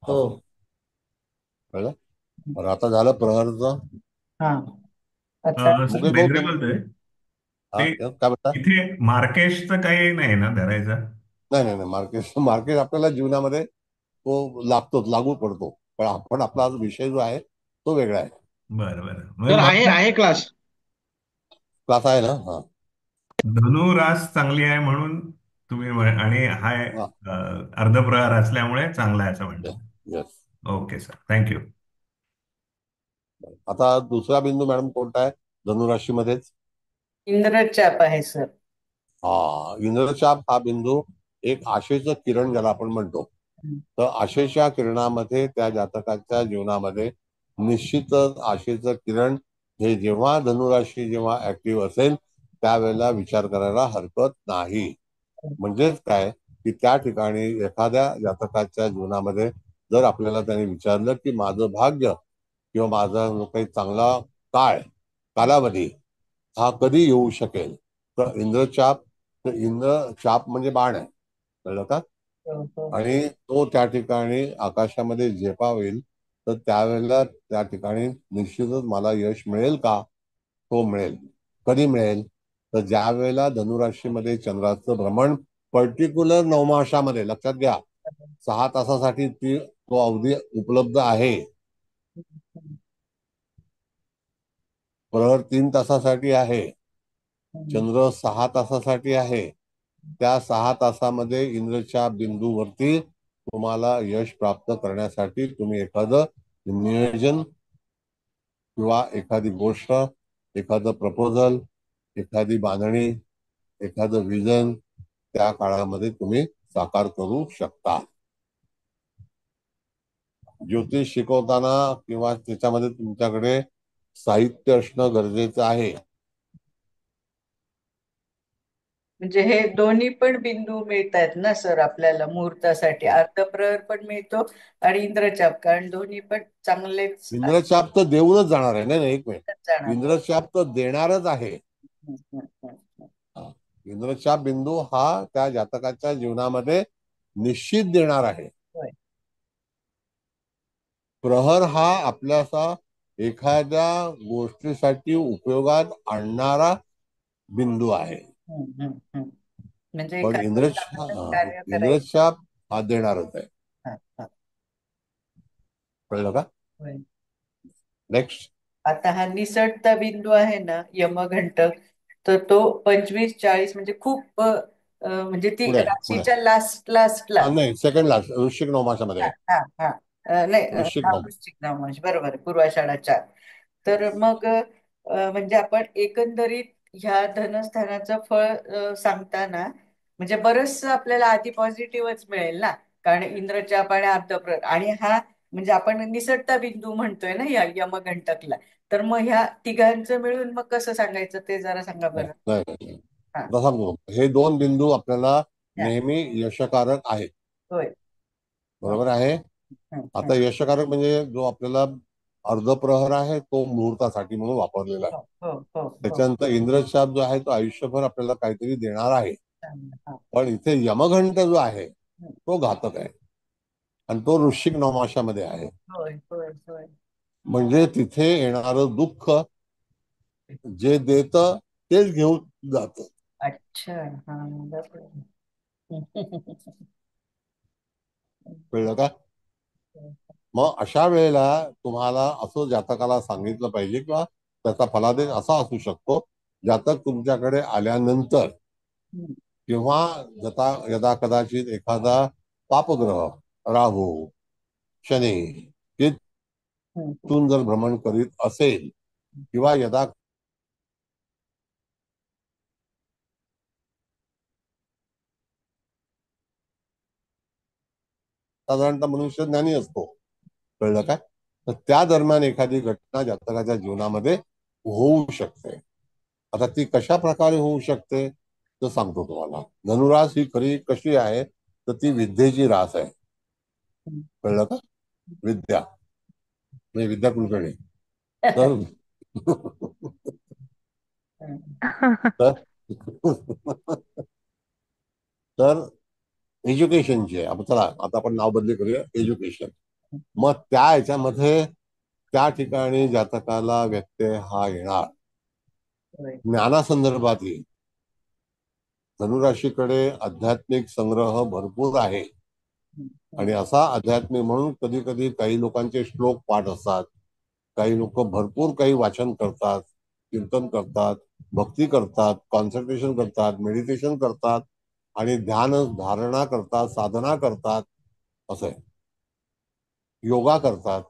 हो. कळलं. बरं, आता झालं प्रहरचं. सर मुके बेंद्रे भाऊ बोलतोय. हा ते काय म्हणता. इथे मार्केशचं काही नाही ना धरायचं. नाही, मार्केट आपल्याला जीवनामध्ये तो लागतोच, लागू पडतो. पण आपण आपला विषय जो आहे तो वेगळा आहे. बरं बरं. सर म्हणजे आहे मला आहे क्लास. क्लास आहे ना. हा धनु रास चांगली आहे म्हणून तुम्ही आणि हा हा अर्धप्रहर असल्यामुळे चांगला आहे असं म्हणतो. येस. Okay sir, thank you. आता दुसरा बिंदू मॅडम कोणता आहे धनुराशीमध्येच. इंद्रचाप आहे सर. हा, इंद्रचाप हा बिंदू एक आशेचं किरण ज्याला आपण म्हणतो. तर आशेच्या किरणामध्ये त्या जातकाच्या जीवनामध्ये निश्चितच आशेचं किरण हे जेव्हा धनुराशी जेव्हा ऍक्टिव्ह असेल त्यावेळेला विचार करायला हरकत नाही. म्हणजेच काय की त्या ठिकाणी एखाद्या जातकाच्या जीवनामध्ये जर आपल्याला त्यांनी विचारलं की माझं भाग्य किंवा माझा जो काही चांगला कालावधी हा कधी येऊ शकेल, तर इंद्रचाप म्हणजे बाण आहे, कळलं का. आणि तो त्या ठिकाणी आकाशामध्ये झेपावेल तर त्यावेळेला त्या ठिकाणी निश्चितच मला यश मिळेल का, तो मिळेल. कधी मिळेल तर ज्या वेळेला धनुराशीमध्ये चंद्राचं भ्रमण पर्टिक्युलर नवमाशामध्ये, लक्षात घ्या 6 तासासाठी तो अवधी उपलब्ध आहे. प्रहर 3 तासासाठी आहे, चंद्र 6 तासासाठी आहे. त्या 6 तासामध्ये इंद्रच्या बिंदूवरती तुम्हाला यश प्राप्त करण्यासाठी तुम्ही एखादं नियोजन किंवा एखादी गोष्ट, एखादं प्रपोजल, एखादी बांधणी, एखादं विजन त्या काळामध्ये तुम्ही साकार करू शकता. ज्योतिष शिकवताना किंवा त्याच्यामध्ये तुमच्याकडे साहित्य असणं गरजेचं आहे. म्हणजे हे दोन्ही पण बिंदू मिळतात ना सर आपल्याला मुहूर्तासाठी, अर्धप्रहर पण मिळतो आणि इंद्रचाप, कारण दोन्ही पण चांगलेच इंद्रचाप तर देऊनच जाणार आहे. नाही नाही, एक मिनिट. जाणार. इंद्रचाप तर देणारच आहे. इंद्रचाप बिंदू हा त्या जातकाच्या जीवनामध्ये निश्चित देणार आहे. होय. प्रहर हा आपल्याला एखाद्या गोष्टीसाठी उपयोगात आणणारा बिंदू आहे. म्हणजे पण एखादं चांगलं कार्य करायचं. इंद्रचाप हा देणारच आहे. हा, हा. कळलं का? होय. नेक्स्ट. आता हा निसटता बिंदू आहे ना यमघंटक, तर तो 25-40 म्हणजे खूप म्हणजे ती पुढे राशीच्या लास्टला. नाही, सेकंड लास्ट वृश्चिक नवमासामध्ये आहे. हा हा नाही वृश्चिक हा नवमास. वृश्चिक नवमास, बरोबर आहे, पूर्वाषाढा 4. तर मग म्हणजे आपण एकंदरीत ह्या धनस्थानाचं फळ सांगताना म्हणजे बरंच आपल्याला आधी पॉझिटिव्हच मिळेल ना, कारण इंद्रचाप आणि अर्धप्रहर आणि हा म्हणजे आपण निसटता बिंदू म्हणतोय ना या यमघंटकला, तर मग ह्या तिघांचं मिळून मग कसं सांगायचं ते जरा सांगा बरं. नाही. हा. आता सांगतो, हे दोन बिंदू आपल्याला हा. नेहमी यशकारक आहेत. होय. बरोबर आहे. आता यशकारक म्हणजे जो आपल्याला अर्धप्रहर आहे तो मुहूर्तासाठी म्हणून वापरलेला आहे. हो. त्याच्यानंतर इंद्रचाप जो आहे तो आयुष्यभर आपल्याला काहीतरी देणार आहे. हा. पण इथे यमघंट जो आहे तो घातक आहे आणि तो वृश्चिक नवमासामध्ये आहे. होय. म्हणजे तिथे येणारं दुःख जे देत तेच घेऊन जात. अच्छा. हा, बरोबर. कळलं का? मग अशा वेळेला तुम्हाला असं जातकाला सांगितलं पाहिजे किंवा त्याचा फलादेश असा असू शकतो, जातक तुमच्याकडे आल्यानंतर किंवा यदा कदाचित एखादा पापग्रह राहू शनी तिथून जर भ्रमण करीत असेल किंवा यदा साधारणतः मनुष्य ज्ञानी असतो. कळलं काय? तर त्या दरम्यान एखादी घटना जातकाच्या जीवनामध्ये होऊ शकते. आता ती कशा प्रकारे होऊ शकते तर सांगतो तुम्हाला. धनुरास ही खरी कशी आहे तर ती विद्येची रास आहे. कळलं का? विद्या म्हणजे विद्या कुलकर्णी. तर एज्युकेशनची आहे. आपण चला आता आपण नाव बदली करूया, एज्युकेशन. मग त्या ह्याच्यामध्ये त्या ठिकाणी जातकाला व्यत्यय हा येणार. ज्ञानासंदर्भातही धनुराशीकडे आध्यात्मिक संग्रह भरपूर आहे आणि असा आध्यात्मिक म्हणून कधी कधी काही लोकांचे श्लोक पाठ असतात, काही लोक भरपूर काही वाचन करतात, कीर्तन करतात, भक्ती करतात, कॉन्सन्ट्रेशन करतात, मेडिटेशन करतात आणि ध्यान धारणा करतात, साधना करतात, असं आहे, योगा करतात.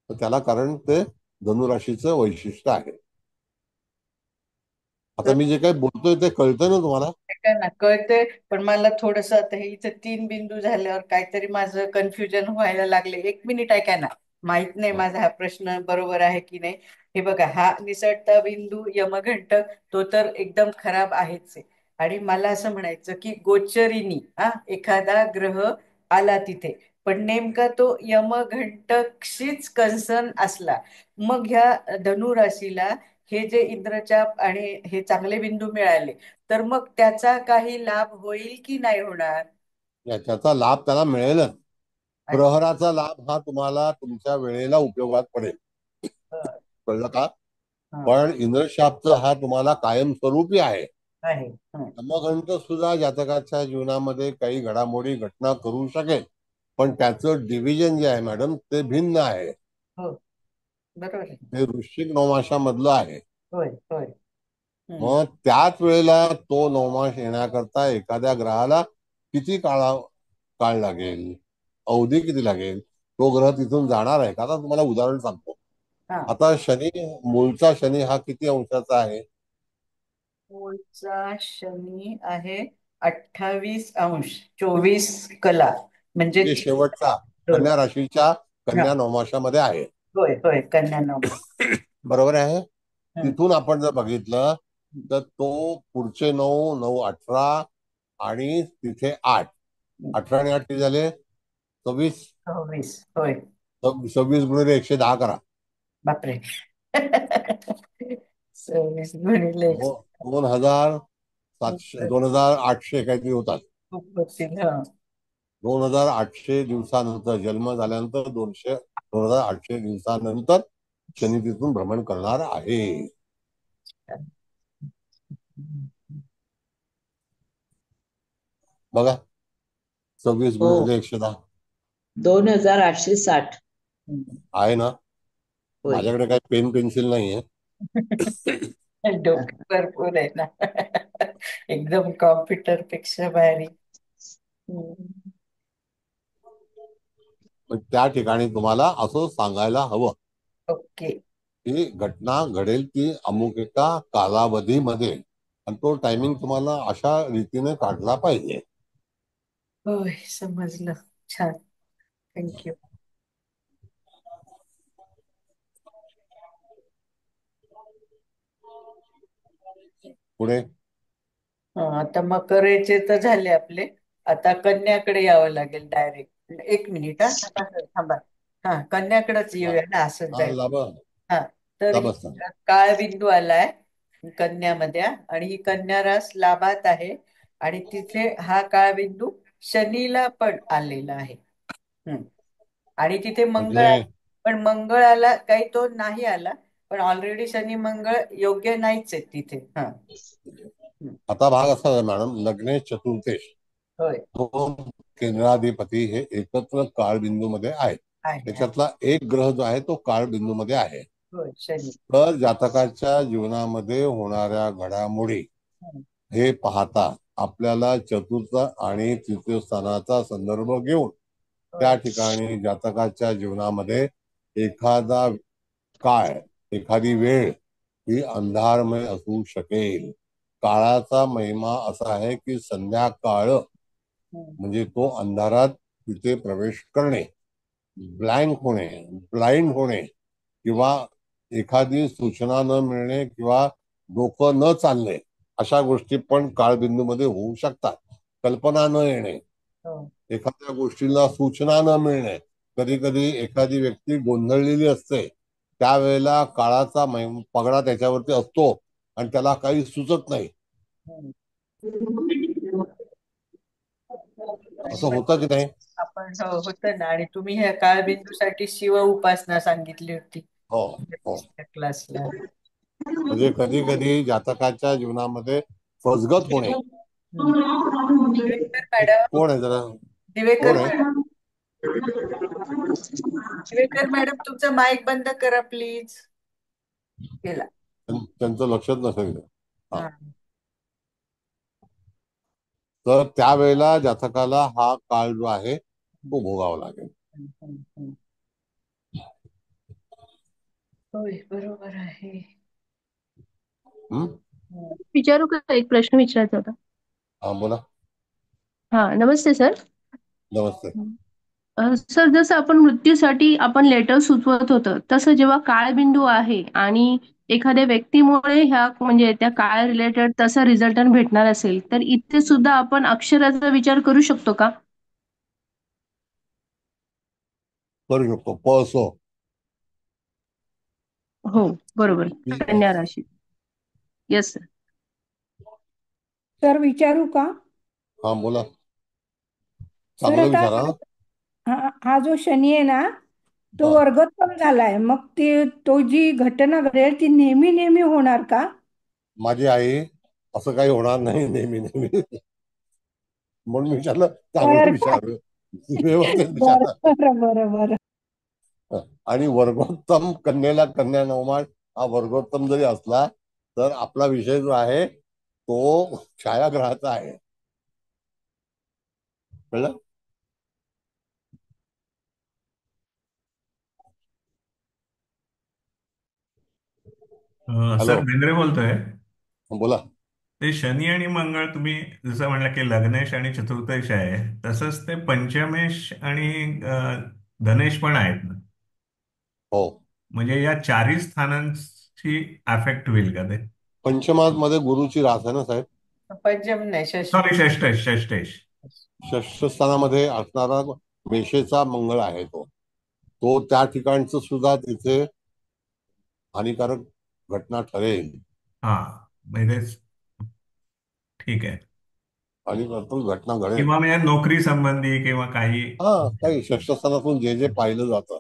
तर त्याला कारण ते धनुराशीचं वैशिष्ट्य आहे. आता मी जे काही बोलतोय ते कळतंय ना तुम्हाला? ना कळतंय, पण मला थोडस आता हे इथे 3 बिंदू झाल्यावर काहीतरी माझं कन्फ्युजन व्हायला लागले. 1 मिनिट ऐका ना, माहित नाही माझा हा प्रश्न बरोबर आहे की नाही. हे बघा, हा निसटता बिंदू यमघंटक तो तर एकदम खराब आहेच आहे. आणि मला असं म्हणायचं की गोचरिनी एखादा ग्रह आला तिथे, पण नेमका तो यमघंटकशीच कन्सर्न असला, मग ह्या धनुराशीला हे जे इंद्रचाप आणि हे चांगले बिंदू मिळाले, तर मग त्याचा काही लाभ होईल की नाही होणार? त्याचा लाभ त्याला मिळेलच. प्रहराचा लाभ हा तुम्हाला तुमच्या वेळेला उपयोगात पडेल. कळलं का? पण इंद्रशापचा हा तुम्हाला कायमस्वरूपी आहे. यमघंट सुद्धा जातकाच्या जीवनामध्ये काही घडामोडी घटना करू शकेल, पण त्याचं डिव्हिजन जे आहे मॅडम ते भिन्न आहे. ते वृश्चिक नवमासामधलं आहे. मग त्याच वेळेला तो नवमास येण्याकरता एखाद्या ग्रहाला किती काळ लागेल, अवधी किती लागेल, तो ग्रह तिथून जाणार आहे का? आता तुम्हाला उदाहरण सांगतो. आता शनी, मूळचा शनी हा किती अंशाचा आहे? मूळचा शनी आहे 28 अंश 24 कला, म्हणजे शेवटचा कन्या राशीच्या कन्या नवमासामध्ये आहे. होय होय, कन्या नवमी. बरोबर आहे. हम्म, तिथून आपण जर बघितलं तर तो पुढचे 9, 9, 18 आणि तिथे 8, हम्म. 18 आणि 8 किती झाले? 26. 26 होय. 26 गुणिले 110 करा. बापरे. 26 गुणिले दो- 2700 2800 काहीतरी होतात. खूप होतील. हा. 2800 दिवसानंतर जन्म झाल्यानंतर 2800 दिवसानंतर शनी तिथून भ्रमण करणार आहे. बघा, 26 हो, गुणिले 110 2860. हम्म. आहे ना. होय. माझ्याकडे काही पेन पेन्सिल नाहीये. डोकं भरपूर आहे ना. एकदम कॉम्प्युटर पेक्षा भारी. हम्म. पण त्या ठिकाणी तुम्हाला असं सांगायला हवं ओके. की घटना घडेल ती अमुक एका कालावधीमध्ये, आणि तो टायमिंग तुम्हाला अशा रीतीने काढला पाहिजे. होय, समजलं. छान. थँक्यू. पुढे आता मकरेचे तर झाले आपले. आता कन्याकडे यावं लागेल डायरेक्ट. एक मिनिट हा, थांबा. हा, कन्याकडेच येऊया ना, असंच जाईल. लाभ हा. तर ही लाभस्थान. काळ बिंदू आलाय कन्यामध्ये, आणि ही कन्या रास लाभात आहे, आणि तिथे हा काळ बिंदू शनीला पण आलेला आहे. हम्म. आणि तिथे मंगळ म्हणजे आहे. पण मंगळाला काही तो नाही आला, पण ऑलरेडी शनी मंगळ योग्य नाहीच आहे तिथे. हा. हम्म. आता भाग असा आहे मॅडम, लग्नेश चतुर्थेश होय. दोन केंद्राधिपती हे एकत्र काळबिंदू मध्ये आहेत. आहे. त्याच्यातला एक ग्रह जो आहे तो काळबिंदू मध्ये आहे. होय, शनी. तर जातकाच्या जीवनामध्ये होणाऱ्या घडामोडी हम्म. हे पाहता आपल्याला चतुर्थ आणि तृतीय स्थानाचा संदर्भ घेऊन त्या होय. ठिकाणी जातकाच्या जीवनामध्ये एखादा काळ, एखादी वेळ ही अंधारमय असू शकेल. काळाचा महिमा असा आहे की संध्याकाळ हम्म. म्हणजे तो अंधारात तिथे प्रवेश करणे, ब्लँक होणे, ब्लाइंड होणे, किंवा एखादी सूचना न मिळणे किंवा डोकं न चालणे, अशा गोष्टी पण काळबिंदूमध्ये होऊ शकतात. कल्पना न येणे, हो. एखाद्या गोष्टीला सूचना न मिळणे, कधी कधी एखादी व्यक्ती गोंधळलेली असते, त्यावेळेला काळाचा पगडा त्याच्यावरती असतो आणि त्याला काही सुचत नाही. हम्म. आणि असं मग होतं की नाही? आपण, हो, होतं ना. आणि तुम्ही ह्या काळबिंदूसाठी शिव उपासना सांगितली होती हो हो. क्लासला. म्हणजे कधी कधी जातकाच्या जीवनामध्ये फसगत होणे. दिवेकर मॅडम. कोण आहे जरा? दिवेकर कोण आहे? मॅडम. दिवेकर मॅडम, तुमचा माईक बंद करा प्लीज. केला. त्यांचं लक्षच नसेल. हा. हा. तर त्यावेळेला जातकाला हा काळ जो आहे तो भोगावा लागेल. हम्म, हम्म, हम्म. होय, बरोबर आहे. हम्म? हम्म. विचारू का? एक प्रश्न विचारायचा होता. हा बोला. हा, नमस्ते सर. नमस्ते. सर, जसं आपण मृत्यूसाठी आपण लेटर सुचवत होतं, तसं जेव्हा काळबिंदू आहे आणि एखाद्या व्यक्तीमुळे ह्या म्हणजे त्या काळ रिलेटेड तसा रिझल्टंट भेटणार असेल, तर इथे सुद्धा आपण अक्षराचा विचार करू शकतो का? करू शकतो. पळसो. हो, बरोबर. कन्या राशी. Yes sir. सर, विचारू का? हा बोला. सर, चांगलं आता विचारा. हा जो शनी आहे ना, तो हा. वर्गोत्तम झालाय. मग तो जी घटना घडेल ती नेहमी नेहमी होणार का? माझी आई, असं काही होणार नाही नेहमी नेहमी. म्हणून मी विचारलं, चांगलं तर विचार, व्यवस्थित बरं विचारा. बरं बरं बरं. आणि वर्गोत्तम कन्येला कन्या नवमान हा वर्गोत्तम जरी असला तर आपला विषय जो आहे तो छायाग्रहाचा आहे. कळलं? सर, हॅलो, बेंद्रे बोलतोय. बोला. ते शनी आणि मंगळ तुम्ही जसं म्हणलं की लग्नेश आणि चतुर्थेश आहे, तसंच ते पंचमेश आणि धनेश पण आहेत ना. हो. म्हणजे या चारही स्थानांची अफेक्ट होईल का ते? पंचमात मध्ये गुरुची रास आहे ना साहेब. पंचम नाही, सॉरी, षष्टेश षष्टेश. षष्ठ स्थानामध्ये असणारा मेषेचा मंगळ आहे तो तो त्या ठिकाणचं सुद्धा तिथे हानिकारक घटना ठरेल. हा, म्हणजे ठीक आहे. हानिकारक घटना घडेल. किंवा म्हणजे नोकरी संबंधी किंवा काही. काही षष्ठ स्थानातून जे जे पाहिलं जातं.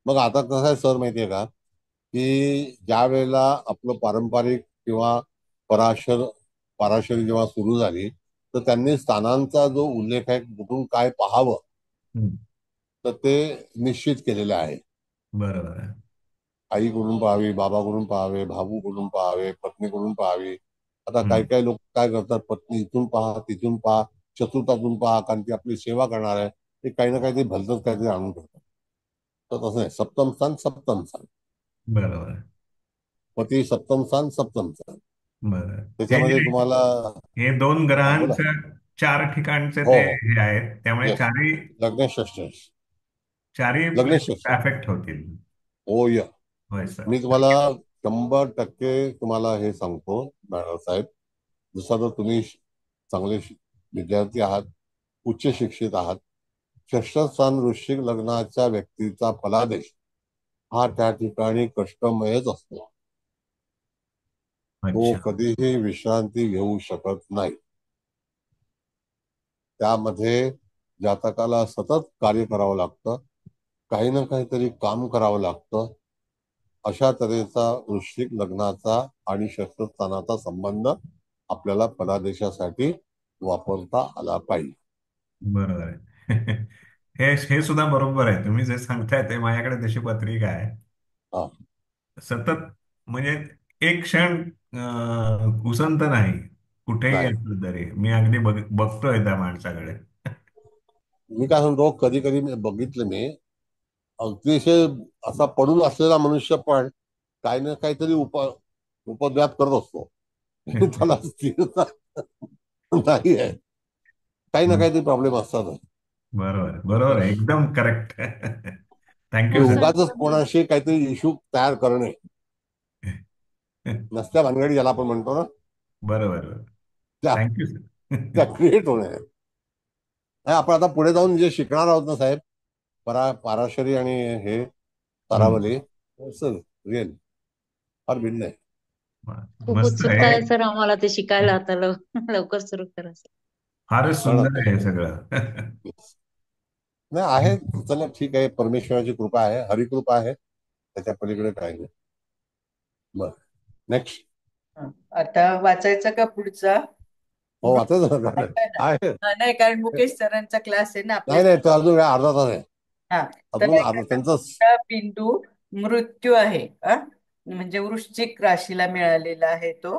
मग आता कसं आहे सर माहितीये का, की ज्या वेळेला आपलं पारंपरिक किंवा पराशर पराशरी जेव्हा सुरू झाली, तर त्यांनी स्थानांचा जो उल्लेख आहे कुठून काय पाहावं तर ते निश्चित केलेलं आहे. बरोबर आहे. आईकडून पाहावी, बाबाकडून पाहावे, भाऊकडून पाहावे, पत्नीकडून पाहावी. आता काही काही लोक काय करतात, पत्नी इथून पहा, तिथून पहा, चतुर्थातून पहा, कारण ती आपली सेवा करणार आहे. ते काही ना काहीतरी भलतंच काहीतरी आणून ठेवतात. तर तसं नाही, सप्तम स्थान सप्तम स्थान, बरोबर आहे. पती सप्तम स्थान सप्तम स्थान. बरं, त्याच्यामध्ये तुम्हाला हे दोन बोला. ग्रहांचं 4 ठिकाणचे हो ते हो, हे आहेत, त्यामुळे येस, लग्नेश चारही लग्नेश अफेक्ट होतील. हो या. होय सर. मी तुम्हाला 100% तुम्हाला हे सांगतो मॅडम साहेब, जसं तर तुम्ही चांगले विद्यार्थी आहात, उच्च शिक्षित आहात. षष्ठ स्थान वृश्चिक लग्नाच्या व्यक्तीचा फलादेश हा त्या ठिकाणी कष्टमयच असतो. तो कधीही विश्रांती घेऊ शकत नाही. त्यामध्ये जातकाला सतत कार्य करावं लागतं, काही ना काहीतरी काम करावं लागतं. अशा तऱ्हेचा वृश्चिक लग्नाचा आणि षष्ठस्थानाचा संबंध आपल्याला फलादेशासाठी वापरता आला पाहिजे. बरोबर आहे. हे सुद्धा बरोबर आहे. तुम्ही जे सांगताय ते, माझ्याकडे तशी पत्रिका आहे. सतत म्हणजे एक क्षण उसंत नाही, कुठेही असलं तरी मी अगदी बघतोय त्या माणसाकडे. मी काय म्हणतो, कधी कधी बघितलं मी अतिशय असा पडून असलेला मनुष्य पण काही ना काहीतरी उपद्व्याप करत असतो. त्याला स्थिरता नाही आहे, काही ना काहीतरी प्रॉब्लेम असतात. बरोबर बरोबर आहे, एकदम करेक्ट. Thank you sir. उगाच कोणाशी काहीतरी इश्यू तयार करणे, नसत्या भानगडी ज्याला आपण म्हणतो ना, बरोबर. Thank you sir. त्या क्रिएट होणे. आपण आता पुढे जाऊन जे शिकणार आहोत ना साहेब, पाराशरी आणि हे तारावली, सर रिअल फार भिन्न आहे. खूप उत्सुकता आहे सर आम्हाला ते शिकायला. आता लवकर सुरू करा सर. फारच सुंदर आहे हे सगळं. नाही आहे, चला ठीक आहे, परमेश्वराची कृपा आहे, हरिकृपा आहे, त्याच्या पलीकडे काय नाही. बर, नेक्स्ट. आता वाचायचा का पुढचा? हो, वाचायचं आहे. नाही, कारण मुकेश सरांचा क्लास आहे ना आपल्या. नाही, तो अजून अर्धा तास आहे. हा, अजून त्यांचं बिंदू मृत्यू आहे, म्हणजे वृश्चिक राशीला मिळालेला आहे तो.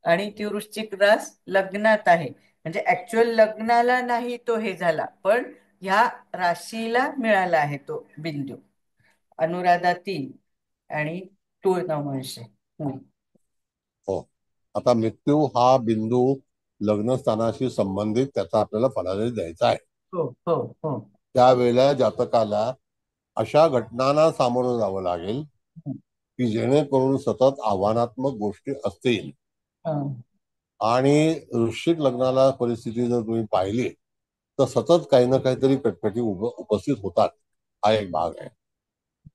आणि ती वृश्चिक रास लग्नात आहे, म्हणजे ऍक्च्युअल लग्नाला नाही तो हे झाला, पण ह्या राशीला मिळाला आहे तो बिंदू. अनुराधा 3 आणि तूळ नवंश. हो, आता मृत्यू हा बिंदू लग्न स्थानाशी संबंधित त्याचा आपल्याला फलादेश द्यायचा आहे. हो हो हो. त्यावेळेला जातकाला अशा घटनांना सामोरं जावं लागेल की जेणेकरून सतत आव्हानात्मक गोष्टी असतील. आणि वृश्चिक लग्नाला परिस्थिती जर तुम्ही पाहिली तर सतत काही ना काहीतरी कटकटी उपस्थित होतात, हा एक भाग आहे.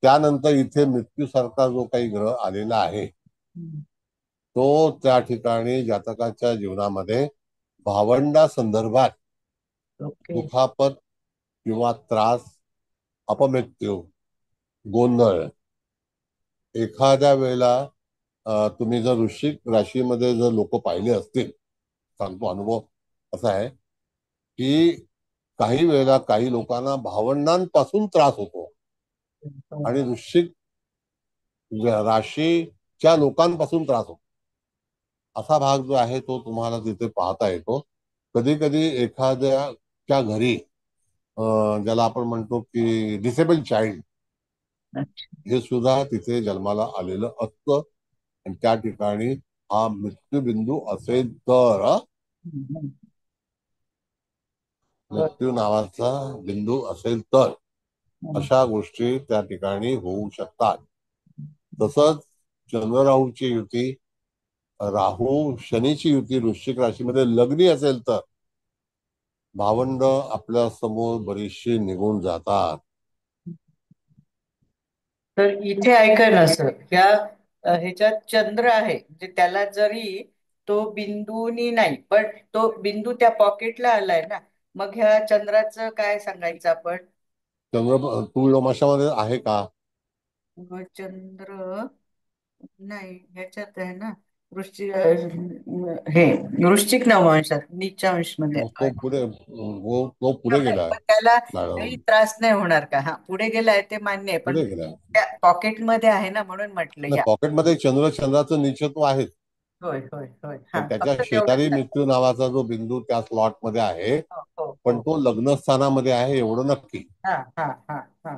त्यानंतर इथे मृत्यूसारखा जो काही ग्रह आलेला आहे तो त्या ठिकाणी जातकाच्या जीवनामध्ये भावंडा संदर्भात दुखापत किंवा त्रास, अपमृत्यू, गोंधळ, एखाद्या वेळेला तुम्ही जर वृश्चिक राशीमध्ये जर लोक पाहिले असतील, सांगतो अनुभव असा आहे की काही वेळेला काही लोकांना भावंडांपासून त्रास होतो आणि वृश्चिक राशीच्या लोकांपासून त्रास होतो. असा भाग जो आहे तो तुम्हाला तिथे पाहता येतो. कधी कधी एखाद्याच्या घरी ज्याला आपण म्हणतो की डिसेबल चाइल्ड, हे सुद्धा तिथे जन्माला आलेलं असतं. आणि त्या ठिकाणी हा मृत्यूबिंदू असेल तर, मृत्यू नावाचा बिंदू असेल तर अशा गोष्टी त्या ठिकाणी होऊ शकतात. तसंच चंद्र राहूची युती, राहू शनीची युती वृश्चिक राशीमध्ये लग्नी असेल तर भावंड आपल्या समोर बरीचशी निघून जातात. तर इथे ऐका ना सर, ह्याच्यात चंद्र आहे, म्हणजे त्याला जरी तो बिंदूनी नाही, पण तो बिंदू त्या पॉकेटला आलाय ना, मग ह्या चंद्राचं काय सांगायचं आपण? चंद्र तुळ नमाशामध्ये आहे का? चंद्र नाही, ह्याच्यात आहे ना, वृश्चिक हे वृश्चिक नवंशात नीचांश मध्ये. मग तो पुढे तो पुढे गेलाय पण त्याला मॅडम, काही त्रास नाही होणार का? हा, पुढे गेलाय ते मान्य आहे, पण पुढे गेलाय. त्या पॉकेट मध्ये आहे ना, म्हणून म्हटलं या. पॉकेटमध्ये चंद्राचं निश्चित्व आहे, होय होय होय, पण हा, त्याच्या फक्त शेजारी तेवढंच. मृत्यू नावाचा जो बिंदू त्या स्लॉट मध्ये आहे, हो हो पण हो, तो लग्न स्थानामध्ये आहे एवढं नक्की. हा हा हा हा,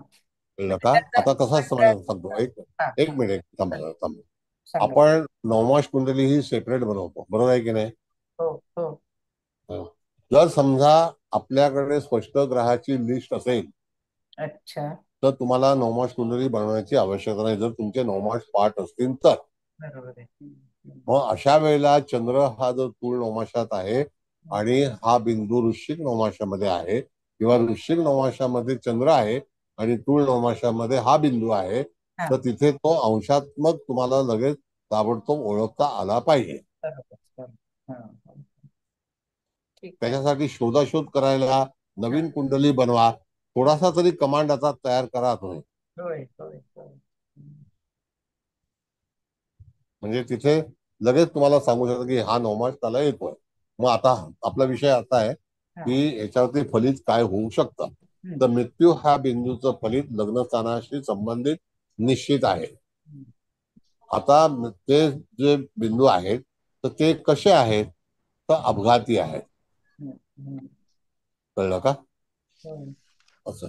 कळलं म्हणजे का? त्याचा आता कसं पंधरा. सांगतो, एक हा एक हा, मिनिट थांबा थांबा. सांगा. आपण नवमाश कुंडली ही सेपरेट बनवतो, बरोबर आहे की नाही? हो हो, हं. जर समजा आपल्याकडे स्पष्ट ग्रहाची लिस्ट असेल अच्छा, तर तुम्हाला नवमाश कुंडली बनवण्याची आवश्यकता नाही, जर तुमचे नवमाश पाठ असतील तर. बरोबर आहे. मग अशा वेळेला चंद्र हा जर तूळ नवमाशात आहे आणि हा बिंदू वृश्चिक नवमाशामध्ये आहे, किंवा वृश्चिक नवमाशामध्ये चंद्र आहे आणि तूळ नवमाशामध्ये हा बिंदू आहे, हा, तर तिथे तो अंशात्मक तुम्हाला लगेच ताबडतोब ओळखता आला पाहिजे. बरोबर बरोबर. हा, हा. ठीक आहे. त्याच्यासाठी शोधाशोध करायला हा, नवीन कुंडली बनवा, थोडासा तरी कमांड आता तयार करा तुम्ही. होय होय होय. म्हणजे तिथे लगेच तुम्हाला सांगू शकतो की हा नवमास त्याला येतोय. मग आता आपला विषय असा आहे हा, की याच्यावरती फलित काय होऊ शकतं. तर मृत्यू हा बिंदूचं फलित लग्नस्थानाशी संबंधित निश्चित आहे. आता ते जे बिंदू आहेत तर ते कसे आहेत, तर अपघाती आहेत. कळलं का? असं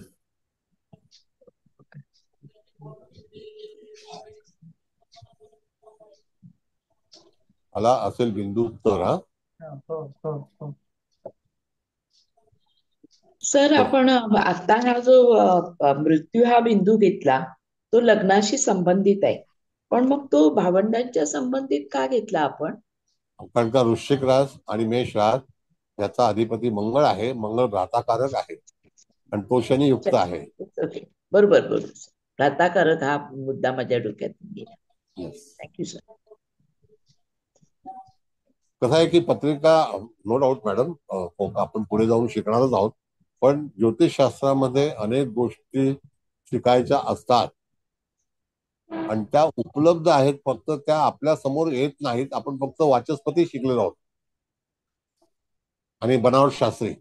आला असेल बिंदू तर. हो हो हो. सर, आपण आता हा जो मृत्यू हा बिंदू घेतला तो लग्नाशी संबंधित आहे, पण मग तो भावंडांच्या संबंधित का घेतला आपण? कारण का वृश्चिक रास आणि मेष रास याचा अधिपती मंगळ आहे, मंगळ भ्राताकारक आहे आणि तो शनी युक्त आहे. ओके, बरोबर बरोबर. प्राताकारक हा मुद्दा माझ्या डोक्यात गेला. Thank you sir. कसं आहे की पत्रिका, नो डाऊट मॅडम, आपण पुढे जाऊन शिकणारच आहोत, पण ज्योतिषशास्त्रामध्ये अनेक गोष्टी शिकायच्या असतात आणि त्या उपलब्ध आहेत, फक्त त्या आपल्या समोर येत नाहीत. आपण फक्त वाचस्पती शिकलेलो आहोत आणि बनावट शास्त्री.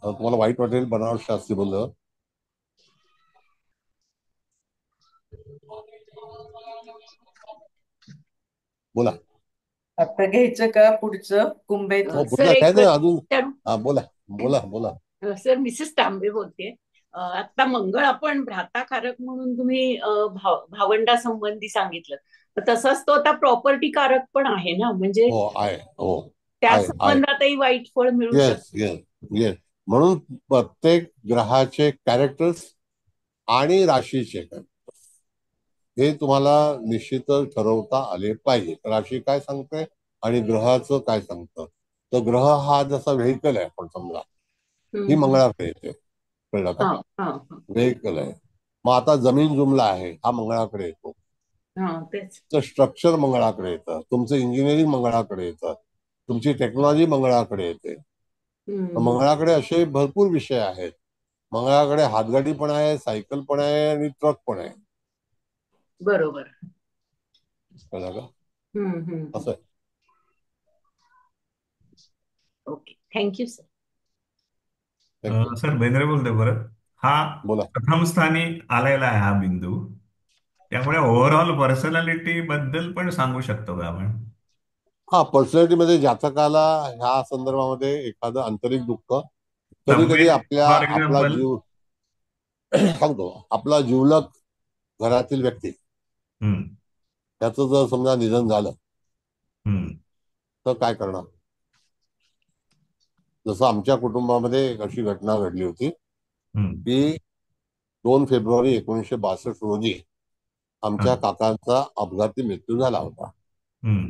तुम्हाला वाईट वाटेल बनावट शास्त्री बोललं. बोला. आता घ्यायचं का पुढचं कुंभेचं? पुढचा काय नाही अजून. हा बोला बोला बोला. सर, मिसेस तांबे बोलते. आता मंगळ आपण भ्राताकारक म्हणून तुम्ही भावंडा संबंधी सांगितलं, तर तसाच तो आता प्रॉपर्टी कारक पण आहे ना, म्हणजे हो आहे, हो त्या आहे. संबंधातही वाईट फळ मिळू येस शकतं. Yes yes. म्हणून प्रत्येक ग्रहाचे कॅरेक्टर्स आणि राशीचे हे तुम्हाला निश्चितच ठरवता आले पाहिजे. राशी काय सांगते आणि ग्रहाचं काय सांगतं. तर ग्रह हा जसा व्हेकल आहे, आपण समजा ही मंगळाकडे येते. कळलं का? व्हेकल आहे. मग आता जमीन जुमला आहे, हा मंगळाकडे येतो. तर स्ट्रक्चर मंगळाकडे येतं, तुमचं इंजिनिअरिंग मंगळाकडे येतं, तुमची टेक्नॉलॉजी मंगळाकडे येते. मंगळाकडे असे भरपूर विषय आहेत. मंगळाकडे हातगाडी पण आहे, सायकल पण आहे आणि ट्रक पण आहे. बरोबर. कळलं का? असं आहे. Okay, thank you sir. Sir Bendre बोलतोय परत. हा बोला. प्रथम स्थानी आलेला आहे हा बिंदू, त्यामुळे ओव्हरऑल पर्सनॅलिटी बद्दल पण सांगू शकतो का आपण? हा, पर्सनॅलिटी मध्ये जातकाला ह्या संदर्भामध्ये एखादं आंतरिक दुःख, कधी कधी फॉर आपला एक्झाम्पल. जीव सांगतो, आपला जिवलग घरातील व्यक्ती त्याचं जर समजा निधन झालं तर काय करणार? जसं आमच्या कुटुंबामध्ये एक अशी घटना घडली होती हम्म, की 2 फेब्रुवारी 1962 रोजी हा, आमच्या काकांचा अपघाती मृत्यू झाला होता. हम्म,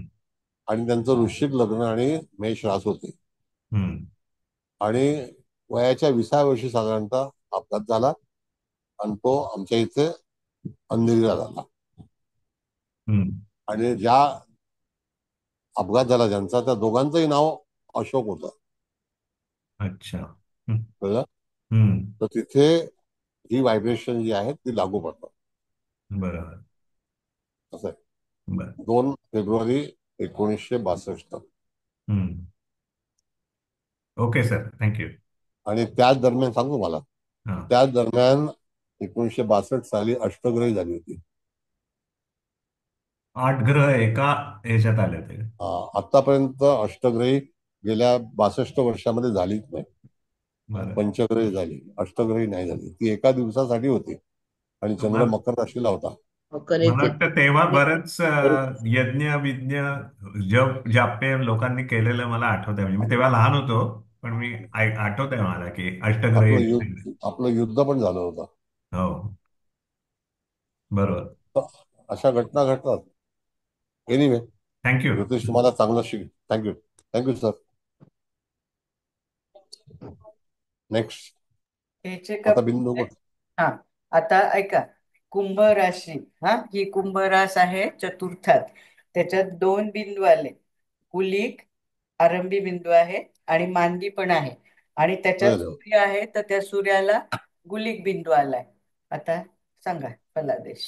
आणि त्यांचं वृश्चिक लग्न आणि मेष रास होते. हम्म, आणि वयाच्या 20व्या वर्षी साधारणतः अपघात झाला आणि तो आमच्या इथे अंधेरीला झाला. हम्म. आणि ज्या अपघात झाला ज्यांचा, त्या दोघांचंही नाव अशोक होतं. अच्छा. हम्म, कळलं? हम्म, तर तिथे ही व्हायब्रेशन जी आहे ती लागू पडतात. बरोबर. असं आहे. बर. 2 फेब्रुवारी 1962. हम्म. Okay sir, thank you. आणि त्याच दरम्यान सांगू मला, हा, त्याच दरम्यान 1962 साली अष्टग्रही झाली होती. 8 ग्रह एका ह्याच्यात आले होते. आतापर्यंत अष्टग्रही गेल्या 62 वर्षामध्ये झालीच नाही. बरं. पंचग्रही झाली, अष्टग्रही नाही झाली. ती एका दिवसासाठी होती आणि चंद्र मला मकर राशीला होता. मकर मला येते. वाटतं तेव्हा बरंच यज्ञ विज्ञ जप जाप्य लोकांनी केलेलं मला आठवतंय. म्हणजे मी तेव्हा लहान होतो, पण मी आठवतंय मला की अष्टग्रही. आपलं युद्ध पण झालं होतं. हो, बरोबर. तर अशा घटना घडतात. Anyway, thank you. ज्योतिष तुम्हाला चांगलं थँक्यू. Thank you sir. नेक्स्ट. ह्याचे का आता बिंदू हा आता ऐका, कुंभ राशी, हा ही कुंभ रास आहे चतुर्थात. त्याच्यात 2 बिंदू आले, कुलिक आरंभी बिंदू आहे आणि मांदी पण आहे. आणि त्याच्यात सूर्य आहे, तर त्या सूर्याला गुलिक बिंदू आलाय. आता सांगा फलादेश.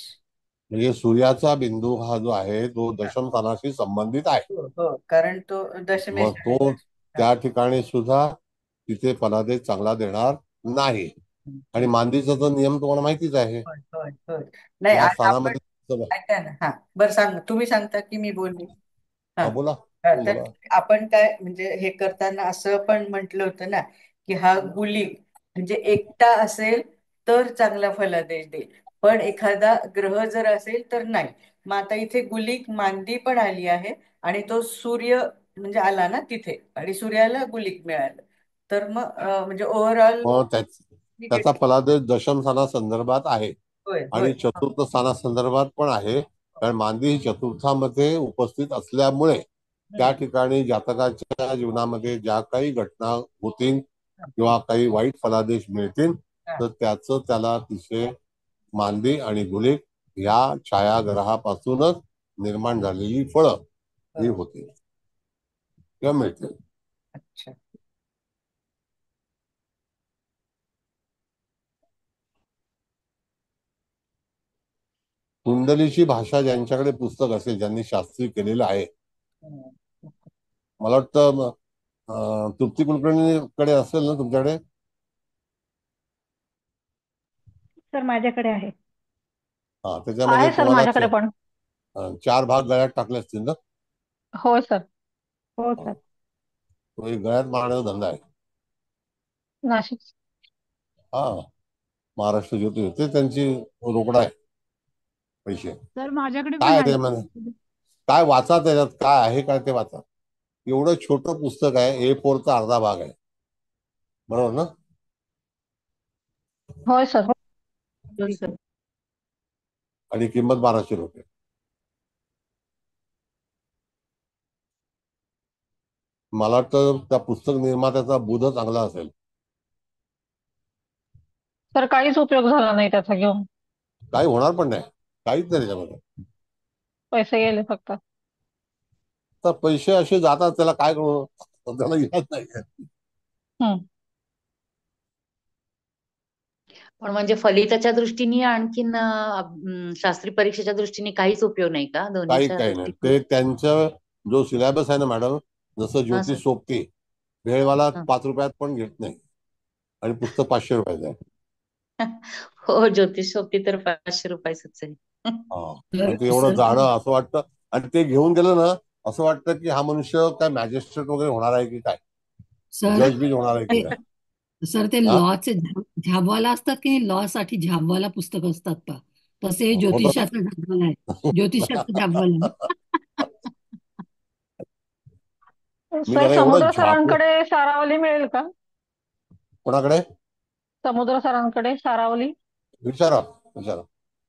म्हणजे सूर्याचा बिंदू हा जो आहे तो दशम स्थानाशी संबंधित आहे. हो, कारण तो दशमेश मग तो त्या ठिकाणी सुद्धा तिथे फलादेश चांगला देणार नाही. आणि मांदीचा तर नियम तुम्हाला माहितीच आहे. होय होय होय. नाही, या आज आपण स्थानामध्ये ऐका ना, हा बरं सांग, तुम्ही सांगता की मी बोलली? हा बोला. हा, तर आपण काय म्हणजे हे करताना असं पण म्हटलं होतं ना की हा गुलिक म्हणजे एकटा असेल तर चांगला फलादेश देईल, पण एखादा ग्रह जर असेल तर नाही. मग आता इथे गुलिक मांदी पण आली आहे आणि तो सूर्य म्हणजे आला ना तिथे, आणि सूर्याला गुलिक मिळालं, तर मग म्हणजे ओव्हरऑल त्याचा फलादेश दशम स्थानासंदर्भात आहे होय होय. आणि चतुर्थ स्थानासंदर्भात पण आहे. कारण मांदी ही चतुर्थामध्ये उपस्थित असल्यामुळे त्या ठिकाणी जातकाच्या जीवनामध्ये ज्या काही घटना होतील किंवा काही वाईट फलादेश मिळतील, तर त्याचं त्याला अतिशय मांदी आणि गुलिक या छायाग्रहापासूनच निर्माण झालेली फळं ही होतील किंवा मिळतील. अच्छा. कुंडलीची भाषा ज्यांच्याकडे पुस्तक असेल, ज्यांनी शास्त्री केलेलं आहे, मला वाटतं तृप्ती कुलकर्णीकडे असेल ना तुमच्याकडे? सर माझ्याकडे आहे. हा, त्याच्यामध्ये आहे सर तुम्हाला माझ्याकडे पण. 4 भाग गळ्यात टाकले असतील ना? हो सर. हो सर. तो एक गळ्यात मारण्याचा धंदा आहे. नाशिक. हा, महाराष्ट्र ज्योती ते त्यांची रोकडा आहे पैसे. सर माझ्याकडे पण काय आहे. ते काय वाचा, त्याच्यात काय आहे काय ते वाचा. एवढं छोटं पुस्तक आहे, A4चा अर्धा भाग आहे. बरोबर ना? होय सर. आणि किंमत 1200 रुपये. मला वाटतं त्या पुस्तक निर्मात्याचा बुध चांगला असेल. सर काहीच उपयोग झाला नाही त्याचा घेऊन. काही होणार पण नाही, काहीच नाही त्याच्यामध्ये. पैसे गेले फक्त. तर पैसे असे जातात, त्याला काय करू, त्याला येत नाही. पण म्हणजे फलिताच्या दृष्टीने आणखीन शास्त्री परीक्षेच्या दृष्टीने काहीच उपयोग नाही का दोन्हीच्या काही नाही. दृष्टीने? ते त्यांचं जो सिलेबस आहे ना मॅडम, जसं हा ज्योतिष सर. सोबती भेळवाला हा. 5 रुपयात पण घेत नाही आणि पुस्तक 500 रुपयाचं आहे. हो, ज्योतिष सोबती तर 500 रुपयाच आहे. आणि ते एवढं जाणं असं वाटतं, आणि ते घेऊन गेलं ना असं वाटतं की हा मनुष्य काय मॅजिस्ट्रेट वगैरे होणार आहे की काय, जज बीज होणार आहे की काय. सर ते लॉचे झाबवाला असतात की लॉ साठी झाबवाला पुस्तक असतात का, तसे ज्योतिषाचा झाबवाला आहे. ज्योतिषाचा झाबवाला. मी सर त्याला एवढं समुद्र झापलं. सरांकडे सारावली मिळेल का? कोणाकडे? समुद्र सरांकडे सारावली. विचारा विचारा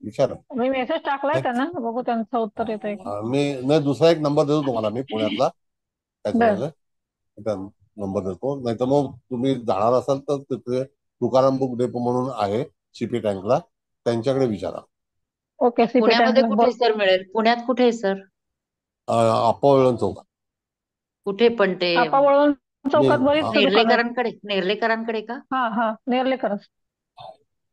विचारा. मी मेसेज टाकलाय नाही, त्यांना, बघू त्यांचं उत्तर येतंय का. मी नाही, दुसरा एक नंबर देतो तुम्हाला मी पुण्यातला बर. त्याच्यामध्ये त्या नंबर देतो. नाही तर मग तुम्ही जाणार असाल तर तिथे तुकाराम बुक डेपो म्हणून आहे सीपी टँकला, त्यांच्याकडे विचारा. ओके, सीपी पुण्यामध्ये टँक कुठे सर मिळेल? पुण्यात कुठे आहे सर? अप्पावळण चौकात. कुठे पण ते आपा वळवण चौकात बरीच दुकानं आहेत. नेर्लेकरांकडे? नेर्लेकरांकडे का? हा हा, नेर्लेकरच.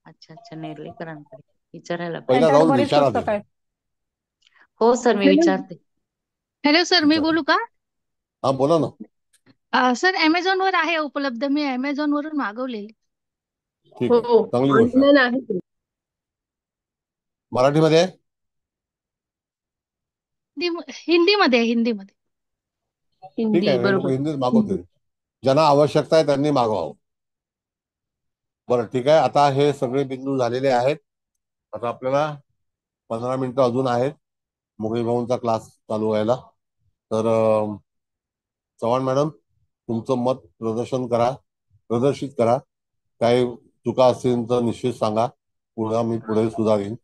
अच्छा अच्छा, नेर्लेकरांकडे विचारायला पाहिजे. पहिला त्यांच्याकडे जाऊन बरीच विचारा पुस्तकं तिथे. आहेत. हो सर, मी विचारते. हॅलो सर, मी विचारा. बोलू का? हा बोला ना. सर, Amazon वर आहे उपलब्ध. मी Amazon वरून मागवलेली. ठीक आहे, हो, चांगली गोष्ट आहे. ऑनलाईन आहे ते. मराठीमध्ये आहे? हिंदीमध्ये आहे, हिंदीमध्ये. ठीक हिंदी आहे, मी लोक बरोबर. हिंदीत मागवतील. ज्यांना आवश्यकता आहे त्यांनी मागवावं. बरं ठीक आहे, आता हे सगळे बिंदू झालेले आहेत. आता आपल्याला 15 मिनिटं अजून आहेत मुकेश भाऊंचा क्लास चालू व्हायला. तर चव्हाण मॅडम, तुमचं मत प्रदर्शित करा. काही चुका असतील तर निश्चित सांगा, मी पुढे सुधारीन.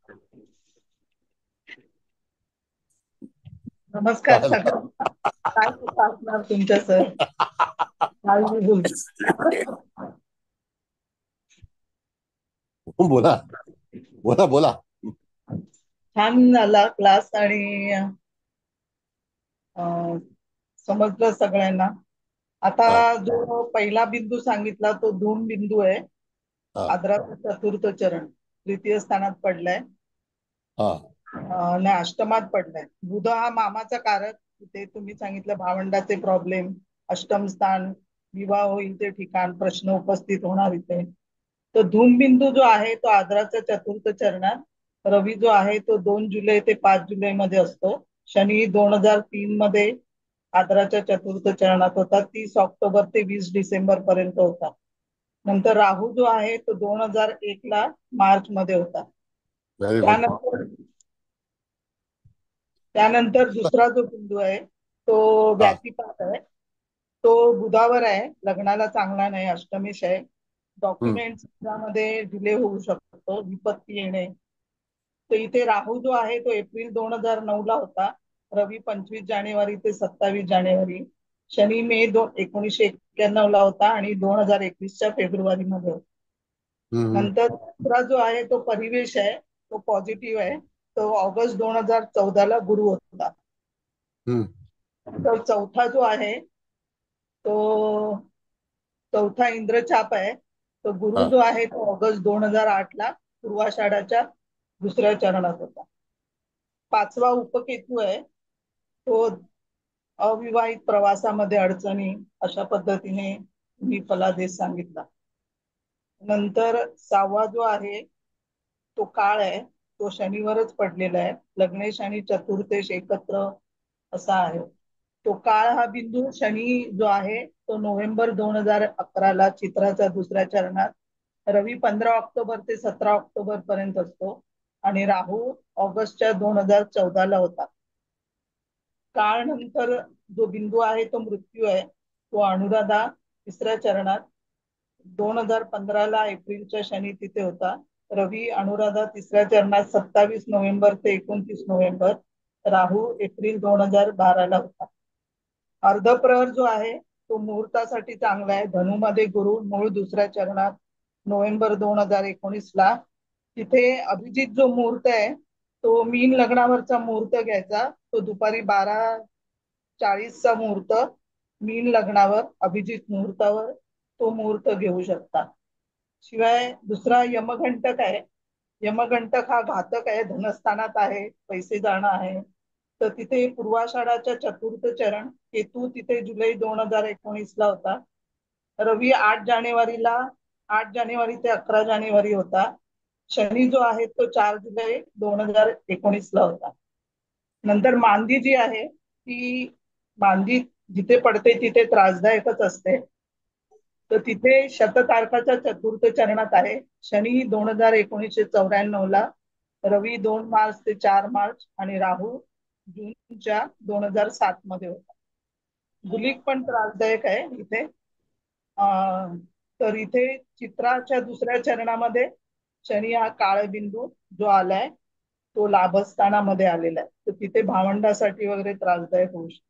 नमस्कार सगळ्यांना. काय चुका असणार तुमच्या सर? काय मी बोलते. बोला बोला बोला. छान झाला क्लास आणि समजलं सगळ्यांना. आता जो पहिला बिंदू सांगितला तो धूम बिंदू आहे. आद्राचं चतुर्थ चरण तृतीय स्थानात पडलाय आणि अष्टमात पडलाय. बुध हा मामाचा कारक, ते तुम्ही सांगितलं भावंडाचे प्रॉब्लेम, अष्टम स्थान, विवाह होईल ते ठिकाण, प्रश्न उपस्थित होणार इथे. तर धूम बिंदू जो आहे तो आद्राच्या चतुर्थ चरणात. रवी जो आहे तो 2 जुलै ते 5 जुलै मध्ये असतो. शनी 2003 मध्ये आद्राच्या चतुर्थ चरणात होता, 30 ऑक्टोबर ते 20 डिसेंबर पर्यंत होता. नंतर राहू जो आहे तो 2001 ला मार्च मध्ये होता. त्यानंतर दुसरा जो बिंदू आहे तो व्यातिपात आहे. तो बुधावर आहे, लग्नाला चांगला नाही, अष्टमेश आहे. डॉक्युमेंट्स मध्ये डिले होऊ शकतो, विपत्ती येणे. तर इथे राहू जो आहे तो एप्रिल 2009 ला होता. रवी 25 जानेवारी ते 27 जानेवारी. शनी मे 1991 ला होता आणि 2021च्या फेब्रुवारी मध्ये होता. नंतर दुसरा जो आहे तो परिवेश आहे, तो पॉझिटिव्ह आहे. तो ऑगस्ट 2014 ला गुरु होता. तर चौथा जो आहे तो चौथा इंद्रछाप आहे. तो गुरु जो आहे तो ऑगस्ट 2008 ला पूर्वाषाढाच्या दुसऱ्या चरणात होता. पाचवा उपकेतू आहे, तो अविवाहित प्रवासामध्ये अडचणी, अशा पद्धतीने मी फलादेश सांगितला. नंतर 6वा जो आहे तो काळ आहे, तो शनीवरच पडलेला आहे. लग्नेश आणि चतुर्थेश एकत्र असा आहे. तो काळ हा बिंदू शनी जो आहे तो नोव्हेंबर 2011 ला चित्राच्या दुसऱ्या चरणात. रवी 15 ऑक्टोबर ते 17 ऑक्टोबर पर्यंत असतो आणि राहू ऑगस्टच्या 2014 ला होता. काळ नंतर जो बिंदू आहे तो मृत्यू आहे. तो अनुराधा तिसऱ्या चरणात. 2015 ला एप्रिलच्या शनी तिथे होता. रवी अनुराधा तिसऱ्या चरणात 27 नोव्हेंबर ते 29 नोव्हेंबर. राहू एप्रिल 2012 ला होता. अर्धप्रहर जो आहे तो मुहूर्तासाठी चांगला आहे. धनुमध्ये गुरु मूळ दुसऱ्या चरणात नोव्हेंबर 2019 ला. तिथे अभिजित जो मुहूर्त आहे तो मीन लग्नावरचा मुहूर्त घ्यायचा. तो दुपारी 12:40चा मुहूर्त मीन लग्नावर, अभिजित मुहूर्तावर तो मुहूर्त घेऊ शकता. शिवाय दुसरा यमघंटक आहे. यमघंटक हा घातक आहे, धनस्थानात आहे, पैसे जाणं आहे. तर तिथे पूर्वाषाढाच्या चतुर्थ चरण, केतू तिथे जुलै 2019 ला होता. रवी 8 जानेवारी ते 11 जानेवारी होता. शनी जो आहे तो 4 जुलै 2019 ला होता. नंतर मांदी जी आहे ती मांदी जिथे पडते तिथे त्रासदायकच असते. तर तिथे शततारकाच्या चतुर्थ चरणात आहे. शनी 1994 ला, रवी 2 मार्च ते 4 मार्च आणि राहू जूनच्या 2007 मध्ये होता. गुलिक पण त्रासदायक आहे इथे. तर इथे चित्राच्या दुसऱ्या चरणामध्ये शनी हा काळबिंदू जो आलाय तो लाभस्थानामध्ये आलेला आहे, तर तिथे भावंडासाठी वगैरे त्रासदायक होऊ शकतो.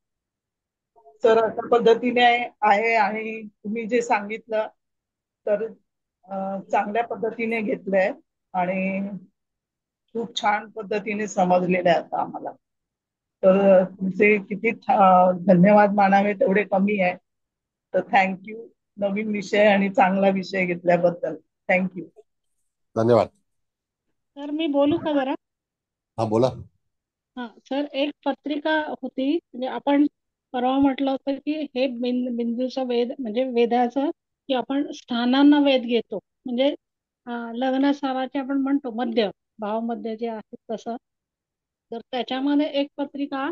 तर अशा पद्धतीने आहे. आणि तुम्ही जे सांगितलं तर चांगल्या पद्धतीने घेतलंय आणि खूप छान पद्धतीने समजलेलं आहे आता आम्हाला. तर तुमचे किती धन्यवाद मानावे तेवढे कमी आहे. तर थँक्यू नवीन विषय आणि चांगला विषय घेतल्याबद्दल. थँक्यू. धन्यवाद. सर मी बोलू का जरा? हा बोला. हा सर, एक पत्रिका होती, म्हणजे आपण परवा म्हटलं होतं की हे बिंदूचा वेध म्हणजे वेदाचं, की आपण स्थानांना वेध घेतो, म्हणजे लग्न स्थानाचे आपण म्हणतो मध्य भाव मध्य जे आहे तसं. तर त्याच्यामध्ये एक पत्रिका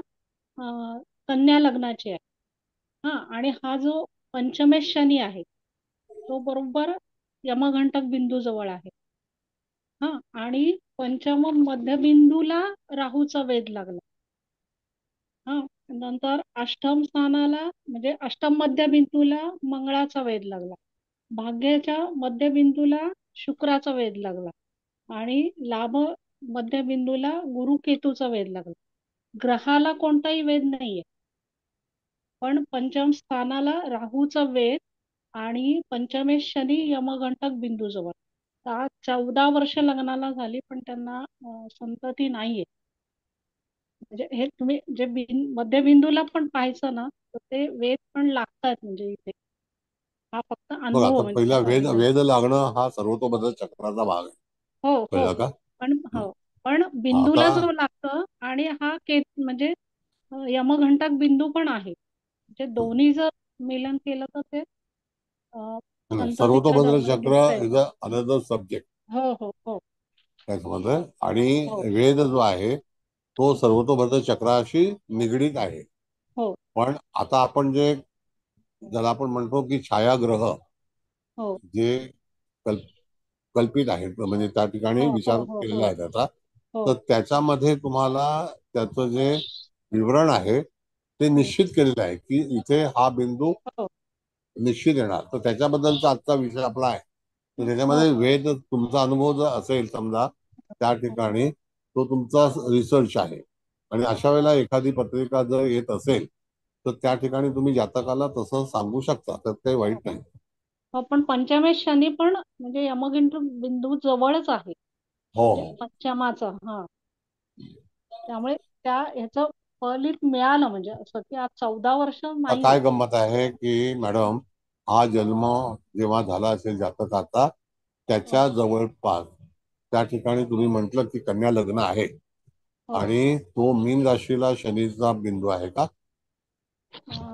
कन्या लग्नाची आहे. हा, आणि हा जो पंचमेश शनी आहे तो बरोबर यमघंटक बिंदू जवळ आहे. हा, आणि पंचम मध्यबिंदूला राहूचा वेध लागला. हा, नंतर अष्टम स्थानाला म्हणजे अष्टम मध्यबिंदूला मंगळाचा वेध लागला. भाग्याच्या मध्यबिंदूला शुक्राचा वेध लागला आणि लाभ मध्यबिंदूला गुरु केतूचा वेध लागला. ग्रहाला कोणताही वेध नाहीये, पण पंचम स्थानाला राहूचा वेध आणि पंचमेश शनी यमघंटक बिंदू जवळ. आज 14 वर्ष लग्नाला झाली पण त्यांना संतती नाहीये. म्हणजे हे तुम्ही जे मध्यबिंदूला पण पाहायचं ना, तर ते वेध पण लागतात म्हणजे इथे. हा फक्त बघा अनुभव आता म्हणजे पहिला वेद सांगितलं. वेद लागणं हा सर्वतोपरी चक्राचा भाग आहे. हो हो, कळलं का? पण बिंदूला आता जो लागतं आणि हा म्हणजे यमघंटक बिंदू पण आहे, म्हणजे दोन्ही जर मिलन केलं तर ते संततीच्या सर्वतोपरी दरम्यान चक्र दिसता येतं. Is another subject. हो हो हो काय समजलं? आणि हो वेद जो आहे तो सर्वतोपरी चक्राशी निगडीत आहे. हो पण आता आपण ज्याला आपण म्हणतो की छायाग्रह हो जे कल्पित आहेत, म्हणजे त्या ठिकाणी हो हो विचार हो केलेला हो आहे त्याचा, हो तर त्याच्यामध्ये तुम्हाला त्याचं जे विवरण आहे ते निश्चित केलेलं आहे की इथे हा बिंदू हो निश्चित येणार. तर त्याच्याबद्दलचा आजचा विषय आपला आहे. तर हो त्याच्यामध्ये वेद तुमचा अनुभव जर असेल समजा त्या ठिकाणी, तो तुमचा रिसर्च आहे. आणि अशा वेळेला एखादी पत्रिका जर येत असेल तर त्या ठिकाणी तुम्ही जातकाला तसं सांगू शकता, त्यात काही वाईट नाही. हो, पण पंचमेश शनी पण म्हणजे यमघंटक बिंदू जवळच आहे, हो म्हणजे हो. पंचमाचा. हा, त्यामुळे ह्याचं फलित मिळालं, म्हणजे असं की आज 14 वर्ष आता नाही काय होत. गंमत आहे की मॅडम, हा जन्म जेव्हा झाला असेल जातकाचा हो त्याच्या जवळपास त्या ठिकाणी तुम्ही म्हटलं की कन्या लग्न आहे हो आणि तो मीन राशीला शनीचा बिंदू आहे का? का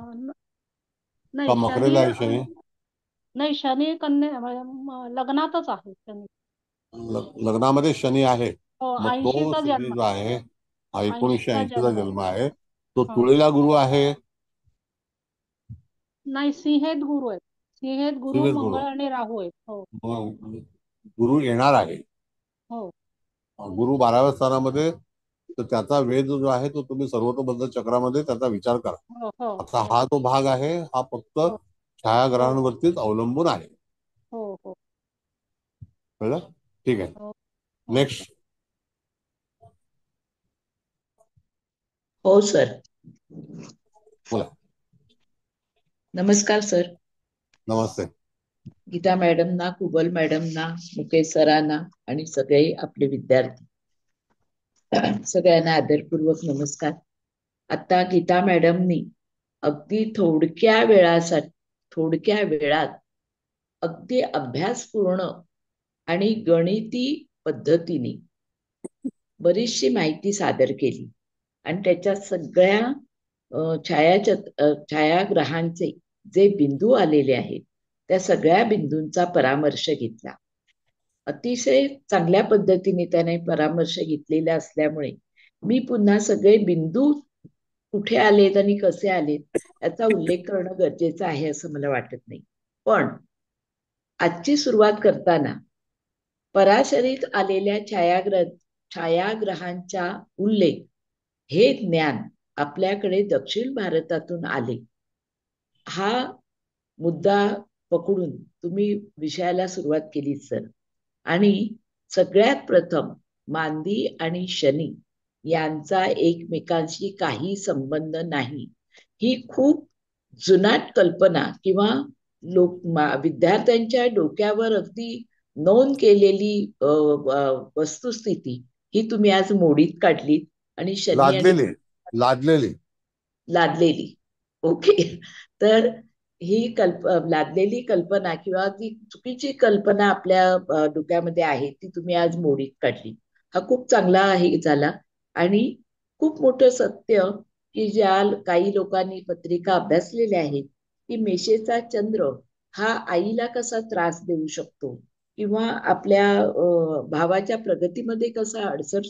नाही, मकरेला आहे शनी? नाही, शनी कन्या लग्नातच आहे शनी. लग्नामध्ये शनी आहे. हो, मग तो 80चा शनी जन्म, जो आहे हा 80चा 1980चा जन्म. जन्म आहे. तो हा, तुळीला गुरु आहे. नाही, सिंहेत गुरु आहेत. सिंहेत गुरु, सूर्यच गुरु. मंगळ आणि राहू आहेत. हो मग गुरु येणार आहे. हो गुरु 12व्या स्थानामध्ये, तर त्याचा वेध जो आहे तो तुम्ही सर्वतोबद्ध चक्रामध्ये त्याचा विचार करा. हो हो आता हो हा जो भाग आहे हा फक्त हो छायाग्रहांवरतीच अवलंबून आहे. हो हो कळलं? ठीक आहे. हो नेक्स्ट. हो सर. बोला. नमस्कार सर. नमस्ते. गीता मॅडमना, कुबल मॅडमना, मुकेश सरांना आणि सगळे आपले विद्यार्थी सगळ्यांना आदरपूर्वक नमस्कार. आता गीता मॅडमनी अगदी थोडक्या वेळात अगदी अभ्यासपूर्ण आणि गणिती पद्धतीने बरीचशी माहिती सादर केली आणि त्याच्या सगळ्या छायाग्रहांचे जे बिंदू आलेले आहेत त्या सगळ्या बिंदूंचा परामर्श घेतला. अतिशय चांगल्या पद्धतीने त्याने परामर्श घेतलेला असल्यामुळे मी पुन्हा सगळे बिंदू कुठे आलेत आणि कसे आलेत याचा उल्लेख करणं गरजेचं आहे असं मला वाटत नाही. पण आजची सुरुवात करताना पराशरीत आलेल्या छायाग्रहांचा उल्लेख हे ज्ञान आपल्याकडे दक्षिण भारतातून आले हा मुद्दा पकडून तुम्ही विषयाला सुरुवात केली सर. आणि सगळ्यात प्रथम मांदी आणि शनी यांचा एकमेकांशी काही संबंध नाही, ही खूप जुनाट कल्पना किंवा विद्यार्थ्यांच्या डोक्यावर अगदी नोंद केलेली वस्तुस्थिती ही तुम्ही आज मोडीत काढलीत. आणि शनी आणि लादलेली लादलेली लादलेली. ओके. तर ही लादलेली कल्पना किंवा ती चुकीची कल्पना आपल्या डोक्यामध्ये आहे ती तुम्ही आज मोडीत काढली. हा खूप चांगला आहे झाला. आणि खूप मोठं सत्य की ज्या काही लोकांनी पत्रिका अभ्यासलेल्या आहेत की मेषेचा चंद्र हा आईला कसा त्रास देऊ शकतो किंवा आपल्या भावाच्या प्रगतीमध्ये कसा अडसर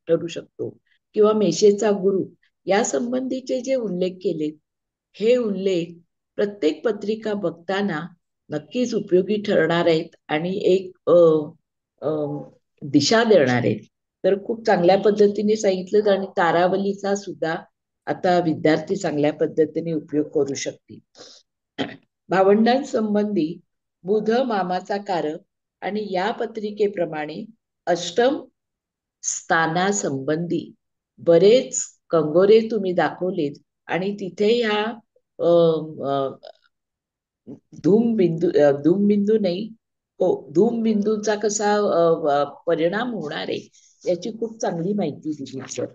ठरू शकतो किंवा मेषेचा गुरु या संबंधीचे जे उल्लेख केले, हे उल्लेख प्रत्येक पत्रिका बघताना नक्कीच उपयोगी ठरणार आहेत आणि एक दिशा देणार आहेत. तर खूप चांगल्या पद्धतीने सांगितलं. आणि तारावलीचा सुद्धा आता विद्यार्थी चांगल्या पद्धतीने उपयोग करू शकतील. भावंडांसंबंधी बुध मामाचा कारक आणि या पत्रिकेप्रमाणे अष्टम स्थानासंबंधी बरेच कंगोरे तुम्ही दाखवलेत. आणि तिथे ह्या धूमबिंदू नाही, हो, धूमबिंदूचा कसा परिणाम होणार आहे याची खूप चांगली माहिती दिली सर.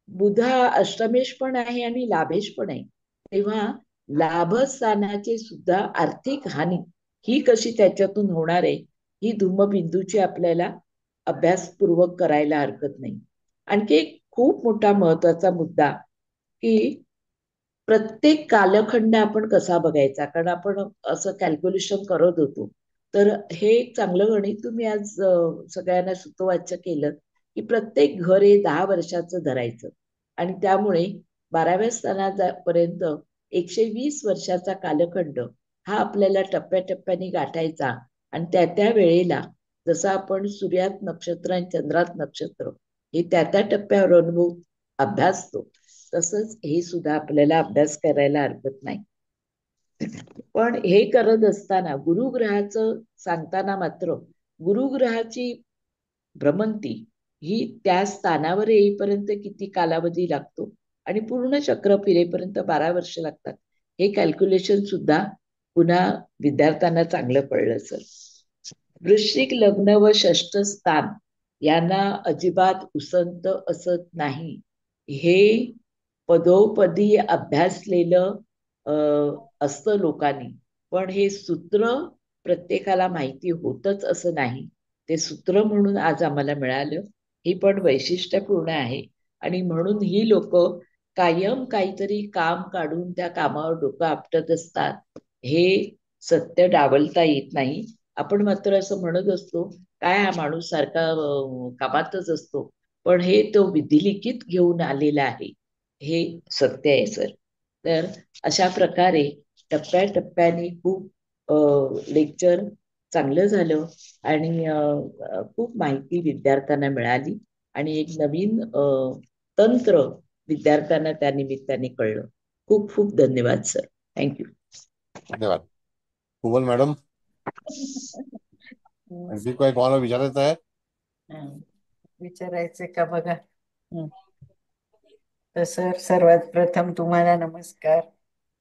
बुध हा अष्टमेश पण आहे आणि लाभेश पण आहे. तेव्हा लाभस्थानाचे सुद्धा आर्थिक हानी ही कशी त्याच्यातून होणार आहे ही धूमबिंदूची आपल्याला अभ्यासपूर्वक करायला हरकत नाही. आणखी एक खूप मोठा महत्वाचा मुद्दा की प्रत्येक कालखंड आपण कसा बघायचा, कारण आपण असं कॅल्क्युलेशन करत होतो. तर हे एक चांगलं गणित तुम्ही आज सगळ्यांना सुतोवाच्य केलं की प्रत्येक घर हे 10 वर्षाचं धरायचं आणि त्यामुळे 12व्या स्थानापर्यंत 120 वर्षाचा कालखंड हा आपल्याला टप्प्याटप्प्याने गाठायचा. आणि त्या वेळेला जसं आपण सूर्यात नक्षत्र आणि चंद्रात नक्षत्र हे त्या टप्प्यावर अनुभव अभ्यासतो, तसंच हे सुद्धा आपल्याला अभ्यास करायला हरकत नाही. पण हे करत असताना गुरुग्रहाचं सांगताना मात्र गुरुग्रहाची भ्रमंती ही त्या स्थानावर येईपर्यंत किती कालावधी लागतो आणि पूर्ण चक्र फिरेपर्यंत 12 वर्ष लागतात, हे कॅल्क्युलेशन सुद्धा पुन्हा विद्यार्थ्यांना चांगलं पडलं सर. वृश्चिक लग्न व षष्ठ स्थान यांना अजिबात उसंत असत नाही, हे पदोपदी अभ्यासलेलं असतं लोकांनी. पण हे सूत्र प्रत्येकाला माहिती होतच असं नाही. ते सूत्र म्हणून आज आम्हाला मिळालं, ही पण वैशिष्ट्यपूर्ण आहे. आणि म्हणून ही लोक कायम काहीतरी काम काढून त्या कामावर डोकं आपटत असतात. हे सत्य डावलता येत नाही. आपण मात्र असं म्हणत असतो काय हा माणूस सारखा कामातच असतो, पण हे तो विधिलिखित घेऊन आलेला आहे, हे सत्य आहे सर. तर अशा प्रकारे टप्प्याटप्प्याने खूप लेक्चर चांगलं झालं आणि खूप माहिती विद्यार्थ्यांना मिळाली आणि एक नवीन तंत्र विद्यार्थ्यांना त्या निमित्ताने कळलं. खूप खूप धन्यवाद सर. थँक्यू. धन्यवाद. कुबल मॅडम, आणखी काही कोणाला विचारायचं आहे? विचारायचे का बघा. तर सर सर्वात प्रथम तुम्हाला नमस्कार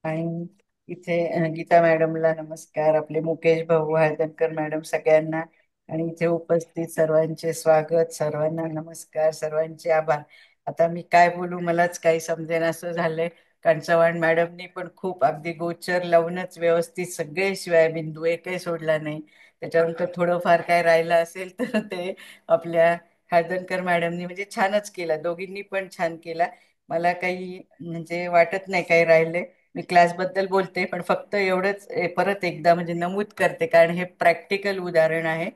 आणि इथे गीता मॅडमला नमस्कार, आपले मुकेश भाऊ हळदणकर मॅडम सगळ्यांना आणि इथे उपस्थित सर्वांचे स्वागत, सर्वांना नमस्कार, सर्वांचे आभार. आता मी काय बोलू मलाच काही समजेन असं झालंय, कारण चव्हाण मॅडमनी पण खूप अगदी गोचर लावूनच व्यवस्थित सगळे शिवाय बिंदू एकही सोडला नाही. त्याच्यानंतर थोडंफार काय राहिलं असेल तर ते आपल्या हळदणकर मॅडमनी म्हणजे छानच केला, दोघींनी पण छान केला. मला काही म्हणजे वाटत नाही काही राहिले. मी क्लासबद्दल बोलते पण फक्त एवढंच परत एकदा म्हणजे नमूद करते, कारण हे प्रॅक्टिकल उदाहरण आहे,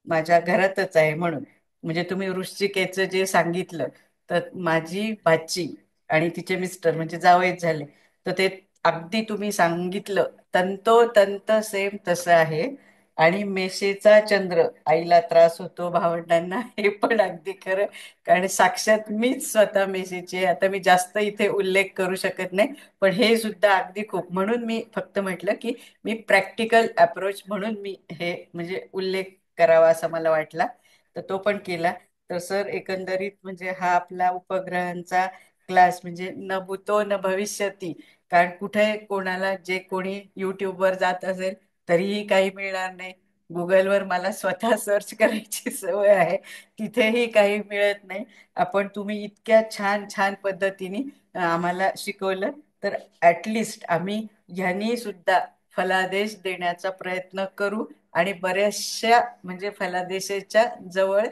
माझ्या घरातच आहे म्हणून. म्हणजे तुम्ही वृश्चिकेचं जे सांगितलं तर माझी भाची आणि तिचे मिस्टर म्हणजे जावईच झाले, तर ते अगदी तुम्ही सांगितलं तंतोतंत सेम तसं आहे. आणि मेशेचा चंद्र, आईला त्रास होतो भावंडांना, हे पण अगदी खरं. कारण साक्षात मीच स्वतः मेशेची आहे. आता मी जास्त इथे उल्लेख करू शकत नाही, पण हे सुद्धा अगदी खूप. म्हणून मी फक्त म्हटलं की मी प्रॅक्टिकल अप्रोच म्हणून मी हे म्हणजे उल्लेख करावा असा मला वाटला, तर तो पण केला. तर सर एकंदरीत म्हणजे हा आपला उपग्रहांचा क्लास म्हणजे न भूतो न भविष्यती. कारण कुठे कोणाला जे कोणी युट्यूबवर जात असेल तरीही काही मिळणार नाही. गुगलवर मला स्वतः सर्च करायची सवय आहे, तिथेही काही मिळत नाही. आपण तुम्ही इतक्या छान छान पद्धतीने आम्हाला शिकवलं, तर ॲटलिस्ट आम्ही ह्यांनी सुद्धा फलादेश देण्याचा प्रयत्न करू आणि बऱ्याचशा म्हणजे फलादेशाच्या जवळ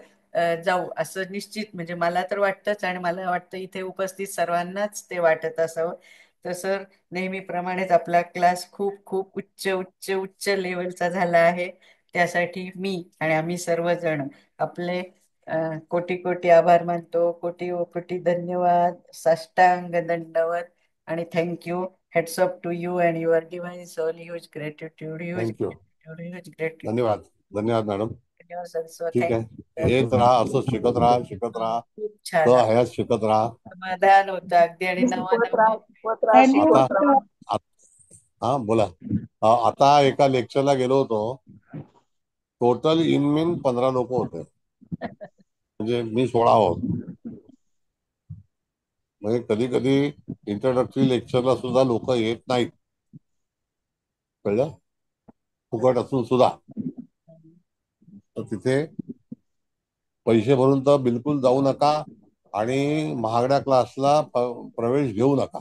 जाऊ असं निश्चित. म्हणजे मला तर वाटतंच आणि मला वाटतं इथे उपस्थित सर्वांनाच ते वाटत असावं. तर सर नेहमीप्रमाणेच आपला क्लास खूप खूप उच्च उच्च उच्च लेवलचा झाला आहे. त्यासाठी मी आणि आम्ही सर्वजण आपले कोटी कोटी आभार मानतो. कोटी कोटी धन्यवाद, साष्टांग दंडवत आणि thank you. Heads up to you and your divine soul. Huge gratitude, huge thank you. Gratitude, huge gratitude. धन्यवाद. धन्यवाद मॅडम. धन्यवाद सर. सो ठीक आहे, येत राहा, असं शिकत राहा, शिकत राहा, खूप छान तो हयात शिकत राहा. समाधान होतं अगदी. आणि नवा शिकवत नवा राहा, शिकवत राहा, आता शिकवत राहा. हा बोला. आता एका लेक्चरला गेलो होतो, टोटल इन मीन 15 लोक होते, म्हणजे मी 16 आहोत. म्हणजे कधी कधी इंट्रोडक्टरी लेक्चरला सुद्धा लोक येत नाहीत, कळलं, फुकट असून सुद्धा. तर तिथे पैसे भरून तर बिलकुल जाऊ नका आणि महागड्या क्लासला प्रवेश घेऊ नका.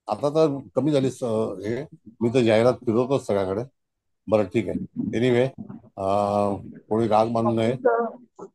आता तर कमी झाली हे, मी तर जाहिरात फिरवतोच सगळ्याकडे. बरं ठीक आहे. एनिवे, कोणी राग मानू नये. फक्त